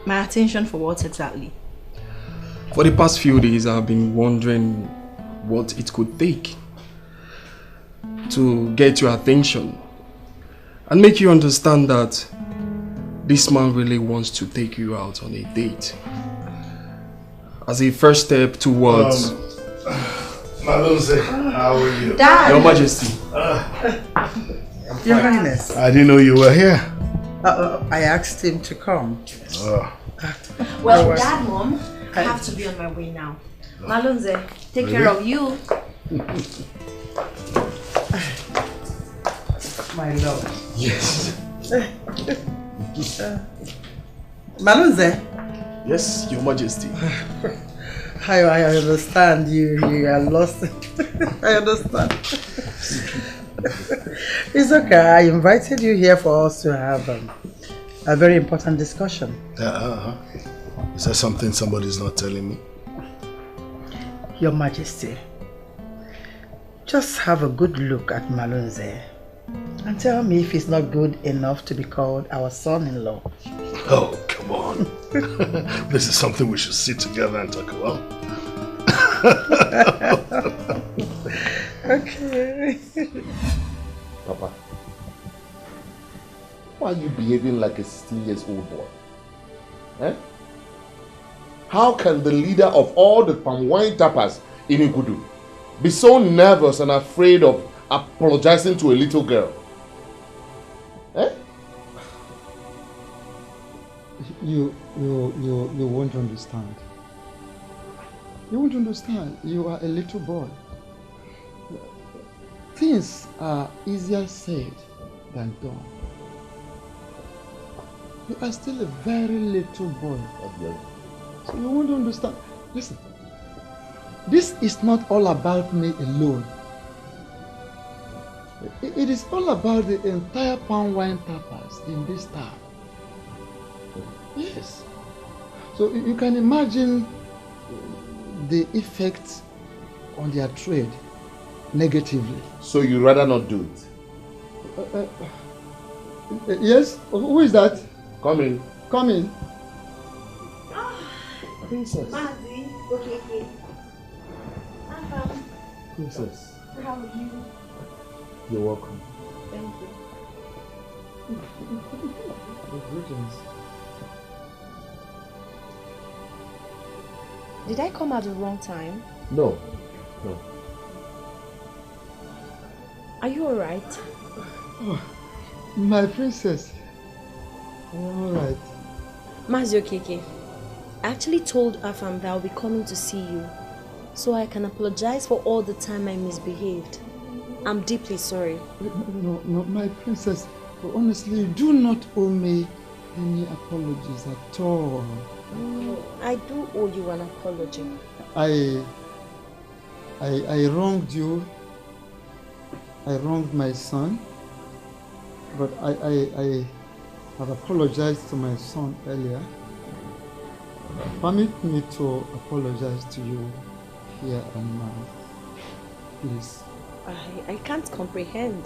My attention for what exactly? For the past few days, I've been wondering what it could take to get your attention and make you understand that this man really wants to take you out on a date. As a first step towards... Malonze, how are you? Dad! Your Majesty. Your Highness. I didn't know you were here. I asked him to come. Well, Dad, Mom, I have to be on my way now. Malonze, take care of you. My love. Yes. Malonze? Yes, Your Majesty. I understand you are lost. I understand. It's okay. I invited you here for us to have a very important discussion. Is there something somebody's not telling me? Your Majesty, just have a good look at Malonze and tell me if he's not good enough to be called our son-in-law. Oh, come on. This is something we should sit together and talk about. Okay. Papa, why are you behaving like a 16-year-old boy? Eh? How can the leader of all the palm wine tappers in Igudu be so nervous and afraid of apologizing to a little girl? Eh? You won't understand. You won't understand. You are a little boy. Things are easier said than done. You are still a very little boy. So you won't understand. Listen, this is not all about me alone. It is all about the entire palm wine tappers in this town. Yes. So you can imagine the effect on their trade negatively. So you rather not do it? Yes? Who is that? Come in. Come in. Princess. Mazi, okay. Princess. How are you? You're welcome. Thank you. Greetings. Did I come at the wrong time? No. Are you alright? Oh, my princess. Alright. Mazi Okeke, I actually told Afam that I'll be coming to see you, so I can apologize for all the time I misbehaved. I'm deeply sorry. No, my princess. Honestly, you do not owe me any apologies at all. I do owe you an apology. I wronged you. I wronged my son. But I have apologized to my son earlier. Permit me to apologize to you here and now. Please. I can't comprehend.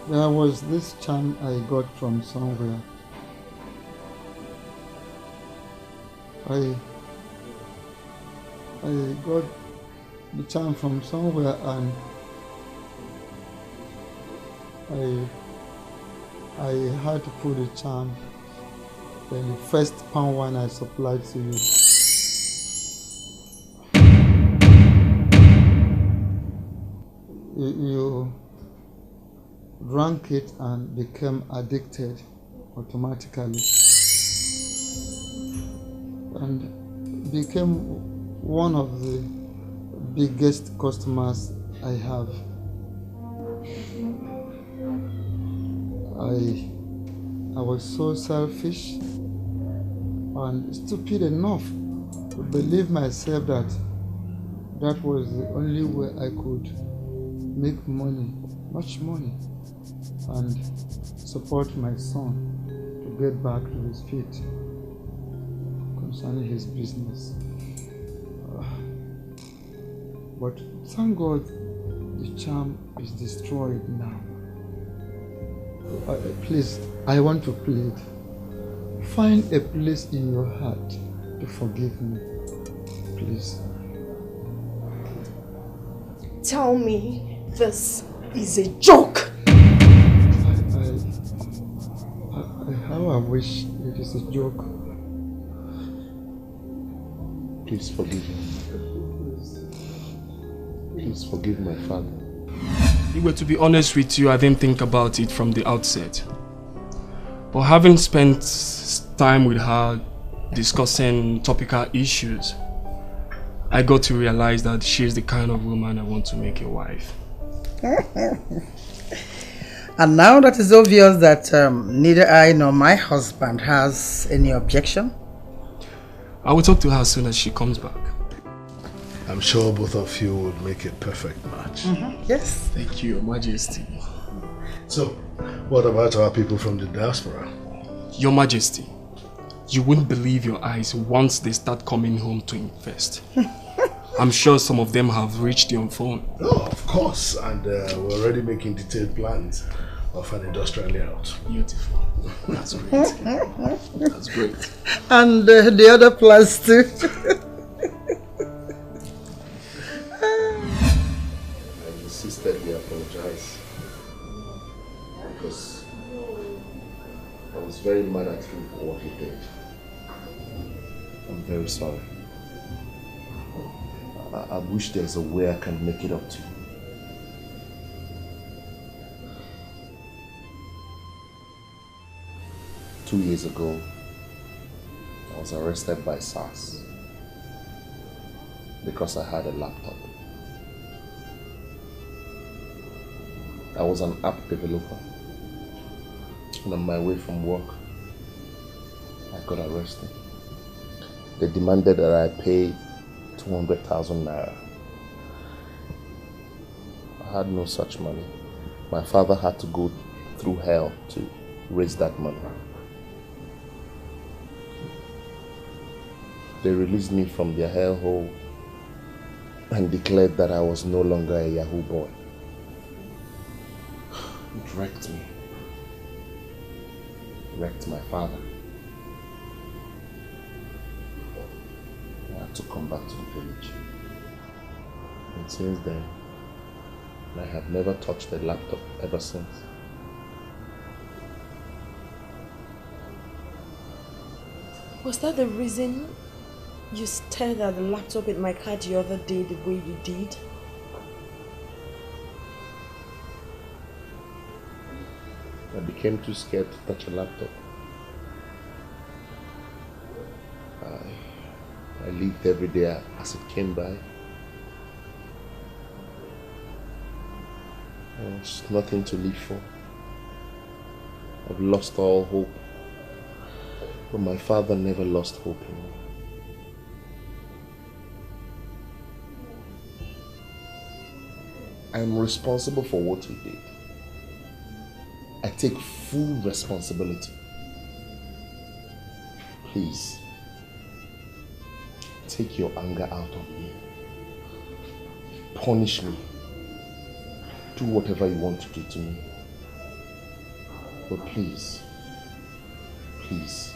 There was this charm I got from somewhere. I got the charm from somewhere, and I had to put the charm in the first palm wine I supplied to you. You drank it and became addicted automatically, and became one of the biggest customers I have. I was so selfish and stupid enough to believe myself that that was the only way I could make money, much money, and support my son to get back to his feet concerning his business. But thank God the charm is destroyed now. Please, I want to plead. Find a place in your heart to forgive me. Please. Tell me this is a joke. How I wish it is a joke. Please forgive me. Please forgive my father. Igwe, to be honest with you, I didn't think about it from the outset. But having spent time with her discussing topical issues, I got to realize that she's the kind of woman I want to make a wife. And now that it's obvious that neither I nor my husband has any objection, I will talk to her as soon as she comes back. I'm sure both of you would make a perfect match. Yes. Thank you, Your Majesty. So, what about our people from the diaspora? Your Majesty, you wouldn't believe your eyes once they start coming home to invest. I'm sure some of them have reached you on phone. Oh, of course, and we're already making detailed plans of an industrial layout. Beautiful. That's great. That's great. And the other plans too. I insistently apologize because I was very mad at him for what he did. I'm very sorry. I wish there's a way I can make it up to you. Two years ago, I was arrested by SARS because I had a laptop. I was an app developer, and on my way from work, I got arrested. They demanded that I pay 200,000 naira. I had no such money. My father had to go through hell to raise that money. They released me from their hellhole and declared that I was no longer a Yahoo boy. It wrecked me. It wrecked my father. I had to come back to the village. And since then, I have never touched a laptop ever since. Was that the reason you stared at the laptop with my card the other day the way you did? I became too scared to touch a laptop. I lived every day as it came by. There was nothing to live for. I've lost all hope. But my father never lost hope in me. I'm responsible for what he did. I take full responsibility. Please, take your anger out on me. Punish me. Do whatever you want to do to me. But please, please,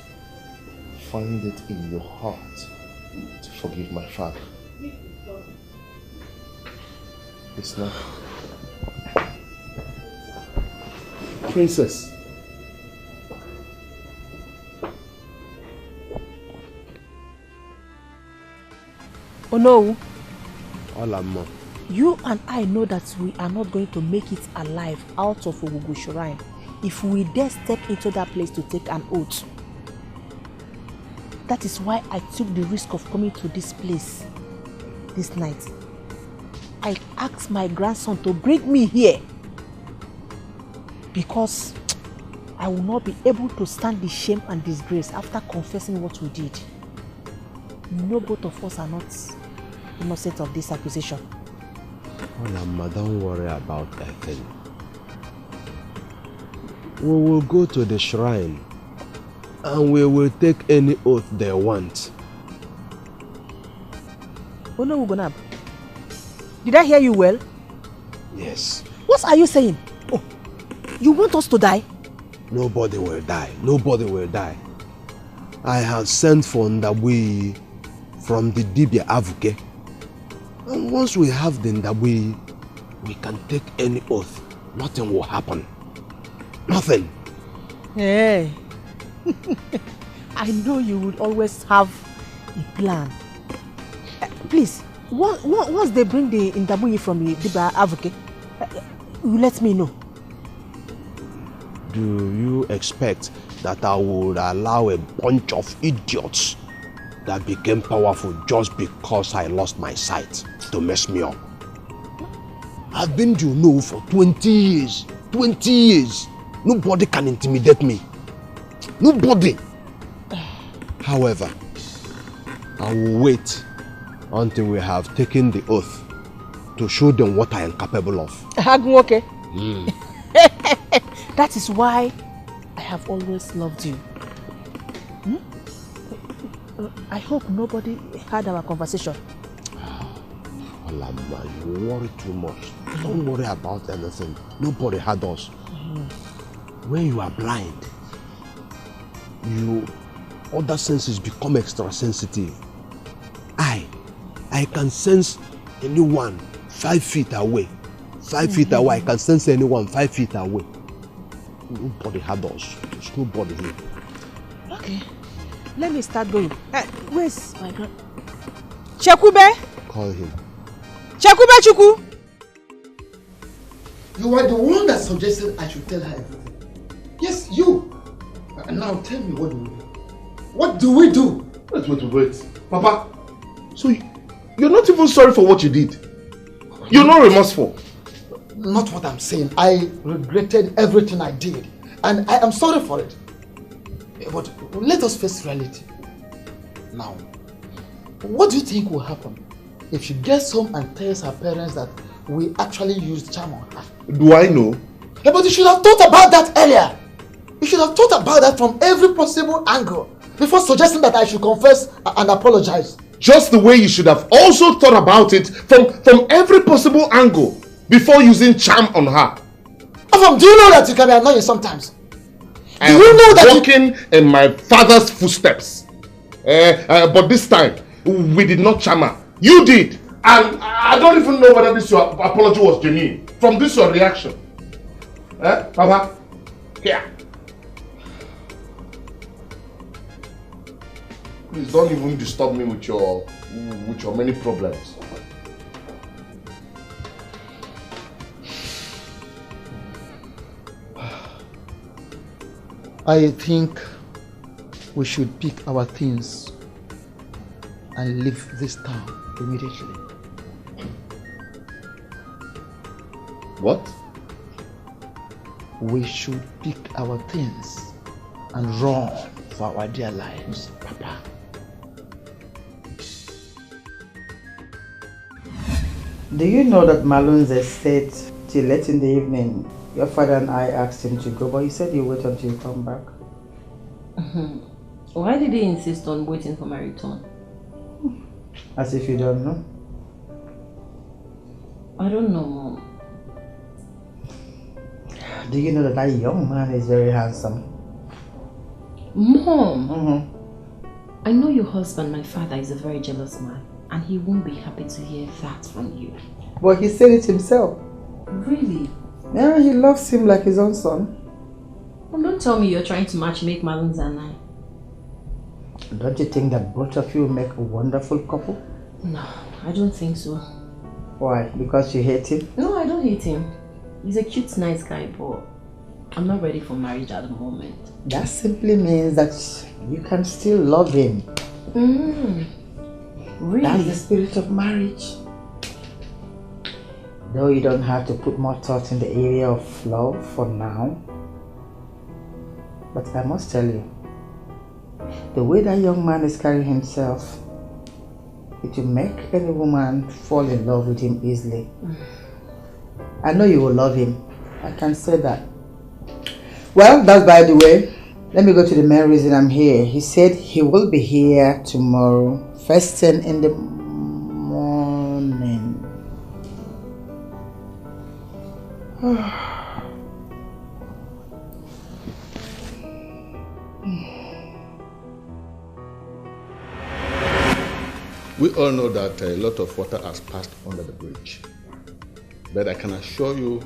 find it in your heart to forgive my father. It's not... Princess. Oh no. Olamo. You and I know that we are not going to make it alive out of Ogugu Shrine if we dare step into that place to take an oath. That is why I took the risk of coming to this place this night. I asked my grandson to bring me here because I will not be able to stand the shame and disgrace after confessing what we did. You know both of us are not innocent of this accusation. Olama, don't worry about that thing. We will go to the shrine and we will take any oath they want. Oh no, Ugonab. Did I hear you well? Yes. What are you saying? Oh, you want us to die? Nobody will die. Nobody will die. I have sent for Ndabwi from the Dibia Avuke. And once we have the Ndabwi, we can take any oath. Nothing will happen. Nothing. Hey. I know you would always have a plan. Please, once they bring the Ndabuyi from the Dibia Avuke, you let me know. Do you expect that I would allow a bunch of idiots that became powerful just because I lost my sight to mess me up? I've been to know for 20 years. 20 years. Nobody can intimidate me. Nobody. However, I will wait until we have taken the oath to show them what I am capable of. Okay. That is why I have always loved you. I hope nobody heard our conversation. Olama, you worry too much. Don't worry about anything. Nobody heard us. When you are blind, your other senses become extra sensitive. I can sense anyone 5 feet away. 5 feet away, I can sense anyone 5 feet away. Nobody had us. There's nobody here. Okay. Let me start going. Where's my girl? Chekube? Call him. Chekube Chuku! You are the one that suggested I should tell her everything. Yes, you. And now tell me, what do we do? What do we do? Wait. Papa, so you're not even sorry for what you did? You're not remorseful? Not what I'm saying. I regretted everything I did. And I am sorry for it. But let us face reality. Now, what do you think will happen if she gets home and tells her parents that we actually used charm on her? Do I know? Yeah, but you should have thought about that earlier. You should have thought about that from every possible angle before suggesting that I should confess and apologize. Just the way you should have also thought about it from every possible angle before using charm on her. Afam, do you know that you can be annoying sometimes? I am walking in my father's footsteps. But this time, we did not charm her. You did. And I don't even know whether this your apology was genuine. From this your reaction. Papa? Here. Please don't even disturb me with your many problems. I think we should pick our things and leave this town immediately. What? We should pick our things and run for our dear lives, Papa. Do you know that Malunze said till late in the evening, your father and I asked him to go, but he said you wait until you come back. Why did he insist on waiting for my return? As if you don't know. I don't know, Mom. Do you know that that young man is very handsome? Mom! I know your husband, my father, is a very jealous man, and he won't be happy to hear that from you. But he said it himself. Really? Yeah, he loves him like his own son. Well, don't tell me you're trying to match make Malunze and I. Don't you think that both of you make a wonderful couple? No, I don't think so. Why? Because you hate him? No, I don't hate him. He's a cute, nice guy, but I'm not ready for marriage at the moment. That simply means that you can still love him. Really? That's the spirit of marriage. Though you don't have to put more thought in the area of love for now. But I must tell you, the way that young man is carrying himself, it will make any woman fall in love with him easily. I know you will love him. I can say that. Well, that's by the way. Let me go to the main reason I'm here. He said he will be here tomorrow, first thing in the morning. We all know that a lot of water has passed under the bridge. But I can assure you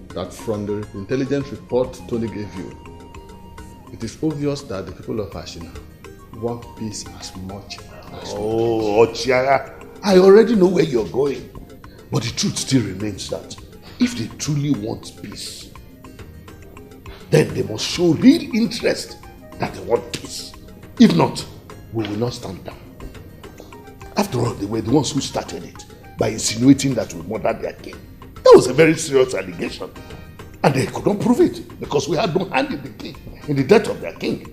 that from the intelligence report Tony gave you, it is obvious that the people of Ashina want peace as much as Oh, Ochiara, I already know where you're going. But the truth still remains that if they truly want peace, then they must show real interest that they want peace. If not, we will not stand down. After all, they were the ones who started it by insinuating that we murdered their king. That was a very serious allegation. And they could not prove it because we had no hand in the death of their king.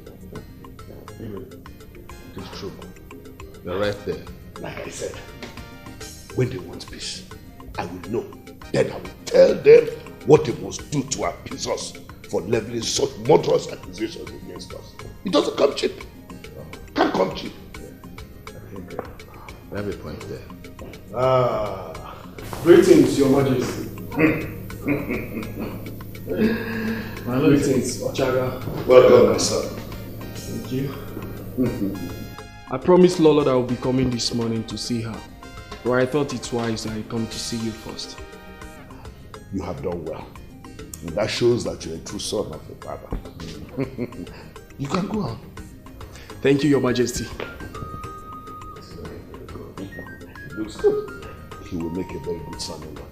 It is true. You're right there. Like I said, when they want peace, I will know. Then I will tell them what they must do to appease us for leveling such murderous accusations against us. It doesn't come cheap. Can't come cheap. I think you have a point there. Greetings, Your Majesty. Greetings, Ochaga. Welcome, my son. Thank you. I promised Lola that I will be coming this morning to see her, but I thought it's wise that I come to see you first. You have done well. And that shows that you're a true son of your father. You can go on. Thank you, Your Majesty. It looks good. He will make a very good son-in-law.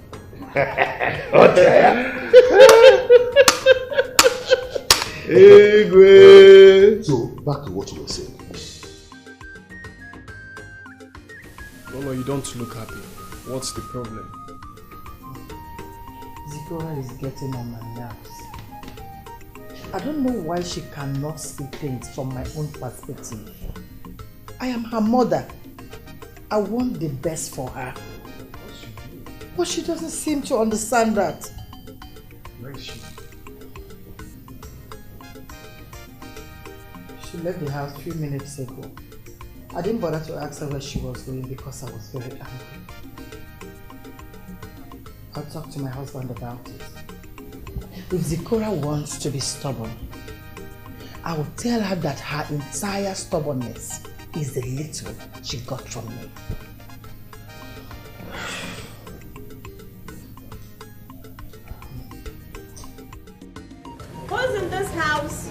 So, back to what you were saying. Lola, you don't look happy. What's the problem? Zikora is getting on my nerves. I don't know why she cannot see things from my own perspective. I am her mother. I want the best for her. But she doesn't seem to understand that. Where is she? She left the house a few minutes ago. I didn't bother to ask her where she was going because I was very angry. I'll talk to my husband about it. If Zikora wants to be stubborn, I will tell her that her entire stubbornness is the little she got from me. Who's in this house?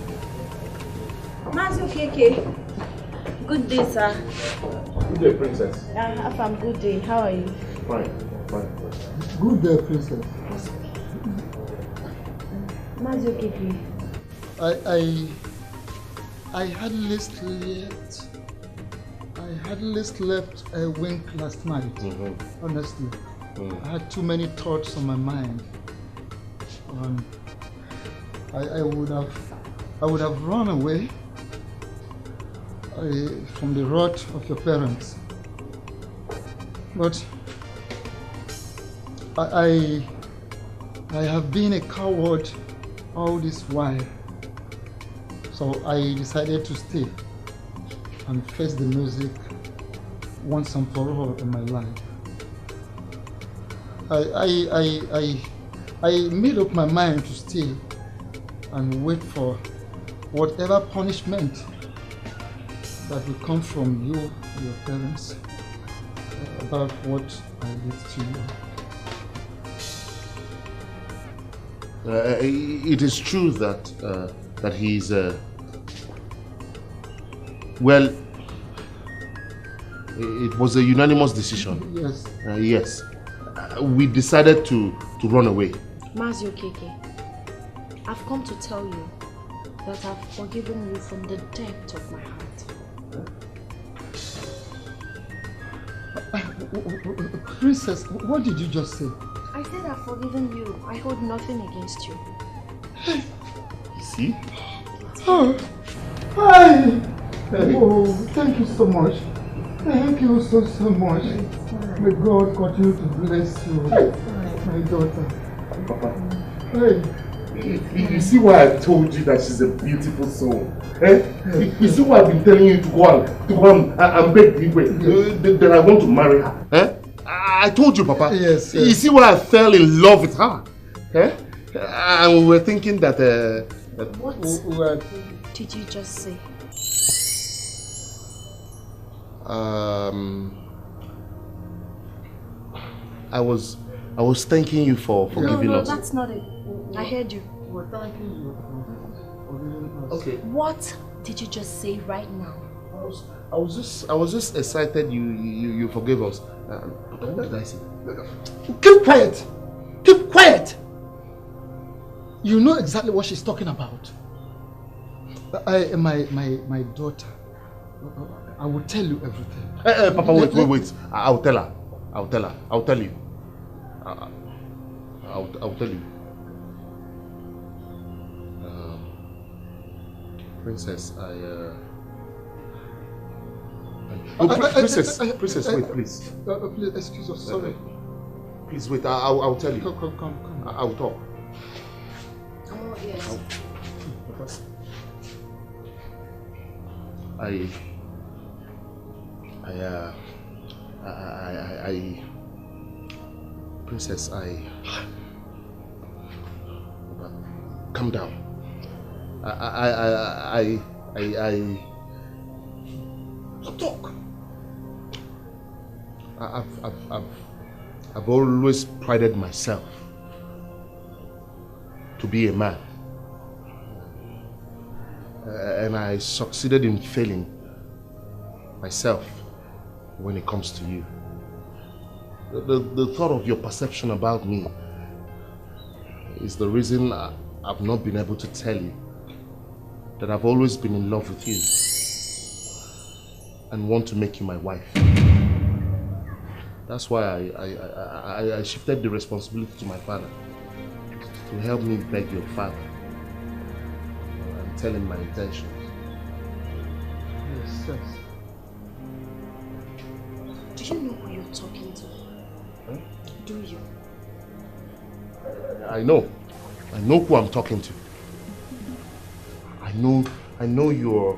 Mazu Keke. Good day, sir. Good day, princess. Afam, good day. How are you? Fine. Good day, princess. Mazu Keke. I hardly slept. I hardly slept a wink last night. Honestly, I had too many thoughts on my mind. I would have run away from the wrath of your parents. But I have been a coward all this while. So I decided to stay and face the music once and for all in my life. I made up my mind to stay and wait for whatever punishment that will come from you, your parents, about what I did to you. It is true that that he's well. It was a unanimous decision. Yes. Yes. We decided to run away. Mazio Keke, I've come to tell you that I've forgiven you from the depth of my heart. Princess, what did you just say? I said I've forgiven you. I hold nothing against you. You see? Oh, hi! Oh, thank you so much. Thank you so much. May God continue to bless you, my daughter. Papa. Hey. You see why I told you that she's a beautiful soul? Eh? You see why I've been telling you to go and beg Igwe that I want to marry her? Eh? I told you, Papa. Yes. You see why I fell in love with her? Eh? And we were thinking that... What did you just say? I was thanking you for forgiving us. No, that's not it. I heard you. Okay. What did you just say right now? I was just excited you forgave us. What did I say? Keep quiet! Keep quiet! You know exactly what she's talking about. My daughter, I will tell you everything. Papa, wait. I'll tell her. I'll tell you. I'll tell you. Princess, Princess, wait, please. Please, excuse us, sorry. Please wait, I'll tell you. Come. I'll talk. Oh, yes. Princess, calm down. Talk. I've always prided myself to be a man, and I succeeded in failing myself when it comes to you. The thought of your perception about me is the reason I've not been able to tell you that I've always been in love with you and want to make you my wife. That's why I shifted the responsibility to my father to help me beg your father and tell him my intentions. Yes. Do you know who you're talking to? Huh? Do you? I know who I'm talking to. I know you're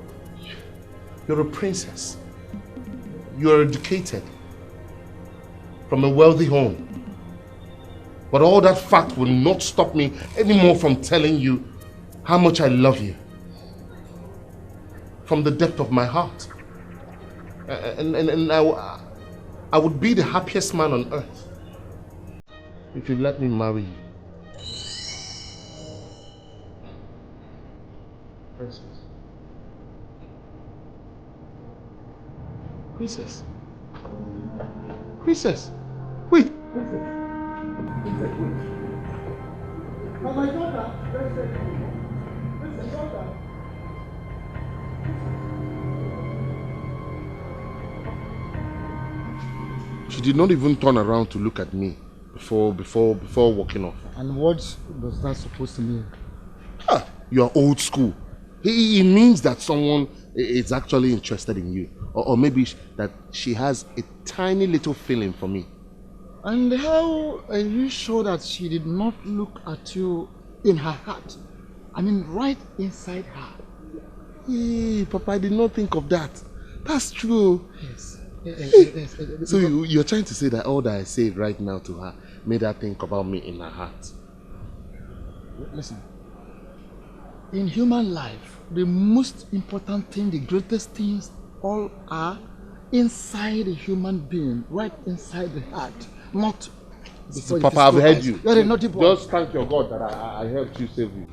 a princess. You're educated from a wealthy home. But all that fact will not stop me anymore from telling you how much I love you. From the depth of my heart. And I would be the happiest man on earth if you let me marry you. Princess, wait. My daughter, She did not even turn around to look at me before walking off. And what does that supposed to mean? You are old school. It means that someone is actually interested in you. Or maybe that she has a tiny little feeling for me. And how are you sure that she did not look at you in her heart? I mean, right inside her. Hey, Papa, I did not think of that. That's true. Yes. So you're trying to say that all that I said right now to her made her think about me in her heart? Listen. In human life, the most important thing, the greatest things all are inside a human being, right inside the heart, not before. Papa, I've heard you. You're a naughty boy. Just thank your God that I helped you save you.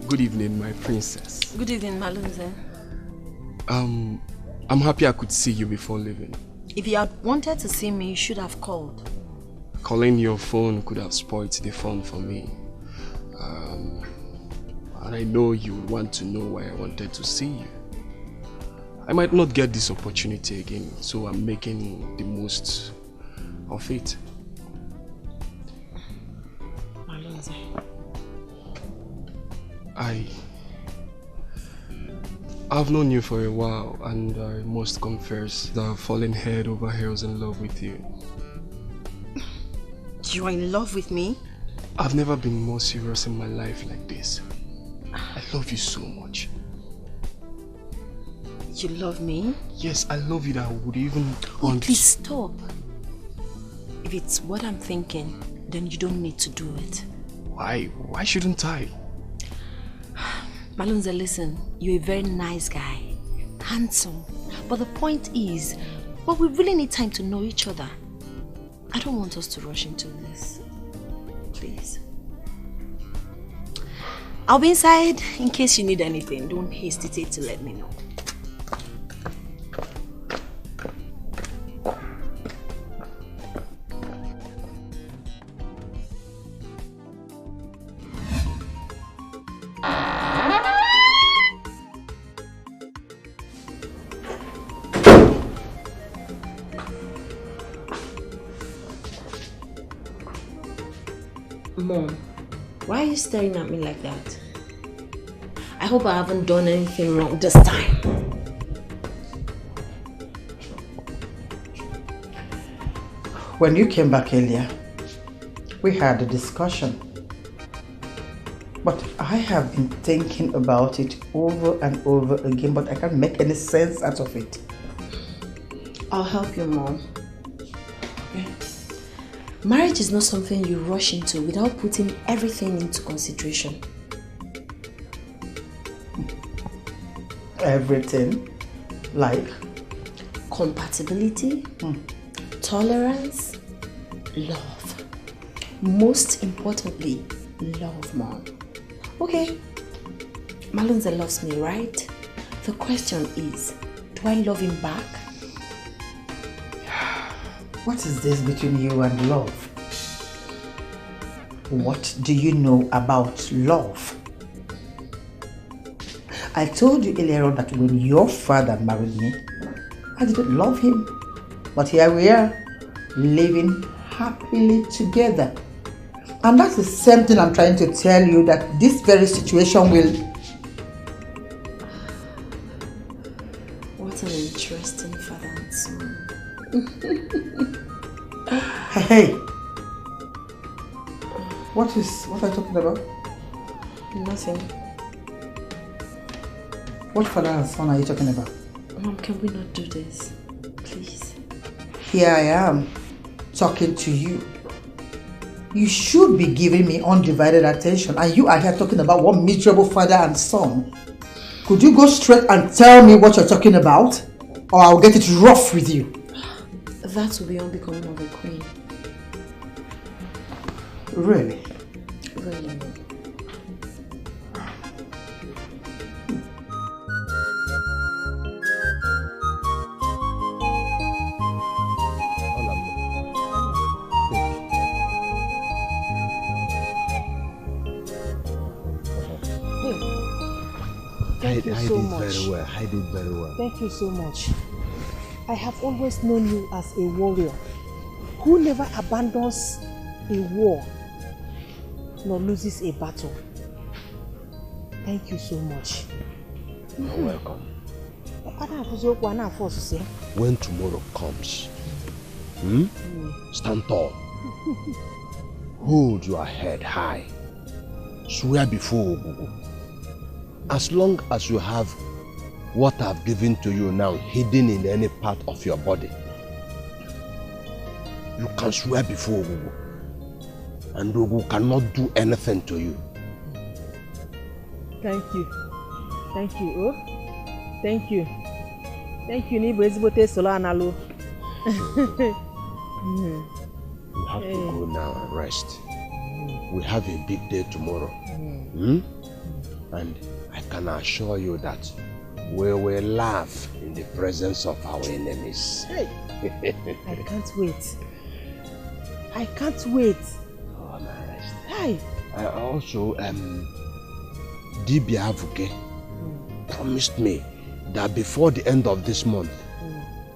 Good evening, my princess. Good evening, Malunze. I'm happy I could see you before leaving. If you had wanted to see me, you should have called. Calling your phone could have spoiled the fun for me. And I know you want to know why I wanted to see you. I might not get this opportunity again, so I'm making the most of it. Malunze. I've known you for a while, and I must confess that I've fallen head over heels in love with you. You're in love with me? I've never been more serious in my life like this. I love you so much. You love me? Yes, I love you that I would even want... Please stop. If it's what I'm thinking, then you don't need to do it. Why? Why shouldn't I? Malunze, listen, you're a very nice guy, handsome. But the point is, we really need time to know each other. I don't want us to rush into this. Please. I'll be inside in case you need anything. Don't hesitate to let me know. Mom, why are you staring at me like that? I hope I haven't done anything wrong this time. When you came back earlier, we had a discussion. But I have been thinking about it over and over again, but I can't make any sense out of it. I'll help you, Mom. Yeah. Marriage is not something you rush into without putting everything into consideration. Everything? Like? Compatibility, tolerance, love. Most importantly, love, Mom. Okay, Malunze loves me, right? The question is, do I love him back? What is this between you and love? What do you know about love? I told you earlier on that when your father married me, I didn't love him. But here we are, living happily together. And that's the same thing I'm trying to tell you, that this very situation will... What an interesting father and son. Hey! What are you talking about? Nothing. What father and son are you talking about? Mom, can we not do this? Please. Here I am, talking to you. You should be giving me undivided attention, and you are here talking about one miserable father and son. Could you go straight and tell me what you're talking about? Or I'll get it rough with you. That will be unbecoming of a queen. Really? Really. Thank you so much. Very well. I did very well. Thank you so much. I have always known you as a warrior who never abandons a war nor loses a battle. Thank you so much. You're welcome. When tomorrow comes, stand tall. Hold your head high. Swear before Ogugu. As long as you have what I've given to you now hidden in any part of your body, you can swear before Ogugu. And Ogugu cannot do anything to you. Thank you. Thank you. Oh, thank you. Thank you. You have to go now and rest. We have a big day tomorrow. And I can assure you that we will laugh in the presence of our enemies. Hey. I can't wait. I can't wait. Oh, my rest. Hi. Also, Dibia Avuke promised me that before the end of this month,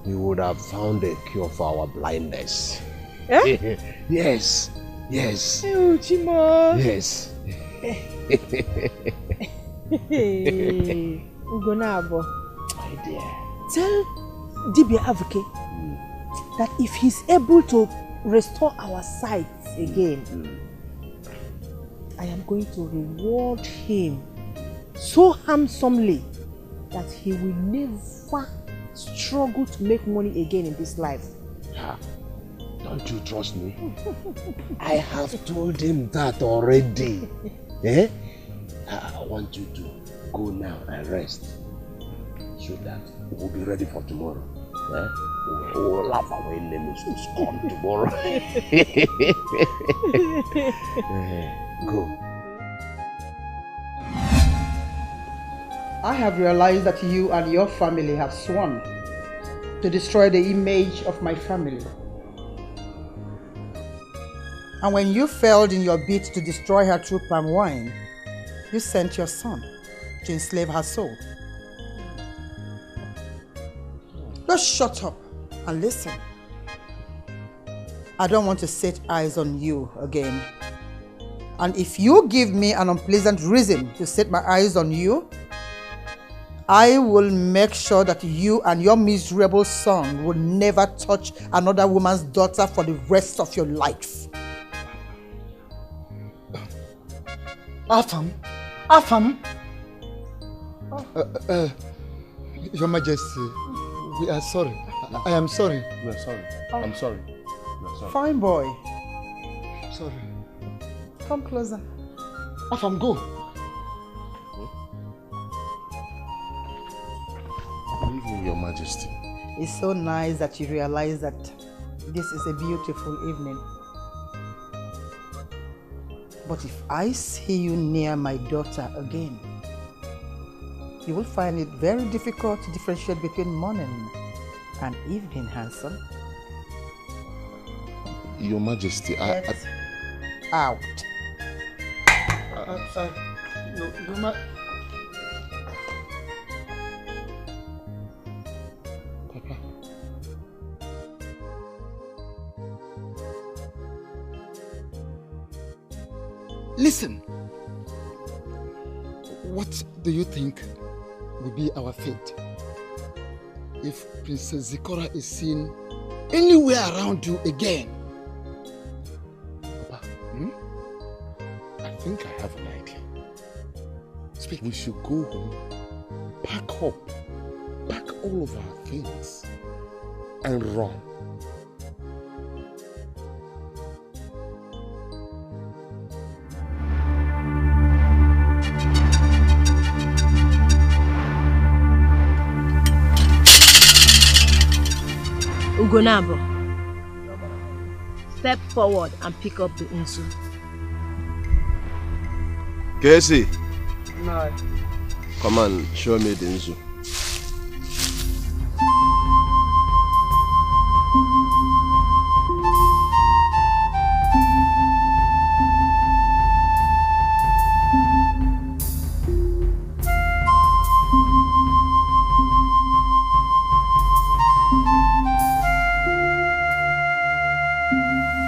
he would have found a cure for our blindness. Eh? Yes. Yes. Oh, Chimo. Yes. Ugonabo. My dear. Tell Dibia Avuke that if he's able to restore our sight again, I am going to reward him so handsomely that he will never struggle to make money again in this life. Don't you trust me? I have told him that already. Eh? I want you to go now and rest so that we'll be ready for tomorrow. Eh? We'll laugh our enemies to scorn tomorrow. Go. I have realized that you and your family have sworn to destroy the image of my family. And when you failed in your bid to destroy her through palm wine, you sent your son to enslave her soul. Just shut up and listen. I don't want to set eyes on you again. And if you give me an unpleasant reason to set my eyes on you, I will make sure that you and your miserable son will never touch another woman's daughter for the rest of your life. Afam. Your Majesty, we are sorry. I am sorry. We are sorry. I'm sorry. We are sorry. Fine boy. Sorry. Come closer. Afam, go. Good evening, Your Majesty. It's so nice that you realize that this is a beautiful evening. But if I see you near my daughter again, you will find it very difficult to differentiate between morning and evening, handsome. Your Majesty, Get out. No, Papa. Listen. What do you think will be our fate if Princess Zikora is seen anywhere around you again? Papa, I think I have an idea. Speak. We should go home, pack all of our things, and run. Ugonabo, step forward and pick up the insu. Casey. No. Come on, show me the Nzu.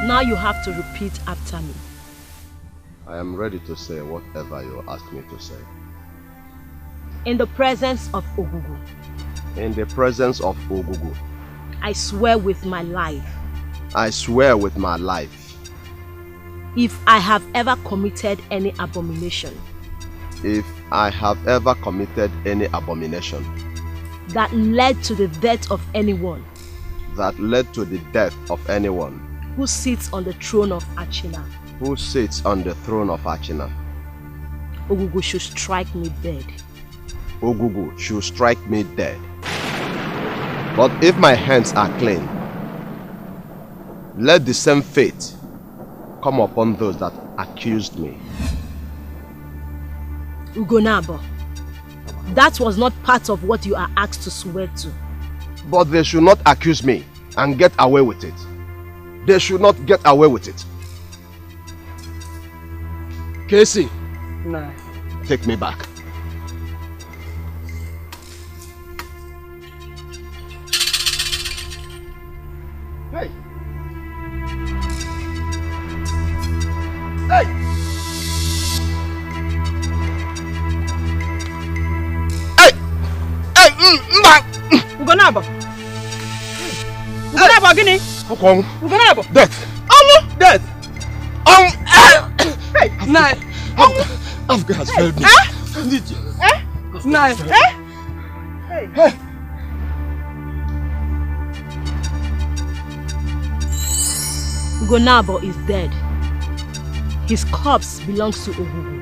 Now you have to repeat after me. I am ready to say whatever you ask me to say. In the presence of Ogugu. In the presence of Ogugu. I swear with my life. I swear with my life. If I have ever committed any abomination. If I have ever committed any abomination. That led to the death of anyone. That led to the death of anyone. Who sits on the throne of Achina. Who sits on the throne of Achina. Ogugu should strike me dead. Ogugu should strike me dead. But if my hands are clean, let the same fate come upon those that accused me. Ugonabo, that was not part of what you are asked to swear to. But they should not accuse me and get away with it. They should not get away with it. Casey. No. Take me back. Hey. Hey. Hey. Hey. Ugonabo. Ugonabo, gini? Ukong. Ugonabo. Death. Death. Hey. Nine. Africa has failed me. Nine. Hey. Hey. Ugonabo is dead. His corpse belongs to Ogugu.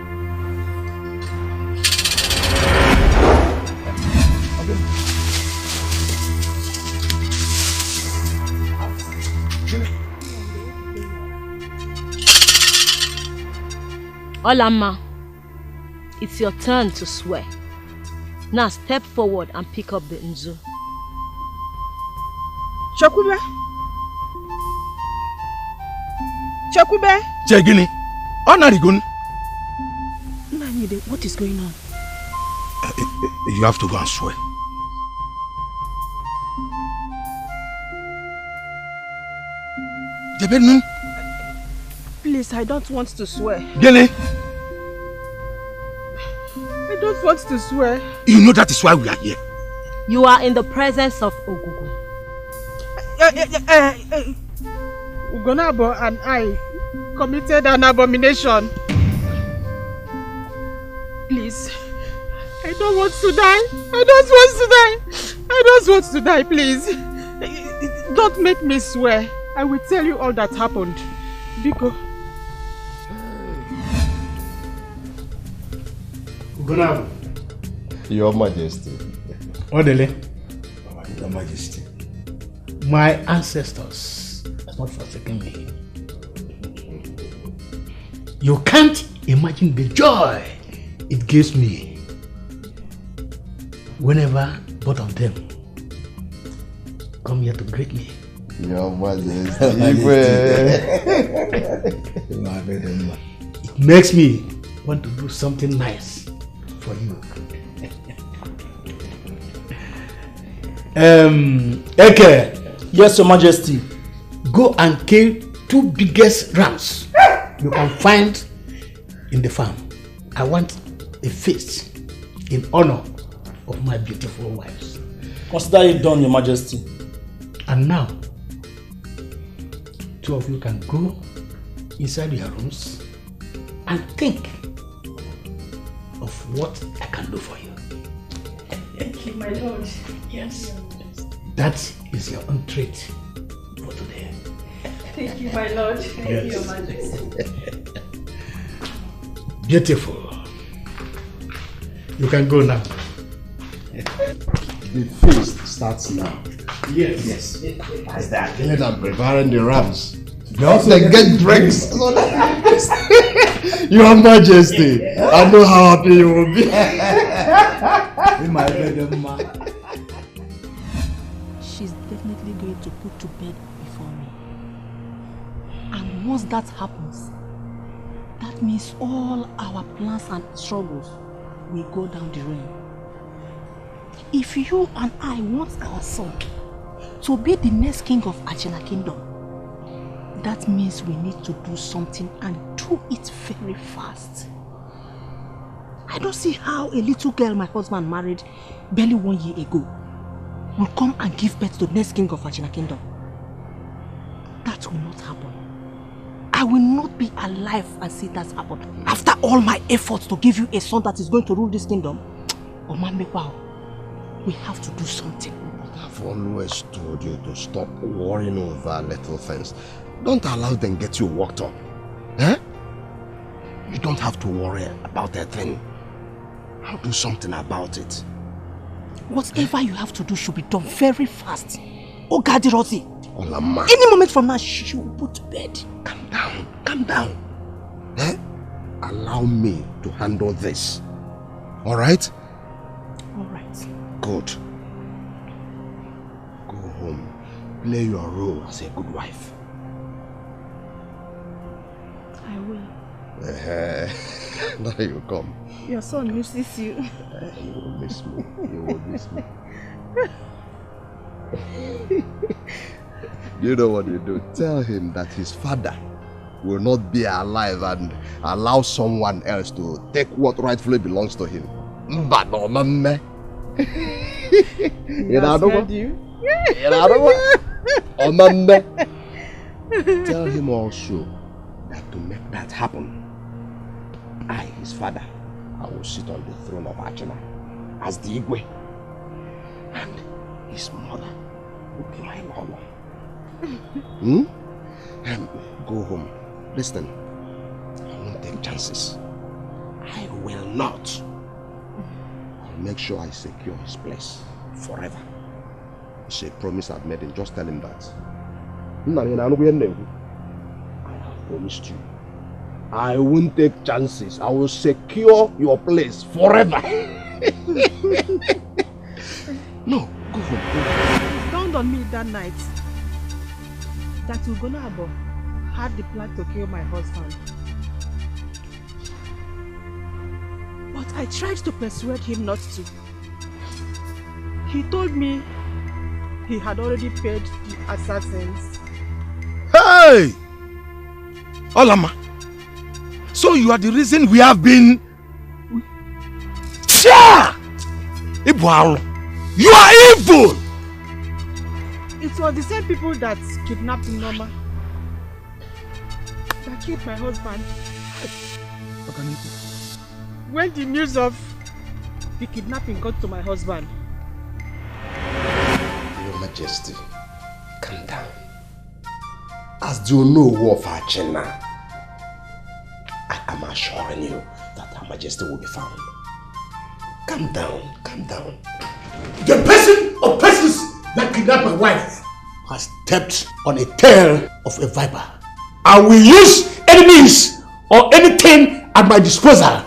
Olama, it's your turn to swear. Now step forward and pick up the Nzu. Chakube? Chakube? Chegini, Onarigun. Nanyide, what is going on? You have to go and swear. Jebenu. Please, I don't want to swear. Gene. I don't want to swear. You know that is why we are here. You are in the presence of Ogugu. Ugonabo and I committed an abomination. Please, I don't want to die. I don't want to die. I don't want to die, please. Don't make me swear. I will tell you all that happened. Biko. Ugonabo. Your Majesty. Odele. Your Majesty. My ancestors have not forsaken me. You can't imagine the joy it gives me whenever both of them come here to greet me. Your Majesty. It makes me want to do something nice for you. Eke. Yes, Your Majesty. Go and kill 2 biggest rams you can find in the farm. I want a feast in honor of my beautiful wives. Consider it done, Your Majesty. And now, 2 of you can go inside your rooms and think of what I can do for you. Thank you, my lord. Yes. That is your own treat for today. Thank you, my lord. Thank you, Your Majesty. Beautiful. You can go now. The feast starts now. Yes. Yes. As they are killing and preparing the rams, They get drinks. Your Majesty, I know how happy you will be. She's definitely going to put to bed before me. And once that happens, that means all our plans and struggles will go down the drain. If you and I want our son to be the next king of Achena Kingdom, that means we need to do something and do it very fast. I don't see how a little girl my husband married barely 1 year ago will come and give birth to the next king of Achena Kingdom. That will not happen. I will not be alive and see that happen. After all my efforts to give you a son that is going to rule this kingdom, Omambe, wow, we have to do something. I've always told you to stop worrying over little things. Don't allow them get you worked up. Eh? You don't have to worry about a thing. I'll do something about it. Whatever you have to do should be done very fast. Oh, Gadirosi. Olama. Any moment from now, she will put to bed. Calm down. Calm down. Eh? Allow me to handle this. Alright? Alright. Good. Go home. Play your role as a good wife. I will. Now you come. Your son misses you. He will miss me. He will miss me. You know what you do? Tell him that his father will not be alive and allow someone else to take what rightfully belongs to him. But no, mama. You know what? Oh, mama. Tell him also that to make that happen, I, his father, I will sit on the throne of Achena as the Igwe, and his mother will be my mama. Go home. Listen, I won't take chances. I will not. I'll make sure I secure his place forever. It's a promise I've made him. Just tell him that. I have promised you. I won't take chances. I will secure your place forever. No, go home. It dawned on me that night that Ugonabo had the plan to kill my husband. But I tried to persuade him not to. He told me he had already paid the assassins. Hey! Olama, so you are the reason we have been... Chia! You are evil! It was the same people that kidnapped Noma, that killed my husband. When the news of the kidnapping got to my husband. Your Majesty, calm down. As the Onowu of Achena, I am assuring you that Her Majesty will be found. Calm down, calm down. The person or persons that kidnapped my wife has stepped on a tail of a viper. I will use any means or anything at my disposal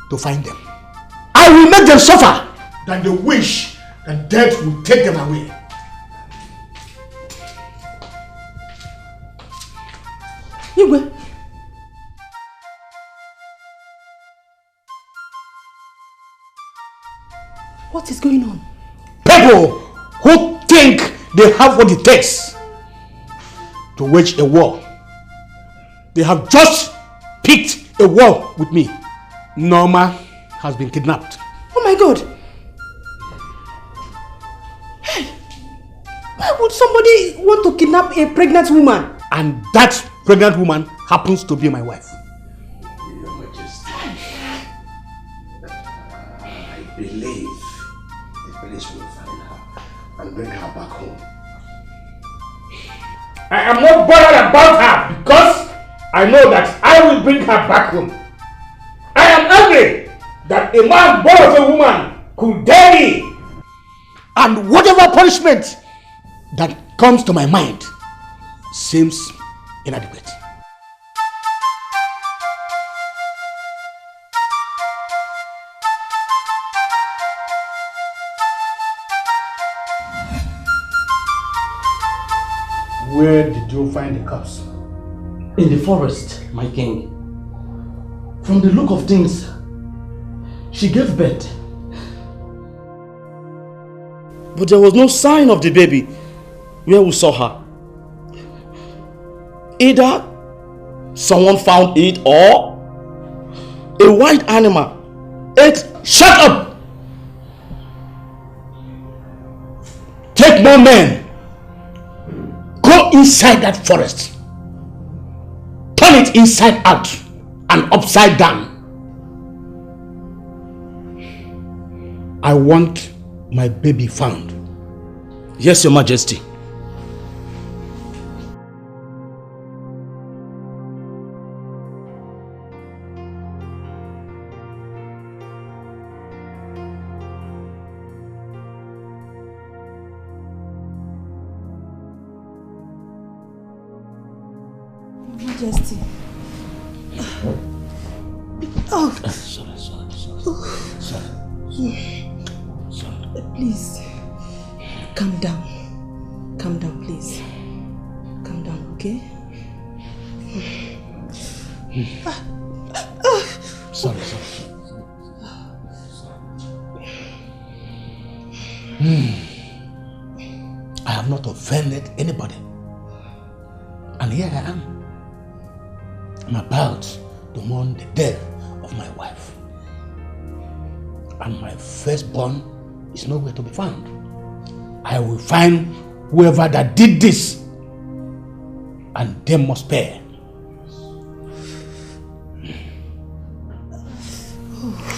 to find them. I will make them suffer than they wish that death will take them away. Igwe. What is going on? People who think they have what it takes to wage a war, they have just picked a war with me. Norma has been kidnapped. Oh my God! Hey! Why would somebody want to kidnap a pregnant woman? And that pregnant woman happens to be my wife. Your Majesty, I believe the police will find her and bring her back home. I am not bothered about her because I know that I will bring her back home. I am angry that a man born of a woman could dare me. And whatever punishment that comes to my mind seems inadequate. Where did you find the corpse? In the forest, my king. From the look of things, she gave birth. But there was no sign of the baby where we saw her. Either someone found it or a wild animal ate. Shut up! Take more men. Go inside that forest. Turn it inside out and upside down. I want my baby found. Yes, Your Majesty. Majesty. Oh. Sorry. Please, calm down. Calm down, please. Calm down, okay? Sorry. I have not offended anybody. And here I am. I'm about to mourn the death of my wife. And my firstborn is nowhere to be found. I will find whoever that did this, and they must pay.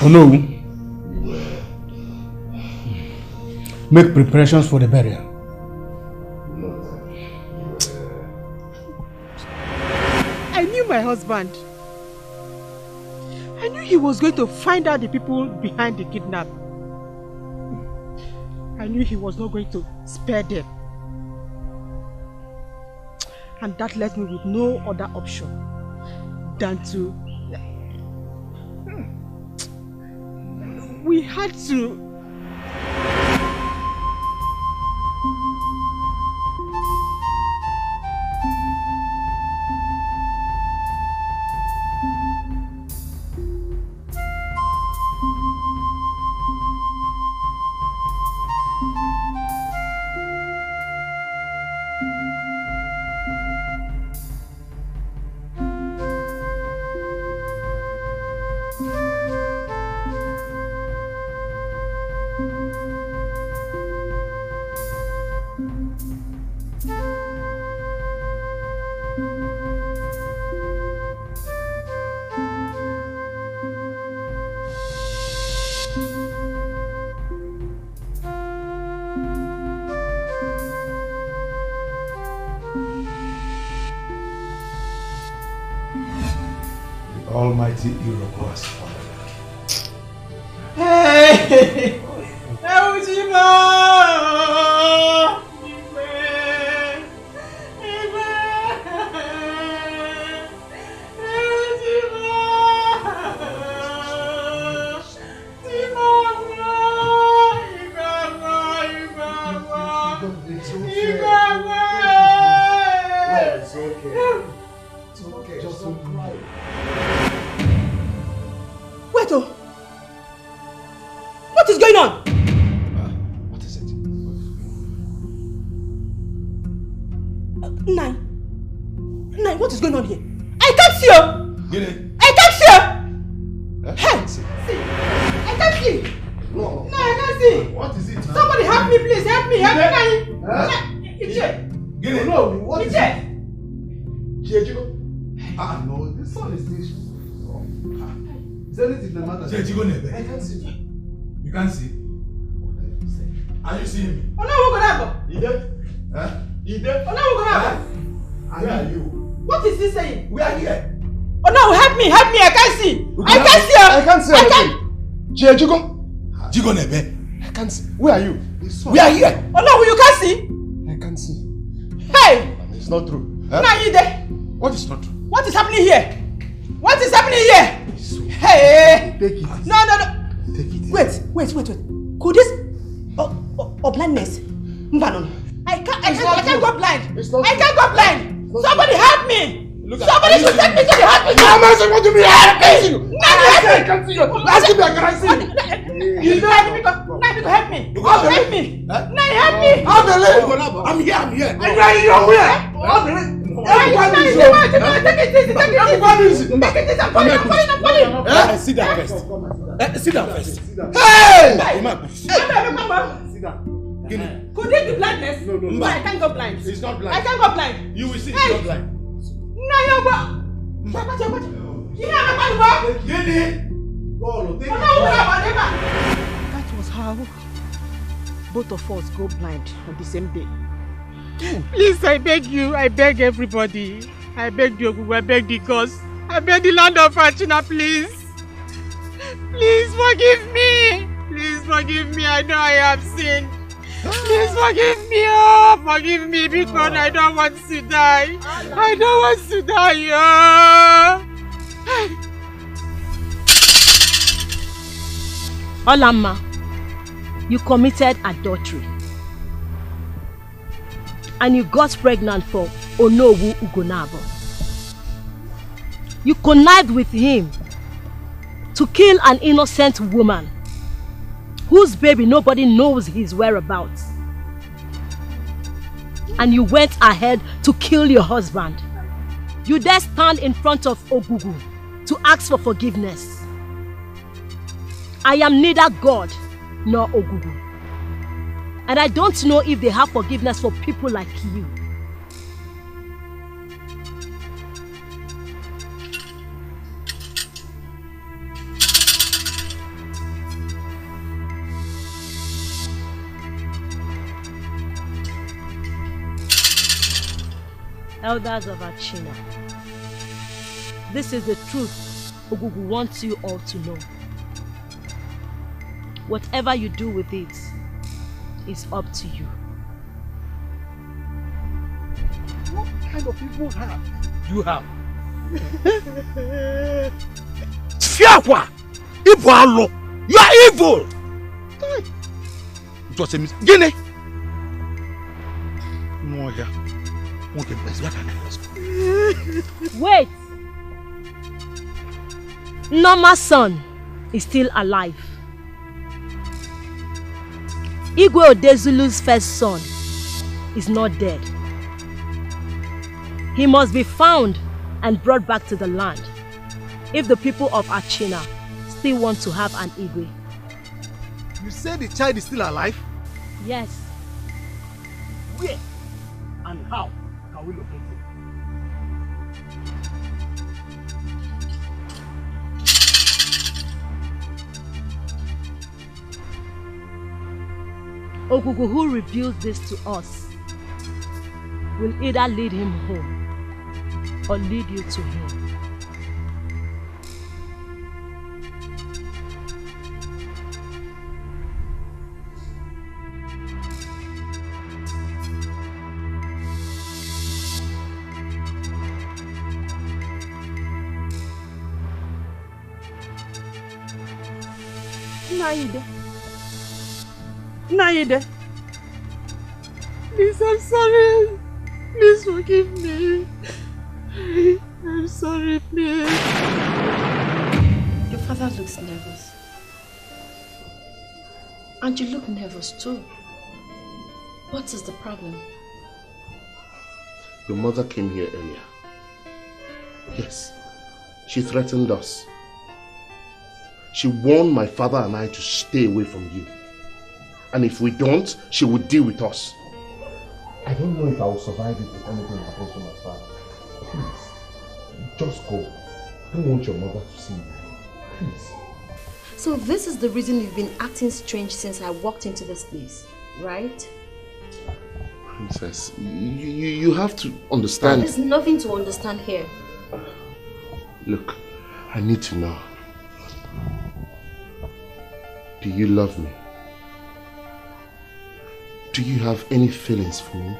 Oh no. Make preparations for the burial. I knew my husband. I knew he was going to find out the people behind the kidnap. I knew he was not going to spare them. And that left me with no other option than to... We had to... Almighty Europe was forever. Hey! What is going on? What is it? Nine, what is going on here? I can't see her! I can't see her! Hey! See. I can't see! No, I can't see! What is it now? Somebody help me, please! Help me! Huh? What is it? No, this one is this. Is anything the matter? I can't see. You can't see? Are you seeing me? Oh no, we're gonna have Where are you? What is he saying? We are here. Oh no, help me, I can't see! I can't see her! I can't see anything. Jigo Nebe. I can't see. Where are you? We are here. Oh no, you can't see? I can't see. Hey! It's not true. Now you there? What is not true? What is happening here? What is happening here? Hey! Take it. No. Take it. Wait. Could this or blindness? Mbanon. I can't go blind. I can't go blind. Somebody help me. Somebody should take me to the hospital. What do you mean? Help me. I can see you. Ask me, can I see you? You know, help me. Help me. I'm here. Take it easy. I'm falling. Sit down first. Hey! Could it be blindness? No, I can't go blind. It's not blind. I can't go blind. You will see it's not blind. That was how both of us go blind on the same day. Please, I beg you, I beg everybody. I beg the Ogugu, I beg the gods. I beg the land of Achina, please. Please forgive me. Please forgive me. I know I have sinned. Please forgive me. Oh, forgive me because I don't want to die. I don't want to die. Oh. Olamma, you committed adultery. And you got pregnant for Onowu Ugonabo. You connived with him to kill an innocent woman whose baby nobody knows his whereabouts. And you went ahead to kill your husband. You dare stand in front of Ogugu to ask for forgiveness. I am neither God nor Ogugu. And I don't know if they have forgiveness for people like you. Elders of Achina, this is the truth Ogugu wants you all to know. Whatever you do with it is up to you. What kind of people have you have? Fiakwa! Ibualo! You are evil! It was a mistake. Guinea! No, yeah. Wait! Norma's son is still alive. Igwe Odezulu's first son is not dead. He must be found and brought back to the land if the people of Achina still want to have an Igwe. You say the child is still alive? Yes. Where and how can we locate him? Ogugu, who reveals this to us, will either lead him home or lead you to him. Naide. Please, I'm sorry. Please forgive me. I'm sorry, please. Your father looks nervous. And you look nervous too. What is the problem? Your mother came here earlier. Yes. She threatened us. She warned my father and I to stay away from you. And if we don't, she would deal with us. I don't know if I will survive it if anything happens to my father. Please, just go. I don't want your mother to see me. Please. So this is the reason you've been acting strange since I walked into this place, right? Princess, you have to understand. There's nothing to understand here. Look, I need to know. Do you love me? Do you have any feelings for me?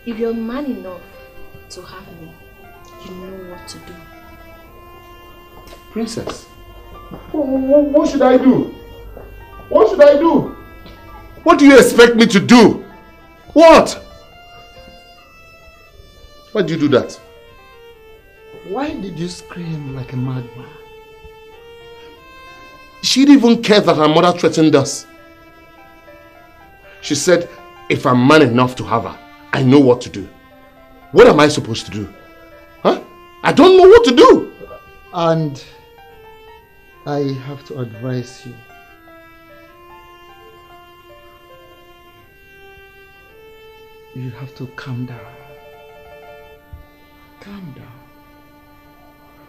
If you're man enough to have me, you know what to do. Princess, what should I do? What should I do? What do you expect me to do? What? Why did you do that? Why did you scream like a madman? She didn't even care that her mother threatened us. She said, if I'm man enough to have her, I know what to do. What am I supposed to do? Huh? I don't know what to do. And I have to advise you. You have to calm down. Calm down.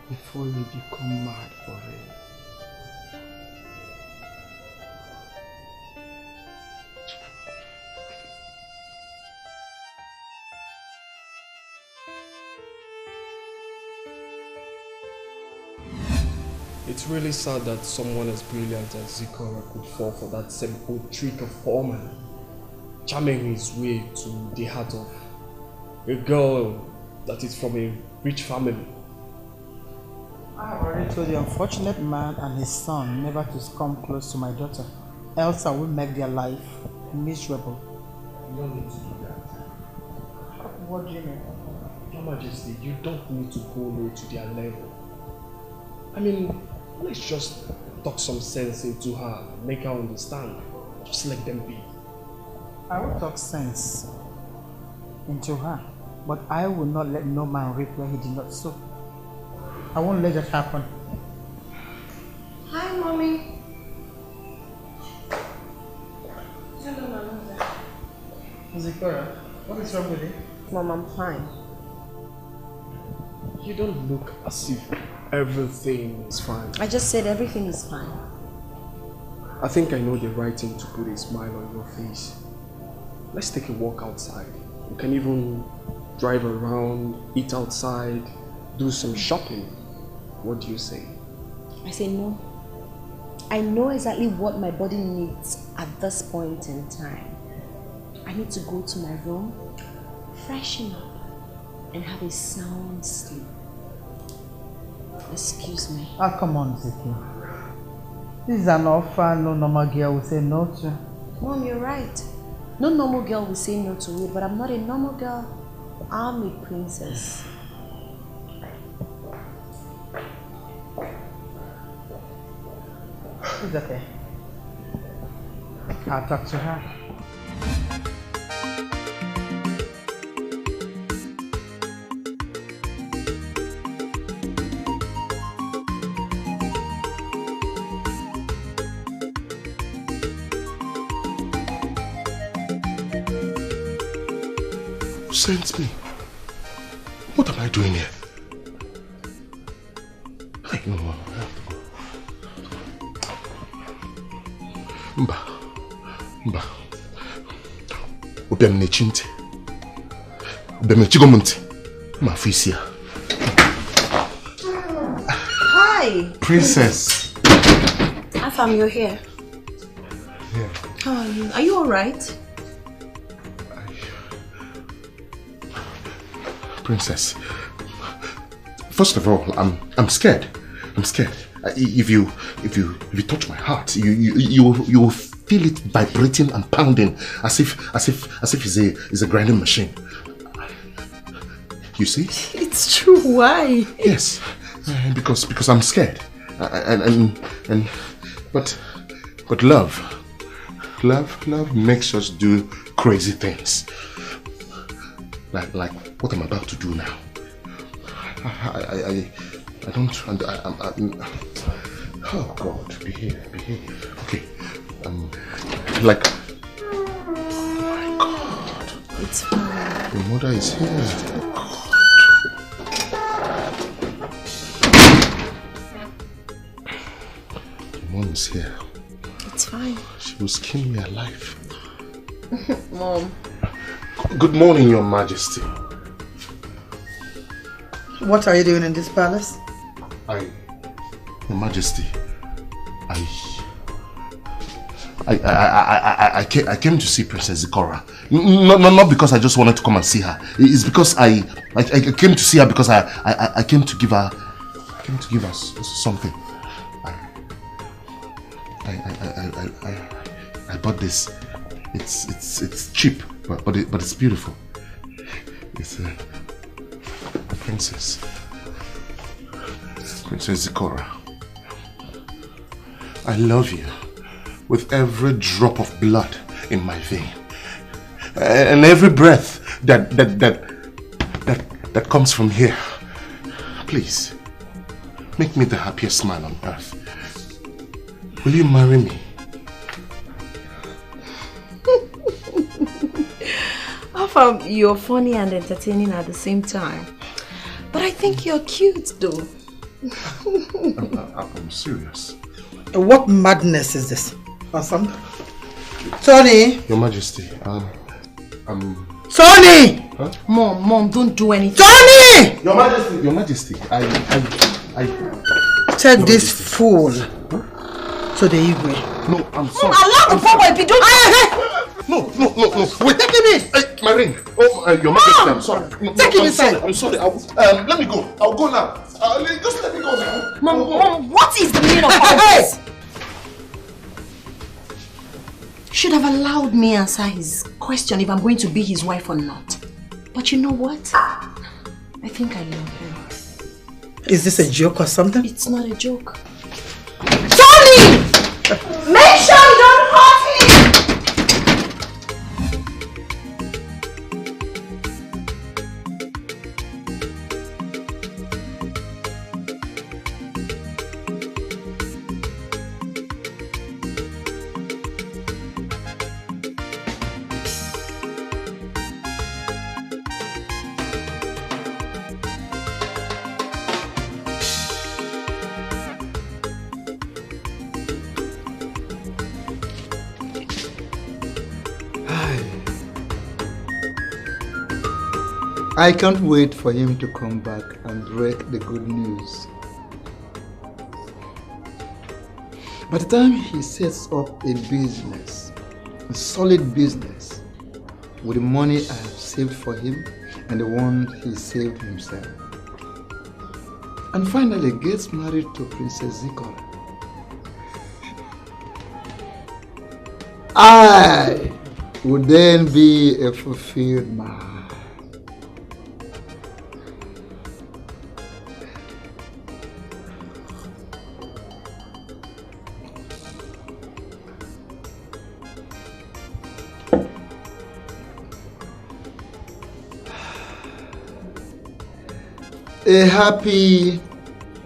Before you become mad for real. It's really sad that someone as brilliant as Zikora could fall for that simple trick of Foreman, charming his way to the heart of a girl that is from a rich family. I have already told the unfortunate man and his son never to come close to my daughter, else I will make their life miserable. You don't need to do that. What do you mean? Your Majesty, you don't need to go low to their level. I mean, let's just talk some sense into her, make her understand. Just let them be. I will talk sense into her, but I will not let no man reap where he did not sow. I won't let that happen. Hi, Mommy. Hello, Mama. Zikora, what is wrong with you? Mom, I'm fine. You don't look as if everything is fine. I just said everything is fine. I think I know the right thing to put a smile on your face. Let's take a walk outside. We can even drive around, eat outside, do some shopping. What do you say? I say no. I know exactly what my body needs at this point in time. I need to go to my room, freshen up, and have a sound sleep. Excuse me. Ah, come on, Ziki. This is an offer no normal girl will say no to. Mom, you're right. No normal girl will say no to it, but I'm not a normal girl. I'm a princess. It's okay. I'll talk to her. Who sent me? What am I doing here? I know I have to go. Mba. Obiam nechinti. Obiam nechigomunti. Mafisia. Hi! Princess. Afam, you're here. Yeah. How are you? Are you alright? Princess. First of all, I'm scared. I'm scared. If you touch my heart, you will feel it vibrating and pounding as if it's a grinding machine. You see? It's true. Why? Yes, because I'm scared, but love makes us do crazy things. Like what I'm about to do now. I don't. Oh God, behave. Okay. Like. Oh my God. It's fine. Your mother is here. Your mom is here. It's fine. She will skin me alive. Mom. Good morning, Your Majesty. What are you doing in this palace? Your Majesty, I came to see Princess Zikora. Not because I just wanted to come and see her. It's because I came to see her because I came to give her something. I bought this. It's cheap, but it's beautiful. It's a princess. Princess Zikora. I love you with every drop of blood in my vein, and every breath that comes from here. Please, make me the happiest man on earth. Will you marry me? Alpha, you're funny and entertaining at the same time. But I think you're cute though. I'm serious. What madness is this? Awesome. Tony! Your Majesty, Tony! Huh? Mom, don't do anything. Tony! Your Majesty, I take this fool to the Igwe. No, I'm sorry. Allow the poor boy be doing. No. Wait, take me. My ring. Oh, Your Majesty, I'm sorry. Take him inside. I'm sorry. Let me go. I'll go now. Just let me go now. Mom, what is the meaning of all this? Should have allowed me answer his question if I'm going to be his wife or not. But you know what? I think I love him. Is this a joke or something? It's not a joke. Tony! Make sure you don't hurt him! I can't wait for him to come back and break the good news. By the time he sets up a business, a solid business, with the money I have saved for him and the one he saved himself, and finally gets married to Princess Zikora, I would then be a fulfilled man. A happy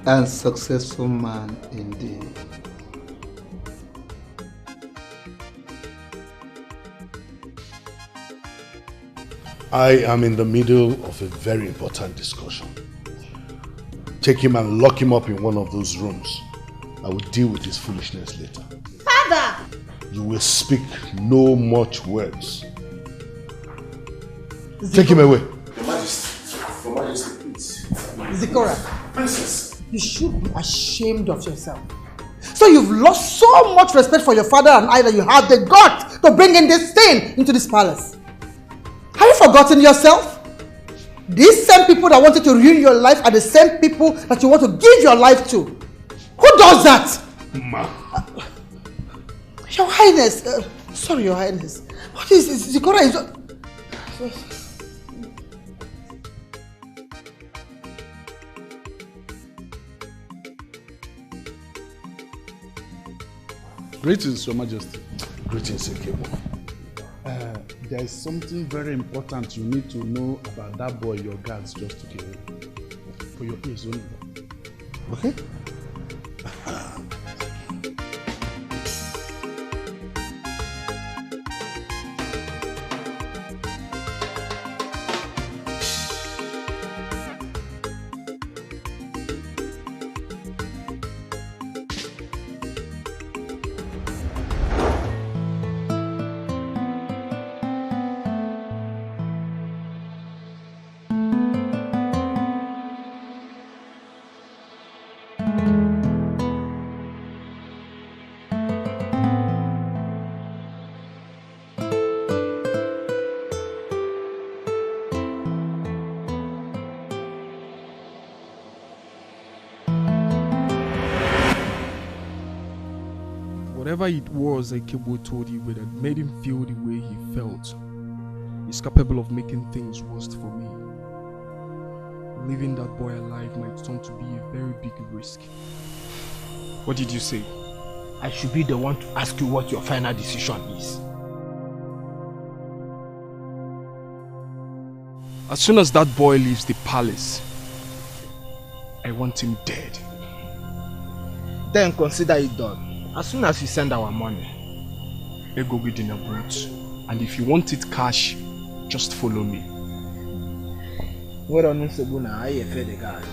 and successful man indeed. I am in the middle of a very important discussion. Take him and lock him up in one of those rooms. I will deal with his foolishness later. Father! You will speak no much words. Take him away. Your Majesty, please. Zikora, Princess. you should be ashamed of yourself. So you've lost so much respect for your father and I that you have the guts to bring in this thing into this palace. Have you forgotten yourself? These same people that wanted to ruin your life are the same people that you want to give your life to. Who does that? Ma. Your Highness. Sorry, Your Highness. What is Zikora is not... Greetings, Your Majesty. Greetings, Ekebo. There is something very important you need to know about that boy your guards just took away. For your ears only. Okay? Whatever it was Ekebo told Igwe that made him feel the way he felt is capable of making things worse for me. Leaving that boy alive might turn to be a very big risk. What did you say? I should be the one to ask you what your final decision is. As soon as that boy leaves the palace, I want him dead. Then consider it done. As soon as you send our money. Ego be in a boot. And if you want it cash, just follow me. What on Nsogbu I fed the guy.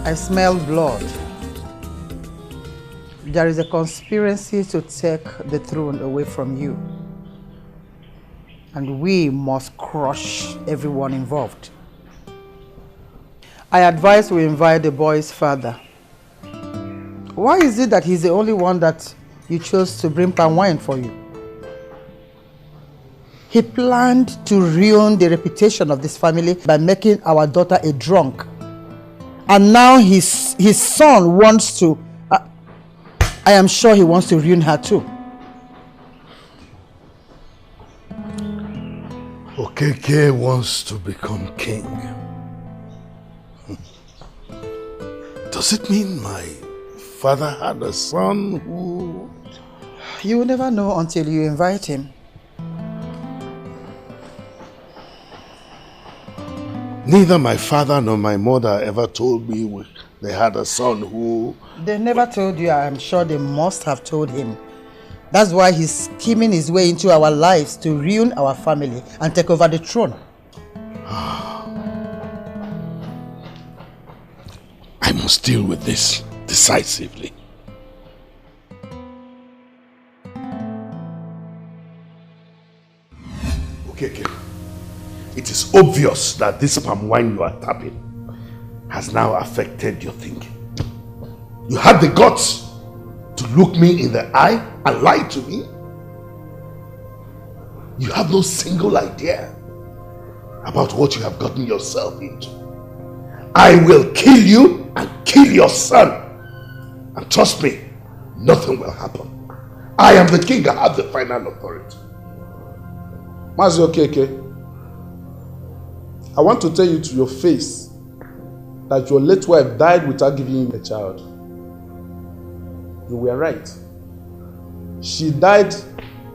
I smell blood. There is a conspiracy to take the throne away from you. And we must crush everyone involved. I advise we invite the boy's father. Why is it that he's the only one that you chose to bring palm wine for you? He planned to ruin the reputation of this family by making our daughter a drunk. And now his son wants to, I am sure he wants to ruin her too. Okeke wants to become king. Does it mean my father had a son who... You will never know until you invite him. Neither my father nor my mother ever told me they had a son who... They never told you. I am sure they must have told him. That's why he's scheming his way into our lives to ruin our family and take over the throne. I must deal with this decisively. Okay. It is obvious that this palm wine you are tapping has now affected your thinking. You had the guts to look me in the eye and lie to me. You have no single idea about what you have gotten yourself into. I will kill you and kill your son. And trust me, nothing will happen. I am the king. I have the final authority. Mazi Okeke, I want to tell you to your face that your late wife died without giving you a child. You were right. She died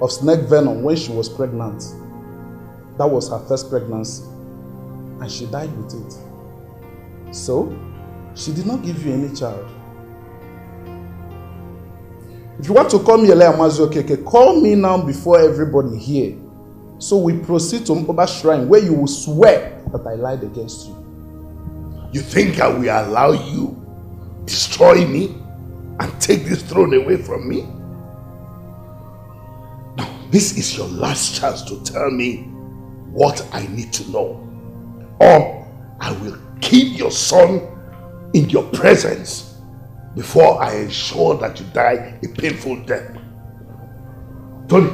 of snake venom when she was pregnant. That was her first pregnancy. And she died with it. So, she did not give you any child. If you want to call me Elia Mazi Okeke, call me now before everybody here. So we proceed to Mpoba Shrine where you will swear that I lied against you. You think I will allow you destroy me and take this throne away from me? Now, this is your last chance to tell me what I need to know. Or I will kill your son in your presence before I ensure that you die a painful death. Tony.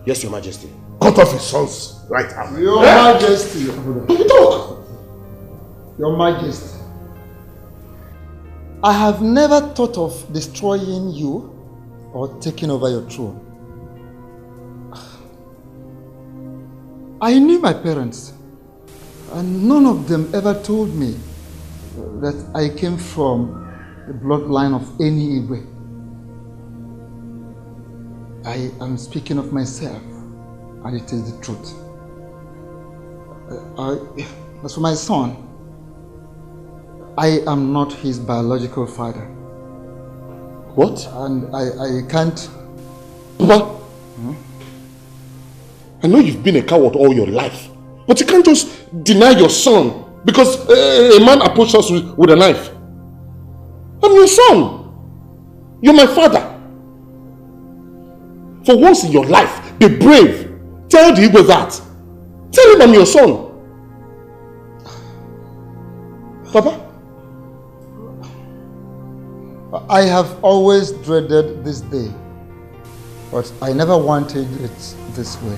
Yes, Your Majesty. Cut off his son's right arm. Your Majesty. Talk. Your Majesty. I have never thought of destroying you or taking over your throne. I knew my parents, and none of them ever told me that I came from the bloodline of any Igwe. I am speaking of myself, and it is the truth. As for my son, I am not his biological father. What? And I can't... Papa, I know you've been a coward all your life, but you can't just deny your son because a man approached us with a knife. I'm your son. You're my father. For once in your life, be brave. Tell the Igwe that. Tell him I'm your son. Papa, I have always dreaded this day, but I never wanted it this way.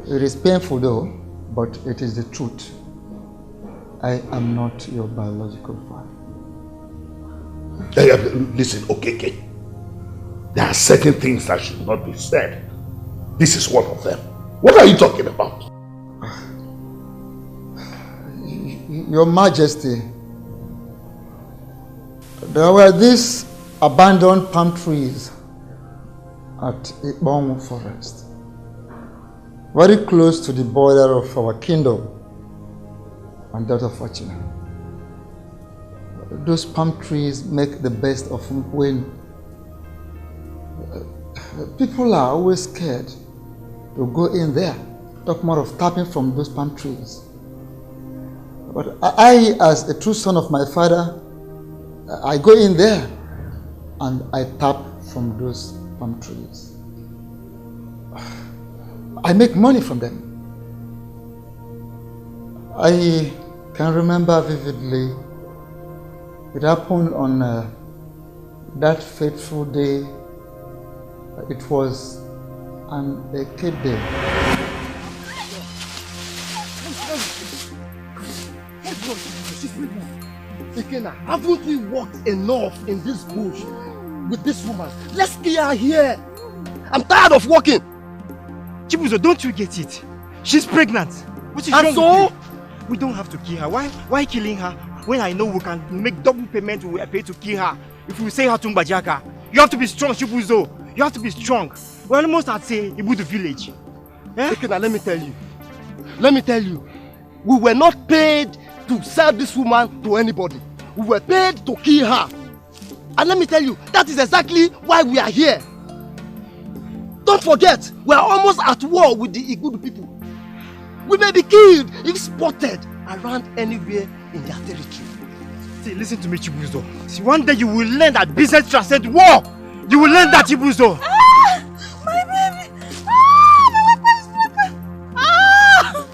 It is painful though, but it is the truth. I am not your biological father. Listen, okay. There are certain things that should not be said. This is one of them. What are you talking about? Your Majesty, there were these abandoned palm trees at Ibongu Forest, very close to the border of our kingdom and that of Achina. Those palm trees make the best of wind. People are always scared to go in there, talk more of tapping from those palm trees. But I, as a true son of my father, I go in there and I tap from those palm trees. I make money from them. I can remember vividly, it happened on that fateful day. It was an Eke day. Ikena, haven't we walked enough in this bush with this woman? Let's get her here. I'm tired of walking. Chibuzo, don't you get it? She's pregnant. What is and wrong so? We don't have to kill her. Why killing her when I know we can make double payment we are paid to kill her if we say her to Mbajaka? You have to be strong, Chibuzo. You have to be strong. We're almost at say Ibudu village. Ikena, let me tell you. We were not paid to sell this woman to anybody. We were paid to kill her. And let me tell you, that is exactly why we are here. Don't forget, we are almost at war with the Igudu people. We may be killed if spotted around anywhere in their territory. See, listen to me, Chibuzo. See, one day you will learn that business transcends war. You will learn that, Chibuzo. Ah! My baby! Ah! My weapon is broken! Ah!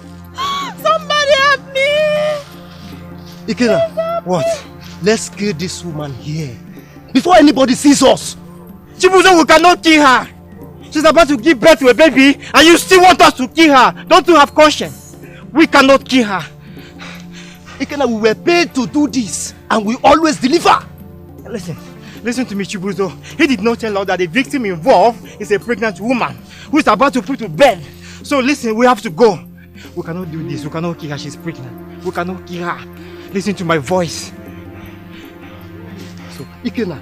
Somebody help me! Ikena, what? Let's kill this woman here before anybody sees us. Chibuzo, we cannot kill her. She's about to give birth to a baby and you still want us to kill her. Don't you have conscience? We cannot kill her. Ikena, we were paid to do this and we always deliver. Listen to me, Chibuzo. He did not tell us that the victim involved is a pregnant woman who is about to put to bed. So listen, we have to go. We cannot do this. We cannot kill her. She's pregnant. We cannot kill her. Listen to my voice. So, Ikena,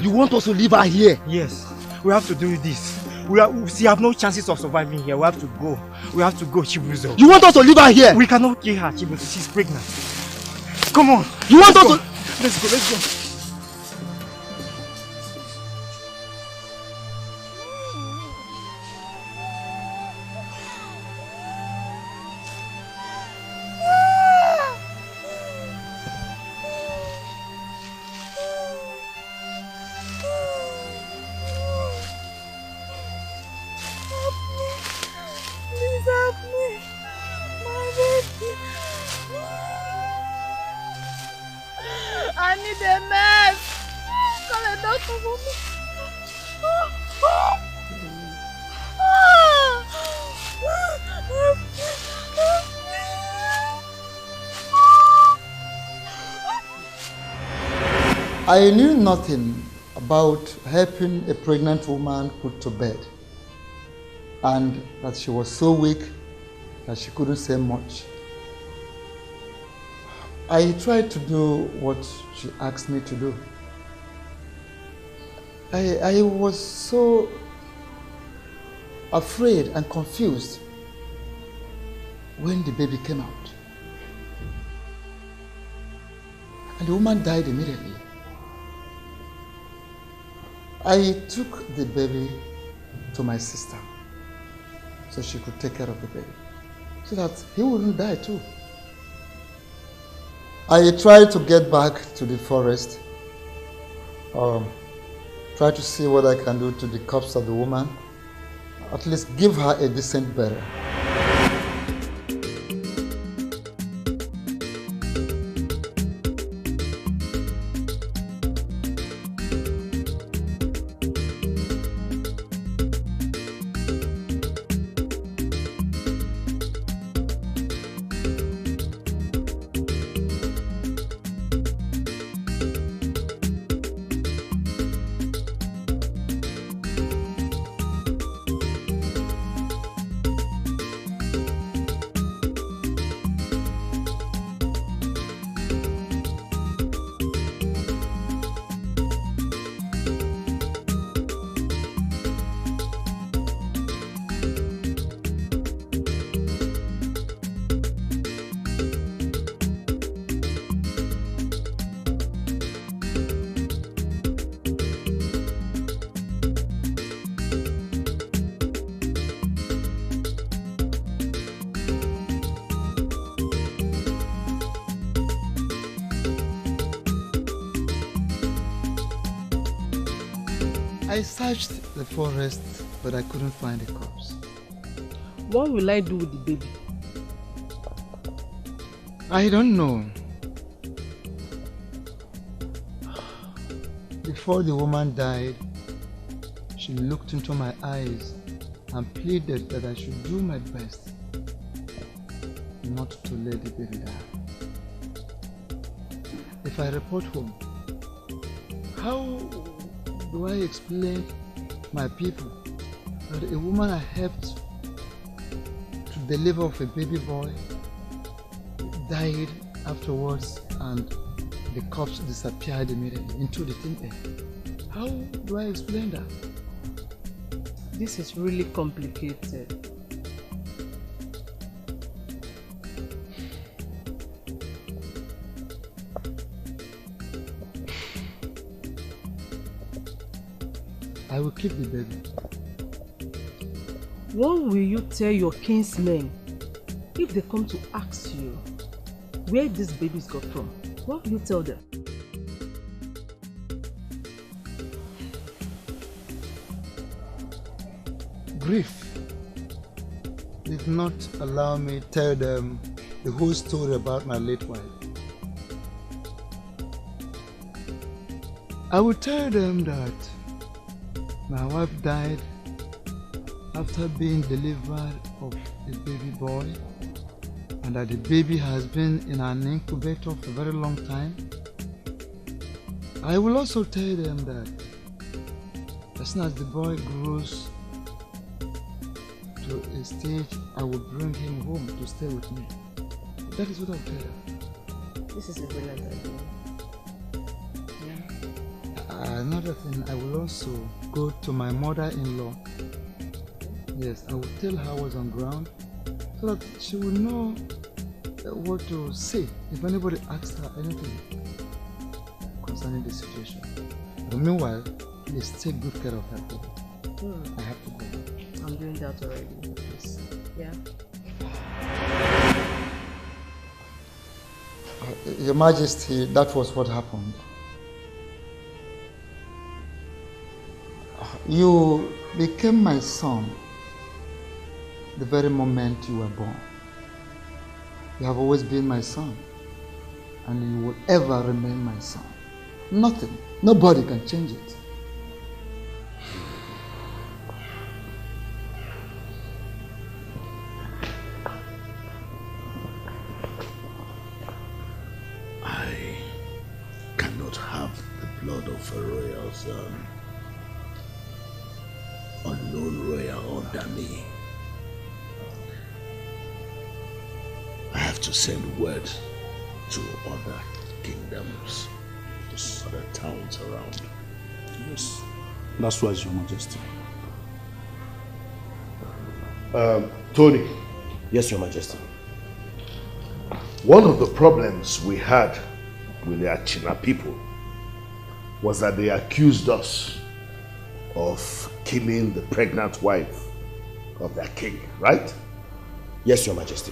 you want us to leave her here? Yes, we have to do this. We have no chances of surviving here. We have to go. We have to go, Chibuzo. You want us to leave her here? We cannot kill her, Chibuzo. She's pregnant. Come on. You want us to... Let's go. I knew nothing about helping a pregnant woman put to bed, and that she was so weak that she couldn't say much. I tried to do what she asked me to do. I was so afraid and confused when the baby came out. And the woman died immediately. I took the baby to my sister so she could take care of the baby, so that he wouldn't die too. I tried to get back to the forest, try to see what I can do to the corpse of the woman, at least give her a decent burial. I searched the forest, but I couldn't find a corpse. What will I do with the baby? I don't know. Before the woman died, she looked into my eyes and pleaded that I should do my best not to let the baby die. If I report home, how do I explain to my people that a woman I helped to deliver of a baby boy died afterwards and the corpse disappeared immediately into the thin air? How do I explain that? This is really complicated. I will keep the baby. What will you tell your kinsmen if they come to ask you where this babies got from? What will you tell them? Grief did not allow me to tell them the whole story about my late wife. I will tell them that my wife died after being delivered of a baby boy, and that the baby has been in an incubator for a very long time. I will also tell them that as soon as the boy grows to a stage, I will bring him home to stay with me. That is what I will tell them. This is a brilliant idea. Another thing, I will also go to my mother-in-law. Yes, I will tell her I was on ground so that she will know what to say if anybody asks her anything concerning the situation. But meanwhile, please take good care of her baby. I have to go. I'm doing that already. Yes. Yeah. Your Majesty, that was what happened. You became my son the very moment you were born. You have always been my son, and you will ever remain my son. Nothing, nobody can change it. I cannot have the blood of a royal son. Unknown royal under me. I have to send word to other kingdoms, to other towns around. Yes, that's wise, Your Majesty. Tony. Yes, Your Majesty. One of the problems we had with the Achina people was that they accused us of killing the pregnant wife of their king, right? Yes, Your Majesty.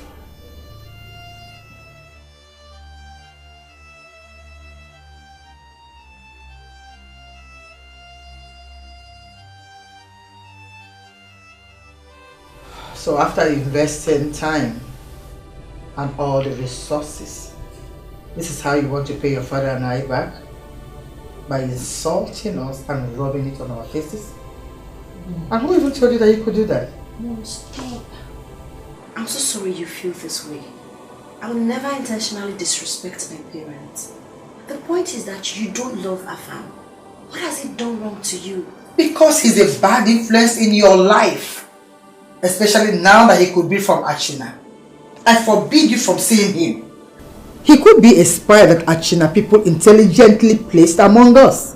So after investing time and all the resources, this is how you want to pay your father and I back? By insulting us and rubbing it on our faces? And who even told you that you could do that? No, stop. I'm so sorry you feel this way. I will never intentionally disrespect my parents. The point is that you don't love Afam. What has he done wrong to you? Because he's a bad influence in your life. Especially now that he could be from Achina. I forbid you from seeing him. He could be a spy that Achina people intelligently placed among us.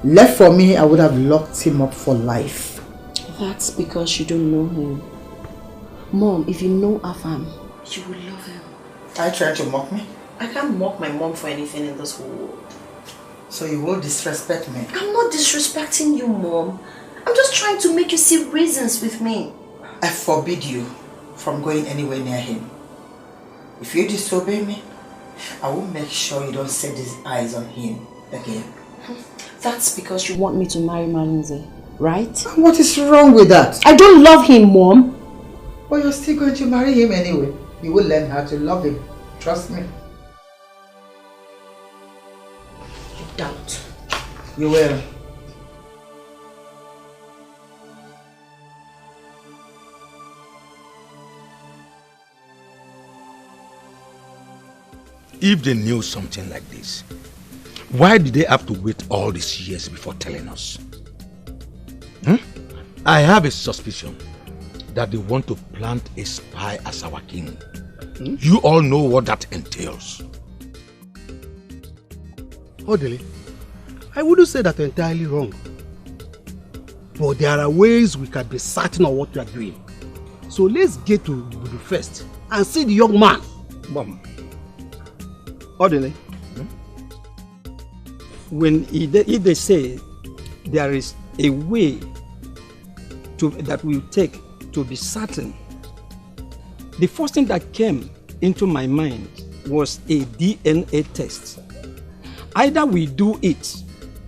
Left for me, I would have locked him up for life. That's because you don't know him. Mom, if you know Afam, you will love him. Are you trying to mock me? I can't mock my mom for anything in this whole world. So you will disrespect me? I'm not disrespecting you, Mom. I'm just trying to make you see reasons with me. I forbid you from going anywhere near him. If you disobey me, I will make sure you don't set these eyes on him again. That's because you want me to marry Malinze, right? What is wrong with that? I don't love him, Mom. But you're still going to marry him anyway. You will learn how to love him. Trust me. You doubt. You will. If they knew something like this, why did they have to wait all these years before telling us? I have a suspicion that they want to plant a spy as our king. You all know what that entails. Odele, I wouldn't say that you're entirely wrong. But there are ways we can be certain of what we are doing. So let's get to Budu first and see the young man. Mom. Odele, when they say there is a way that we take to be certain, the first thing that came into my mind was a DNA test. Either we do it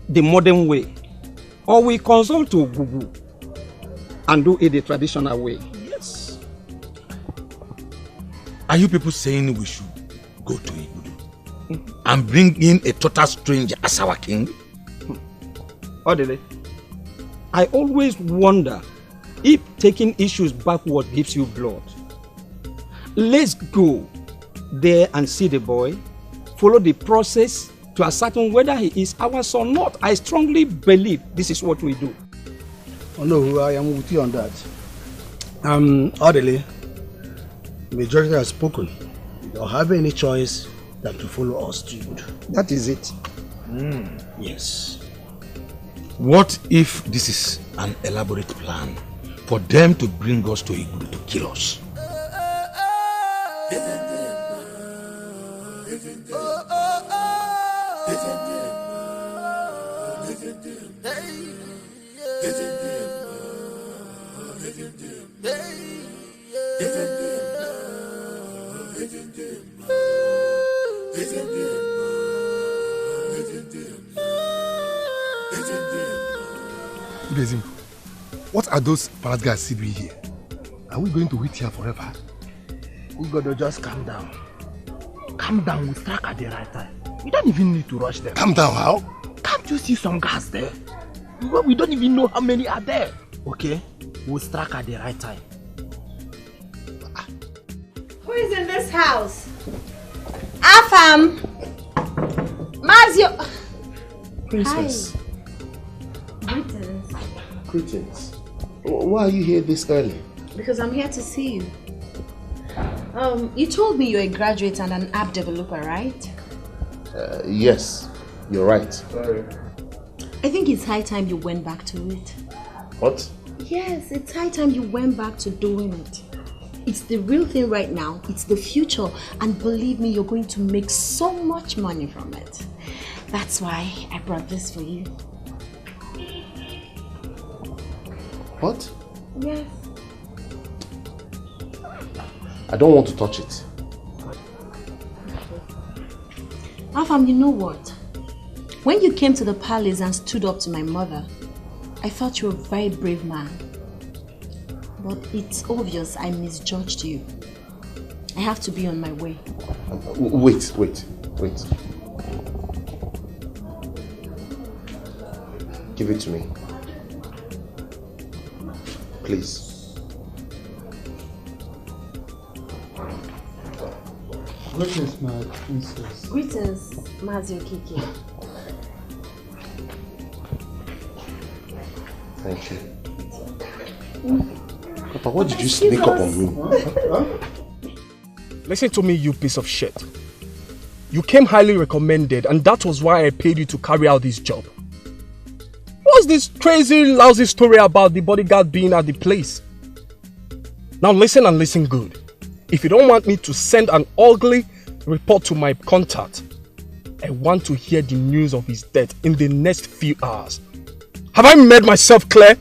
the modern way, or we consult to Google and do it the traditional way. Yes. Are you people saying we should go to Igbo and bring in a total stranger as our king? Odele, I always wonder if taking issues backward gives you blood. Let's go there and see the boy, follow the process to ascertain whether he is ours or not. I strongly believe this is what we do. Oh no, I am with you on that. Odele, majority has spoken. You don't have any choice than to follow us to Igbo. That is it. Yes. What if this is an elaborate plan for them to bring us to Igbo to kill us? What are those palace guys doing here? Are we going to wait here forever? We gotta just calm down. Calm down, we'll strike at the right time. We don't even need to rush them. Calm down, how? Can't you see some guys there? Well, we don't even know how many are there. Okay? We'll strike at the right time. Who is in this house? Afam! Mazio! Princess. Hi. Greetings. Greetings. Why are you here this early? Because I'm here to see you. You told me you're a graduate and an app developer, right? Yes, you're right. Sorry. I think it's high time you went back to it. What? Yes, it's high time you went back to doing it. It's the real thing right now. It's the future. And believe me, you're going to make so much money from it. That's why I brought this for you. What? Yes. I don't want to touch it. Afam, you know what? When you came to the palace and stood up to my mother, I thought you were a very brave man. But it's obvious I misjudged you. I have to be on my way. Wait. Give it to me. Please. Greetings, my princess. Greetings, Mazio Kiki. Thank you. Papa, what did you sneak up on me? Listen to me, you piece of shit. You came highly recommended, and that was why I paid you to carry out this job. What's this crazy, lousy story about the bodyguard being at the place? Now listen and listen good. If you don't want me to send an ugly report to my contact, I want to hear the news of his death in the next few hours. Have I made myself clear?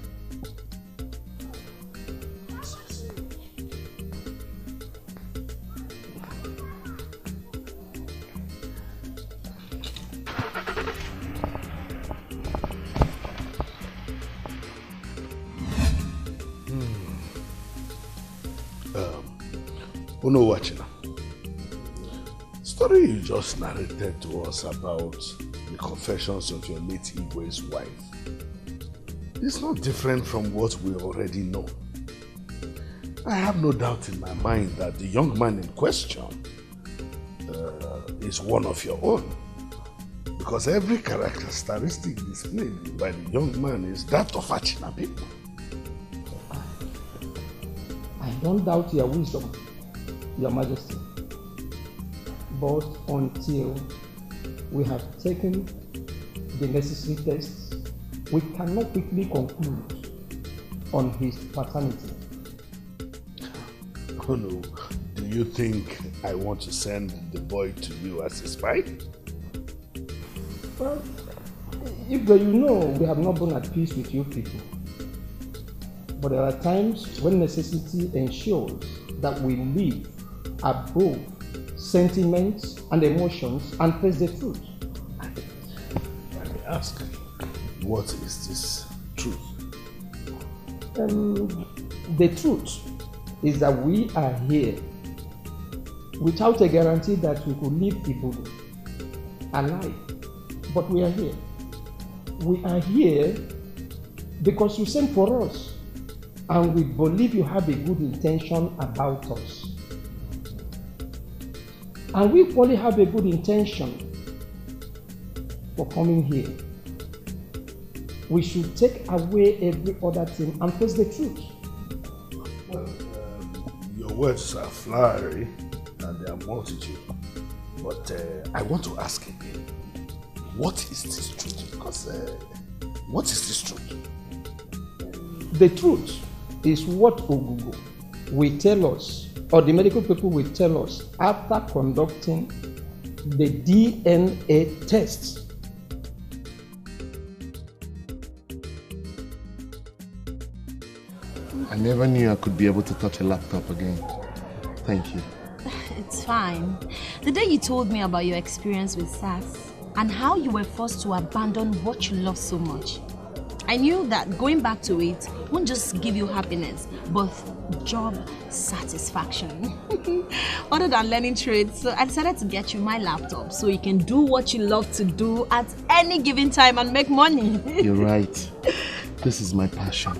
Uno Wachina, the story you just narrated to us about the confessions of your late Igwe's wife is not different from what we already know. I have no doubt in my mind that the young man in question is one of your own. Because every characteristic displayed by the young man is that of Achina people. I don't doubt your wisdom, Your Majesty. But until we have taken the necessary tests, we cannot quickly conclude on his paternity. Oh no, do you think I want to send the boy to you as a spy? Well, if you know we have not been at peace with you people, but there are times when necessity ensures that we live above sentiments and emotions and face the truth. Let me ask, what is this truth? The truth is that we are here without a guarantee that we could leave Ibudu alive. But we are here. We are here because you sent for us, and we believe you have a good intention about us. And we equally have a good intention for coming here. We should take away every other thing and face the truth. Well, your words are flowery and they are multitude. But I want to ask again, what is this truth? Because what is this truth? The truth is what Ogugo will tell us, or the medical people will tell us after conducting the DNA tests. I never knew I could be able to touch a laptop again. Thank you. It's fine. The day you told me about your experience with SARS and how you were forced to abandon what you love so much, I knew that going back to it won't just give you happiness, but job satisfaction. Other than learning trades, so I decided to get you my laptop so you can do what you love to do at any given time and make money. You're right. This is my passion.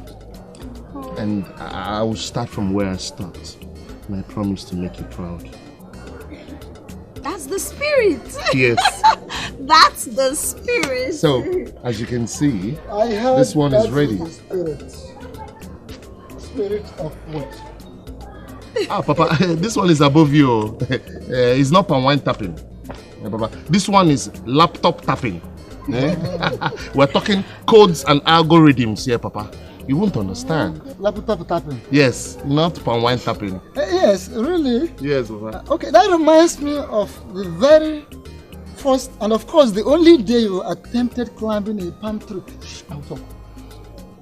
And I will start from where I start. And I promise to make you proud. That's the spirit. Yes. That's the spirit. So, as you can see, this one is ready. Spirit of what? Ah, Papa, this one is above you. It's not palm wine tapping. Papa, this one is laptop tapping. We're talking codes and algorithms here, Papa. You won't understand. Laptop tapping? Yes, not palm wine tapping. Yes, really? Yes, Papa. Okay, that reminds me of the very first, and of course the only day you attempted climbing a palm tree. Shh, I'll talk.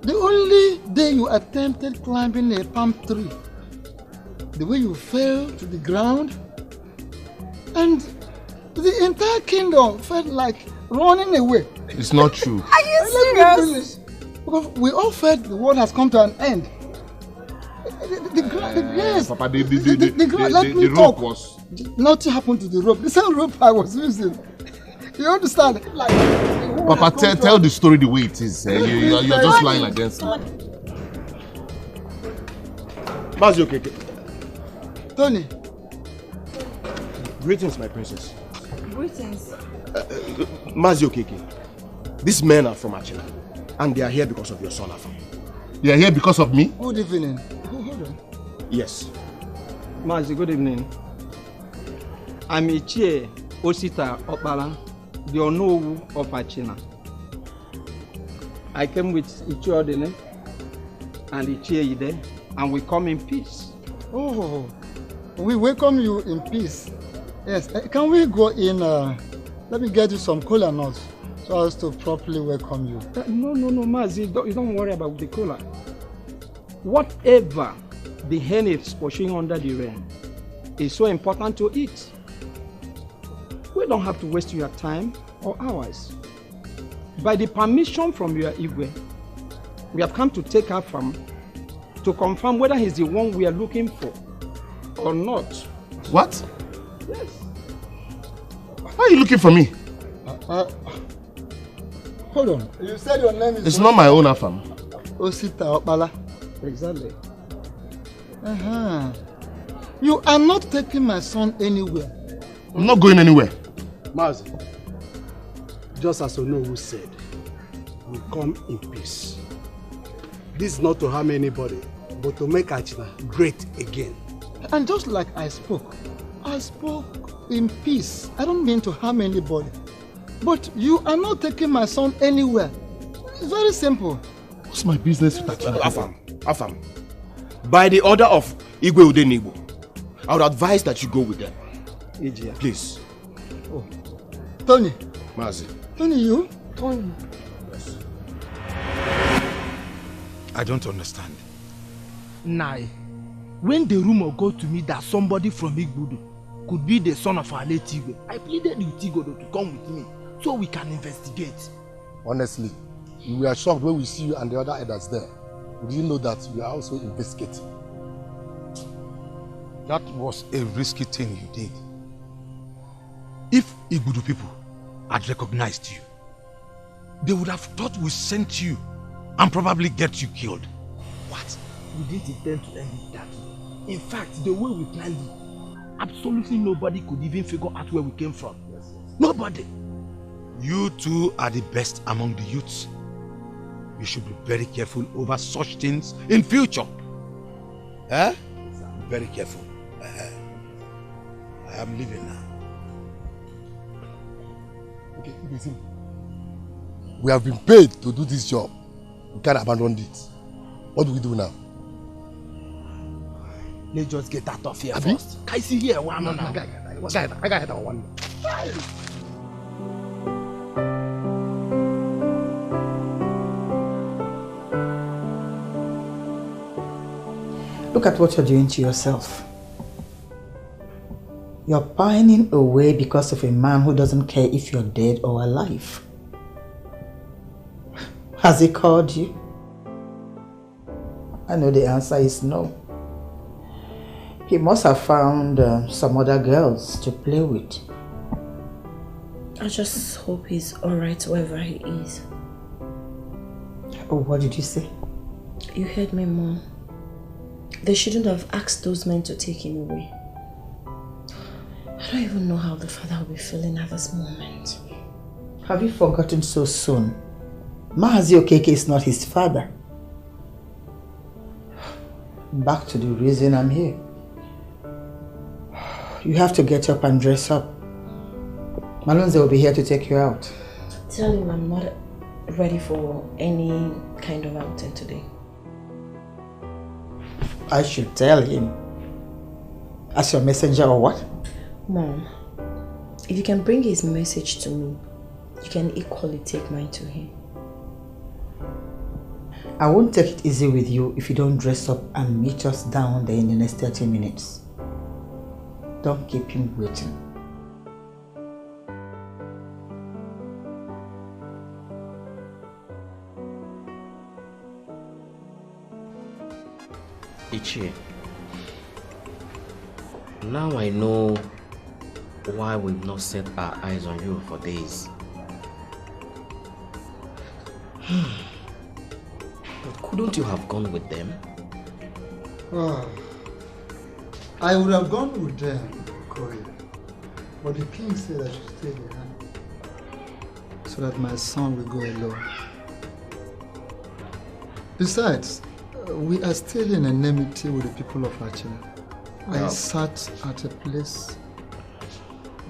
The only day you attempted climbing a palm tree, the way you fell to the ground, and the entire kingdom felt like running away. It's not true. Are you serious? Because we all felt the world has come to an end. Yes. Papa, the rope was... Nothing happened to the rope. The same rope I was using. You understand? Like, Papa, tell the story the way it is. You're just lying against me. Mazio Keke. Tony. Greetings, my princess. Greetings. Mazio Keke. These men are from Achina. And they are here because of your son, Afam. They are here because of me? Good evening. Hold on. Yes. Mazi, good evening. I'm Ichie Osita Opala, the Onowu of Achina. I came with Ichie Odene and Ichie Ide, and we come in peace. Oh, we welcome you in peace. Yes, can we go in? Let me get you some cola nuts so as to properly welcome you. No, Mazi, you don't worry about the cola. Whatever the hen is pursuing under the rain is so important to eat. We don't have to waste your time or ours. By the permission from your Igwe, we have come to take her farm to confirm whether he's the one we are looking for or not. What? Yes. Why are you looking for me? Hold on. You said your name is... It's not my own Afam. Osita Opala. Exactly. You are not taking my son anywhere. I'm not going anywhere. Mazi, just as Onowu said, we come in peace. This is not to harm anybody, but to make Achina great again. And just like I spoke in peace. I don't mean to harm anybody. But you are not taking my son anywhere. It's very simple. What's my business with Achina? Afam, by the order of Igwe Udenigbo, I would advise that you go with them. Please. Oh. Tony. Mazi. Tony, you? Tony. Yes. I don't understand. Nai, when the rumor got to me that somebody from Igbudu could be the son of our late Igwe, I pleaded with Igodo to come with me so we can investigate. Honestly, we were shocked when we see you and the other elders there. We didn't know that you are also investigating. That was a risky thing you did. If Igbudu people had recognized you, they would have thought we sent you and probably get you killed. What? We didn't intend to end it that way. In fact, the way we planned it, absolutely nobody could even figure out where we came from. Nobody. You two are the best among the youths. You should be very careful over such things in future. Eh? Be very careful. I am leaving now. Okay, listen. We have been paid to do this job. We can't abandon it. What do we do now? Let's just get out of here first. Can I see here one now? I got one. Look at what you're doing to yourself. You're pining away because of a man who doesn't care if you're dead or alive. Has he called you? I know the answer is no. He must have found some other girls to play with. I just hope he's alright wherever he is. Oh, what did you say? You heard me, Mom. They shouldn't have asked those men to take him away. I don't even know how the father will be feeling at this moment. Have you forgotten so soon? Mahazi Okeke is not his father. Back to the reason I'm here. You have to get up and dress up. Malonze will be here to take you out. Tell him I'm not ready for any kind of outing today. I should tell him. As your messenger or what? Mom, if you can bring his message to me, you can equally take mine to him. I won't take it easy with you if you don't dress up and meet us down there in the next 30 minutes. Don't keep him waiting. Ichie, now I know why we've not set our eyes on you for days. But couldn't you have gone with them? Oh, I would have gone with them, Corey. But the king said I should stay behind so that my son will go alone. Besides, we are still in enmity with the people of Achina. I sat at a place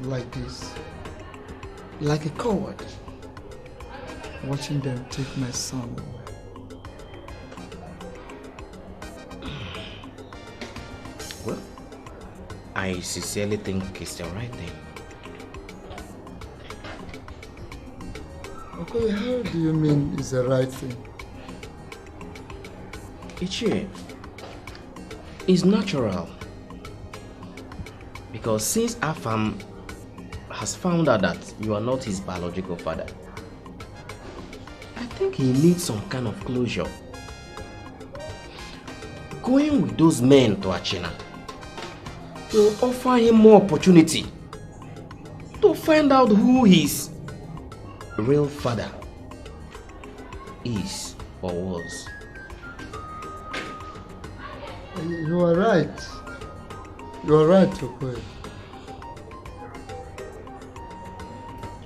like this, like a coward, watching them take my son away. Well, I sincerely think it's the right thing. Okay, how do you mean it's the right thing? Ichie, it's natural. Because since Afam has found out that you are not his biological father, I think he needs some kind of closure. Going with those men to Achina will offer him more opportunity to find out who his real father is or was. You are right. You are right, Okwe.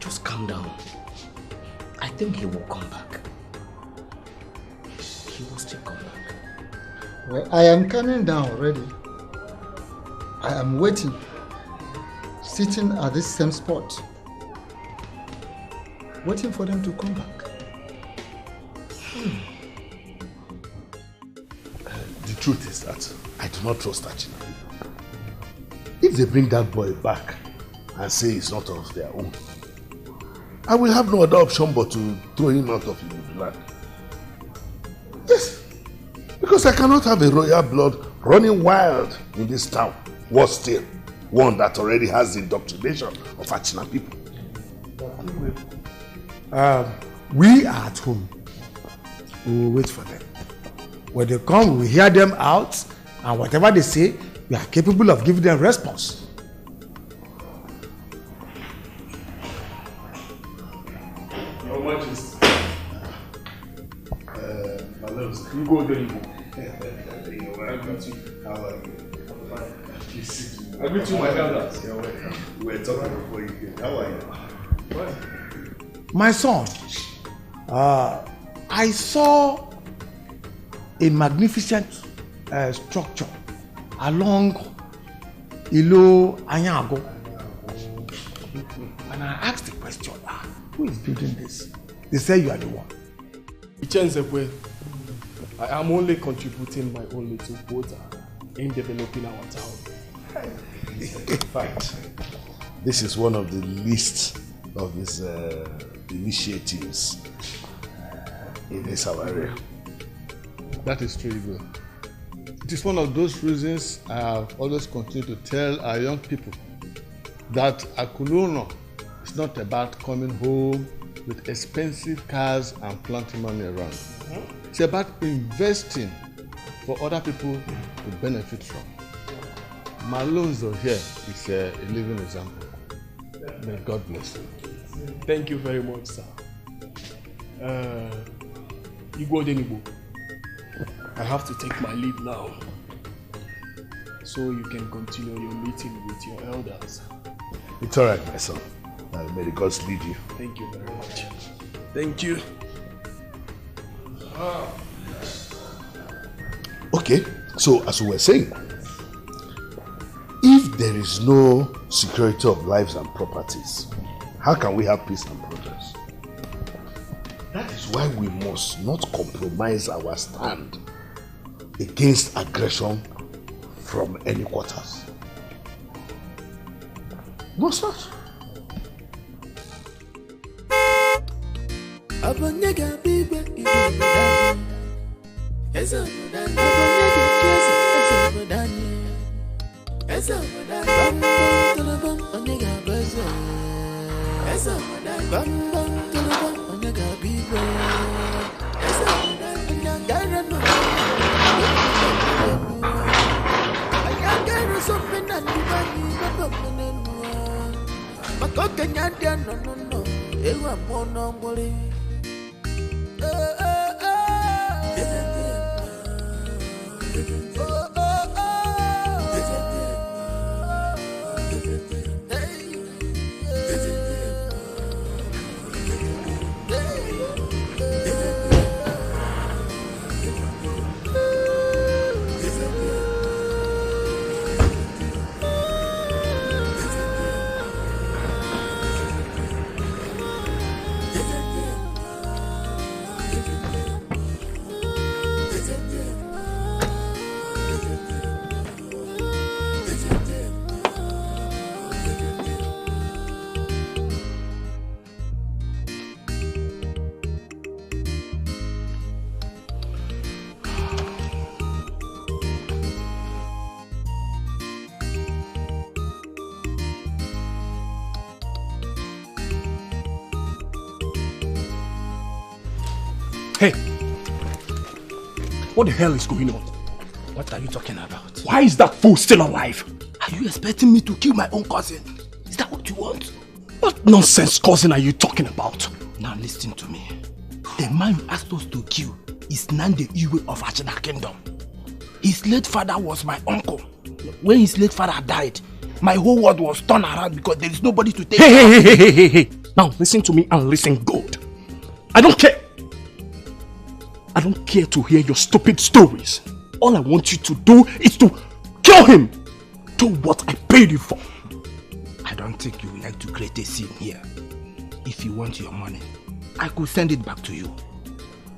Just calm down. I think he will come back. He will still come back. Well, I am coming down already. I am waiting, sitting at this same spot, waiting for them to come back. The truth is that I do not trust Achina. If they bring that boy back and say it's not of their own, I will have no other option but to throw him out of his land. Yes, because I cannot have a royal blood running wild in this town. Worse still, one that already has the indoctrination of Achina people. We are at home. We will wait for them. When they come, we will hear them out, and whatever they say, we are capable of giving them response. Your Majesty. My love, you go there, you go. I greet you. How are you? I'm fine. I greet you, my elders. You're welcome. We were talking before you came. How are you? What? My son, I saw a magnificent structure along Ilo Anyago. And I asked the question, who is building this? They say you are the one. Ichenzekwe, I am only contributing my own little quota in developing our town. In fact, this is one of the least of these initiatives in this our area. That is true, Igwe. It is one of those reasons I have always continued to tell our young people that Akununo is not about coming home with expensive cars and plenty money around. It's about investing for other people to benefit from. Malonzo here is a living example. May God bless you. Thank you very much, sir. Igbo Denibo, I have to take my leave now, so you can continue your meeting with your elders. It's all right, my son. May the gods lead you. Thank you very much. Thank you. Okay, so as we were saying, if there is no security of lives and properties, how can we have peace and progress? That is why we must not compromise our stand against aggression from any quarters. Must not. Hey! What the hell is going on? What are you talking about? Why is that fool still alive? Are you expecting me to kill my own cousin? Is that what you want? What nonsense cousin are you talking about? Now listen to me. The man you asked us to kill is Nande Iwe of Achina Kingdom. His late father was my uncle. When his late father died, my whole world was turned around because there is nobody to take care of. Hey. Now listen to me and listen good. I don't care. I don't care to hear your stupid stories. All I want you to do is to kill him. Do what I paid you for. I don't think you would like to create a scene here. If you want your money, I could send it back to you.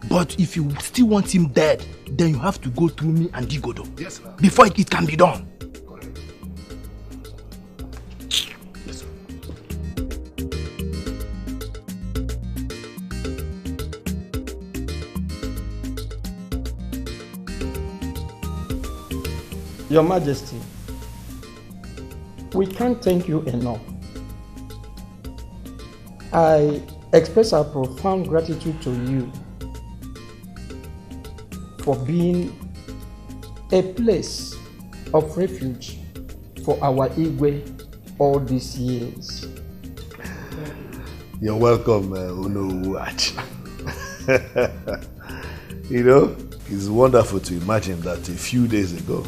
But if you still want him dead, then you have to go through me and Digodo. Yes, sir. Before it can be done. Yes, sir. Your Majesty, we can't thank you enough. I express our profound gratitude to you for being a place of refuge for our Igwe all these years. You're welcome, Unowachi. You know, it's wonderful to imagine that a few days ago,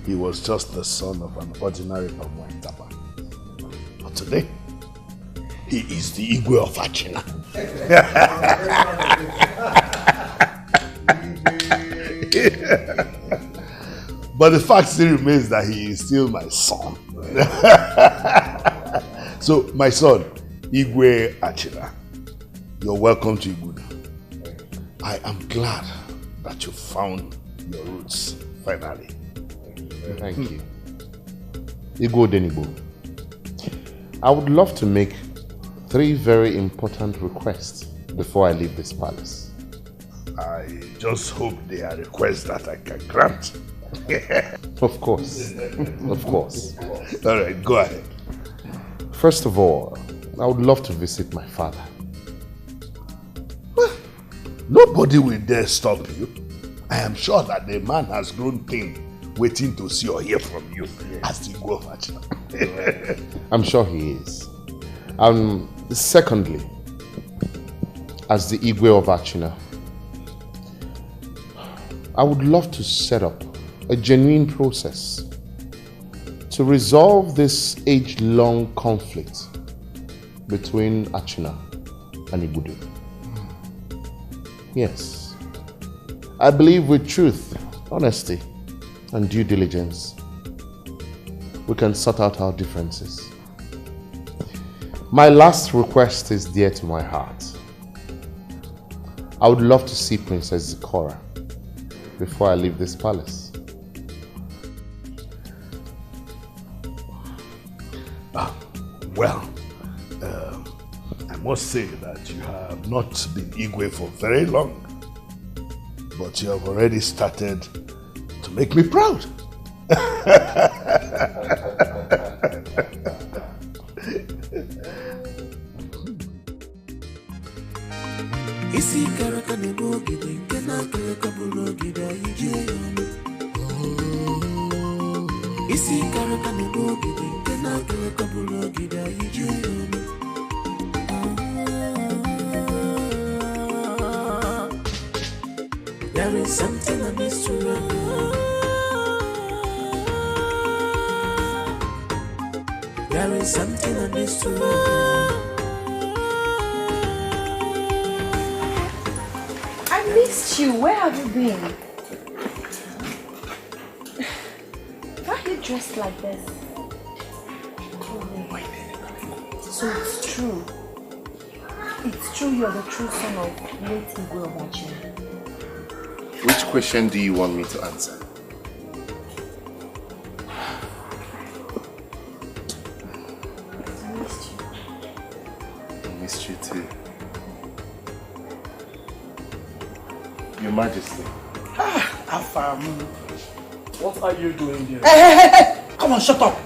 he was just the son of an ordinary Pamwantapa. But today, he is the Igwe of Achina. But the fact still remains that he is still my son. So, my son, Igwe Achina, you're welcome to Igwe. I am glad that you found your roots, finally. Thank you. Igwe Denibo, I would love to make 3 very important requests before I leave this palace. I just hope they are requests that I can grant. Of course. Of course. All right, go ahead. First of all, I would love to visit my father. Nobody will dare stop you. I am sure that the man has grown thin, waiting to see or hear from you as the Igwe of Achina. I'm sure he is. Secondly, as the Igwe of Achina, I would love to set up a genuine process to resolve this age-long conflict between Achina and Ibudu. Yes, I believe with truth, honesty, and due diligence, we can sort out our differences. My last request is dear to my heart. I would love to see Princess Zikora before I leave this palace. Well, I must say that you have not been Igwe for very long, but you have already started to make me proud. Isi karaka ne bogide nkena kele kabulo gida ije Isi karaka ne bogide nkena kele kabulo gida ije There is something I miss to learn. There is something I miss to learn. I missed you. Where have you been? Why are you dressed like this? So it's true. It's true you're the true son of late Igwe of Achina. Which question do you want me to answer? I missed you. I missed you too. Your Majesty. Afam. What are you doing here? Hey! Come on, shut up.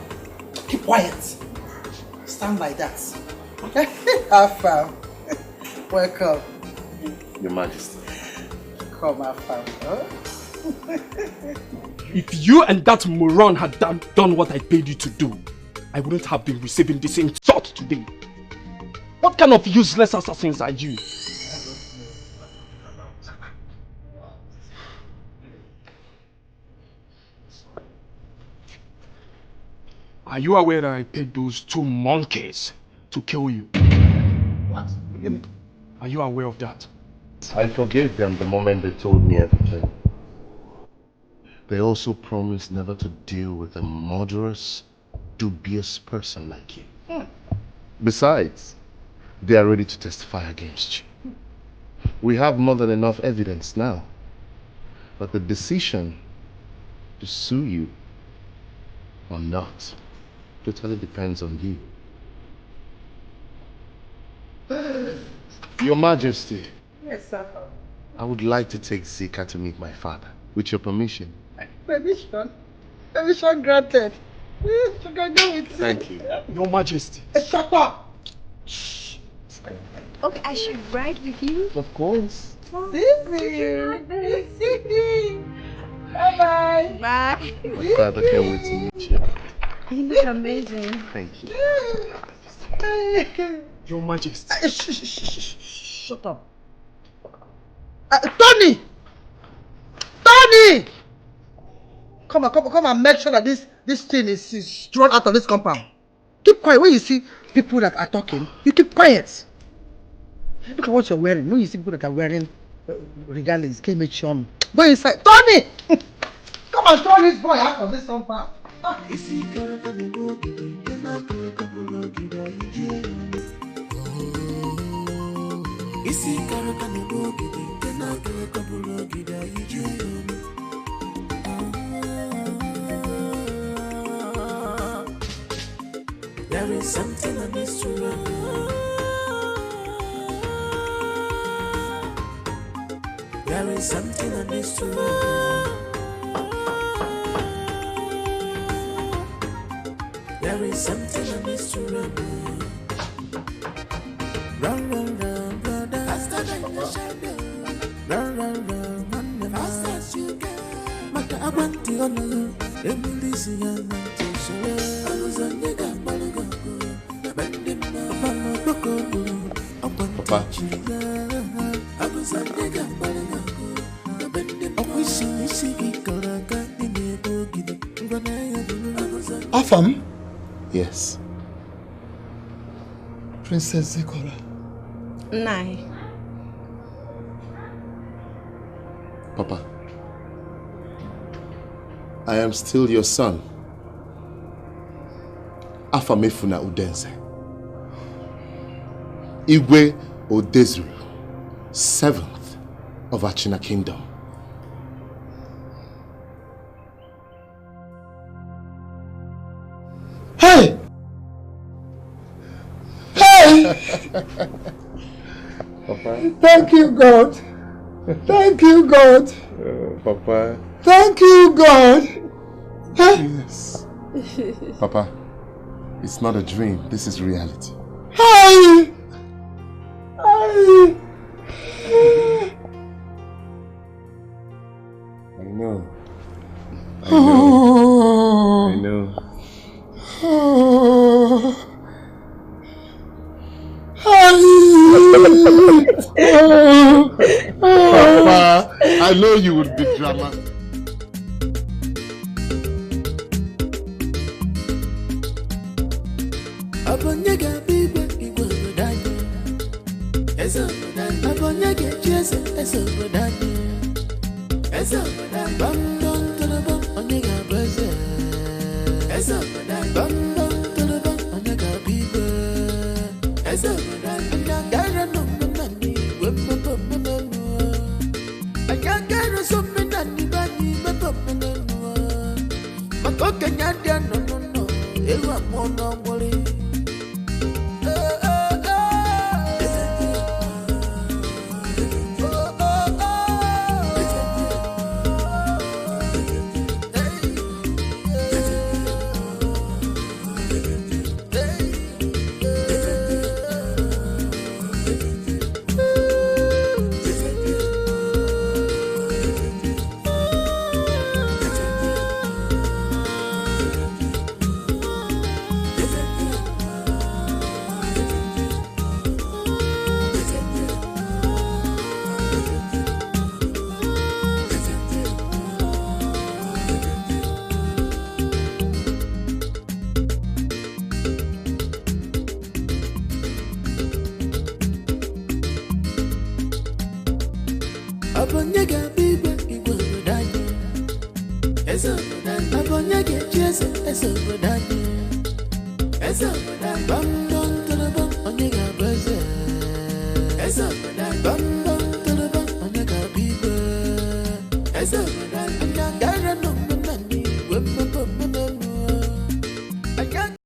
Keep quiet. Stand like that. Afam. Welcome. Your Majesty. Come, Afam. Huh? If you and that moron had done what I paid you to do, I wouldn't have been receiving this insult today. What kind of useless assassins are you? Are you aware that I paid those 2 monkeys to kill you? What? Are you aware of that? I forgave them the moment they told me everything. They also promised never to deal with a murderous, dubious person like you. Besides, they are ready to testify against you. We have more than enough evidence now. But the decision to sue you or not totally depends on you. Your Majesty. Yes, sir. I would like to take Zika to meet my father. With your permission. Permission? Permission granted. You can go with me. Thank you. Your Majesty. Shut up! Okay, I should ride with you. Of course. See you. Bye-bye. Bye. My father can't wait to meet you. You look amazing. Thank you. Your Majesty. Shut up. Tony! Tony! Come and make sure that this thing is thrown out of this compound. Keep quiet. When you see people that are talking, you keep quiet. Look at what you're wearing. When you see people that are wearing regardless, can make sure. Go inside. Tony! Come and throw this boy out of this compound. There is something I miss to know. There is something I miss to know. There is something I miss to know. Run, run, run, brother. Faster than the shadow. Run, run, run, run, fast as you can. Maka abanti ono, emulisi ya nantisho. Aluzanye gambalugo, abendi mo, abano boko bulu, abanti chiya. Aluzanye gambalugo, abendi mo. Owishi ikaraka inebo gidi, ngwana ya bulu. Afam? Yes. Princess Zikora. Nai. Papa, I am still your son. Afamefuna Udense. Igwe Odezuru, 7th of Achina Kingdom. Hey! Hey! Papa. Thank you, God. Thank you, God. Papa. Thank you, God. Yes. Papa, it's not a dream. This is reality. Hey! Hey! I know. Oh. I know. Oh. Papa, I know you would be drama. Abonyega bibe igwe bodani. Ezo bodani. Abonyega chese ezo bodani. Ezo bodani. Bambam tolobam onyega beze. Ezo bodani. Bambam tolobam onyega bibe. Ezo bodani. Anyagara no manani wembo mananu. Anyagara so manani bani wembo mananu. Makoke nyadia no no no. Ewa mono mori. onye ga-eji eze obodo anyị eze obodo anyị bam bam tara bam onye ga-abụ eze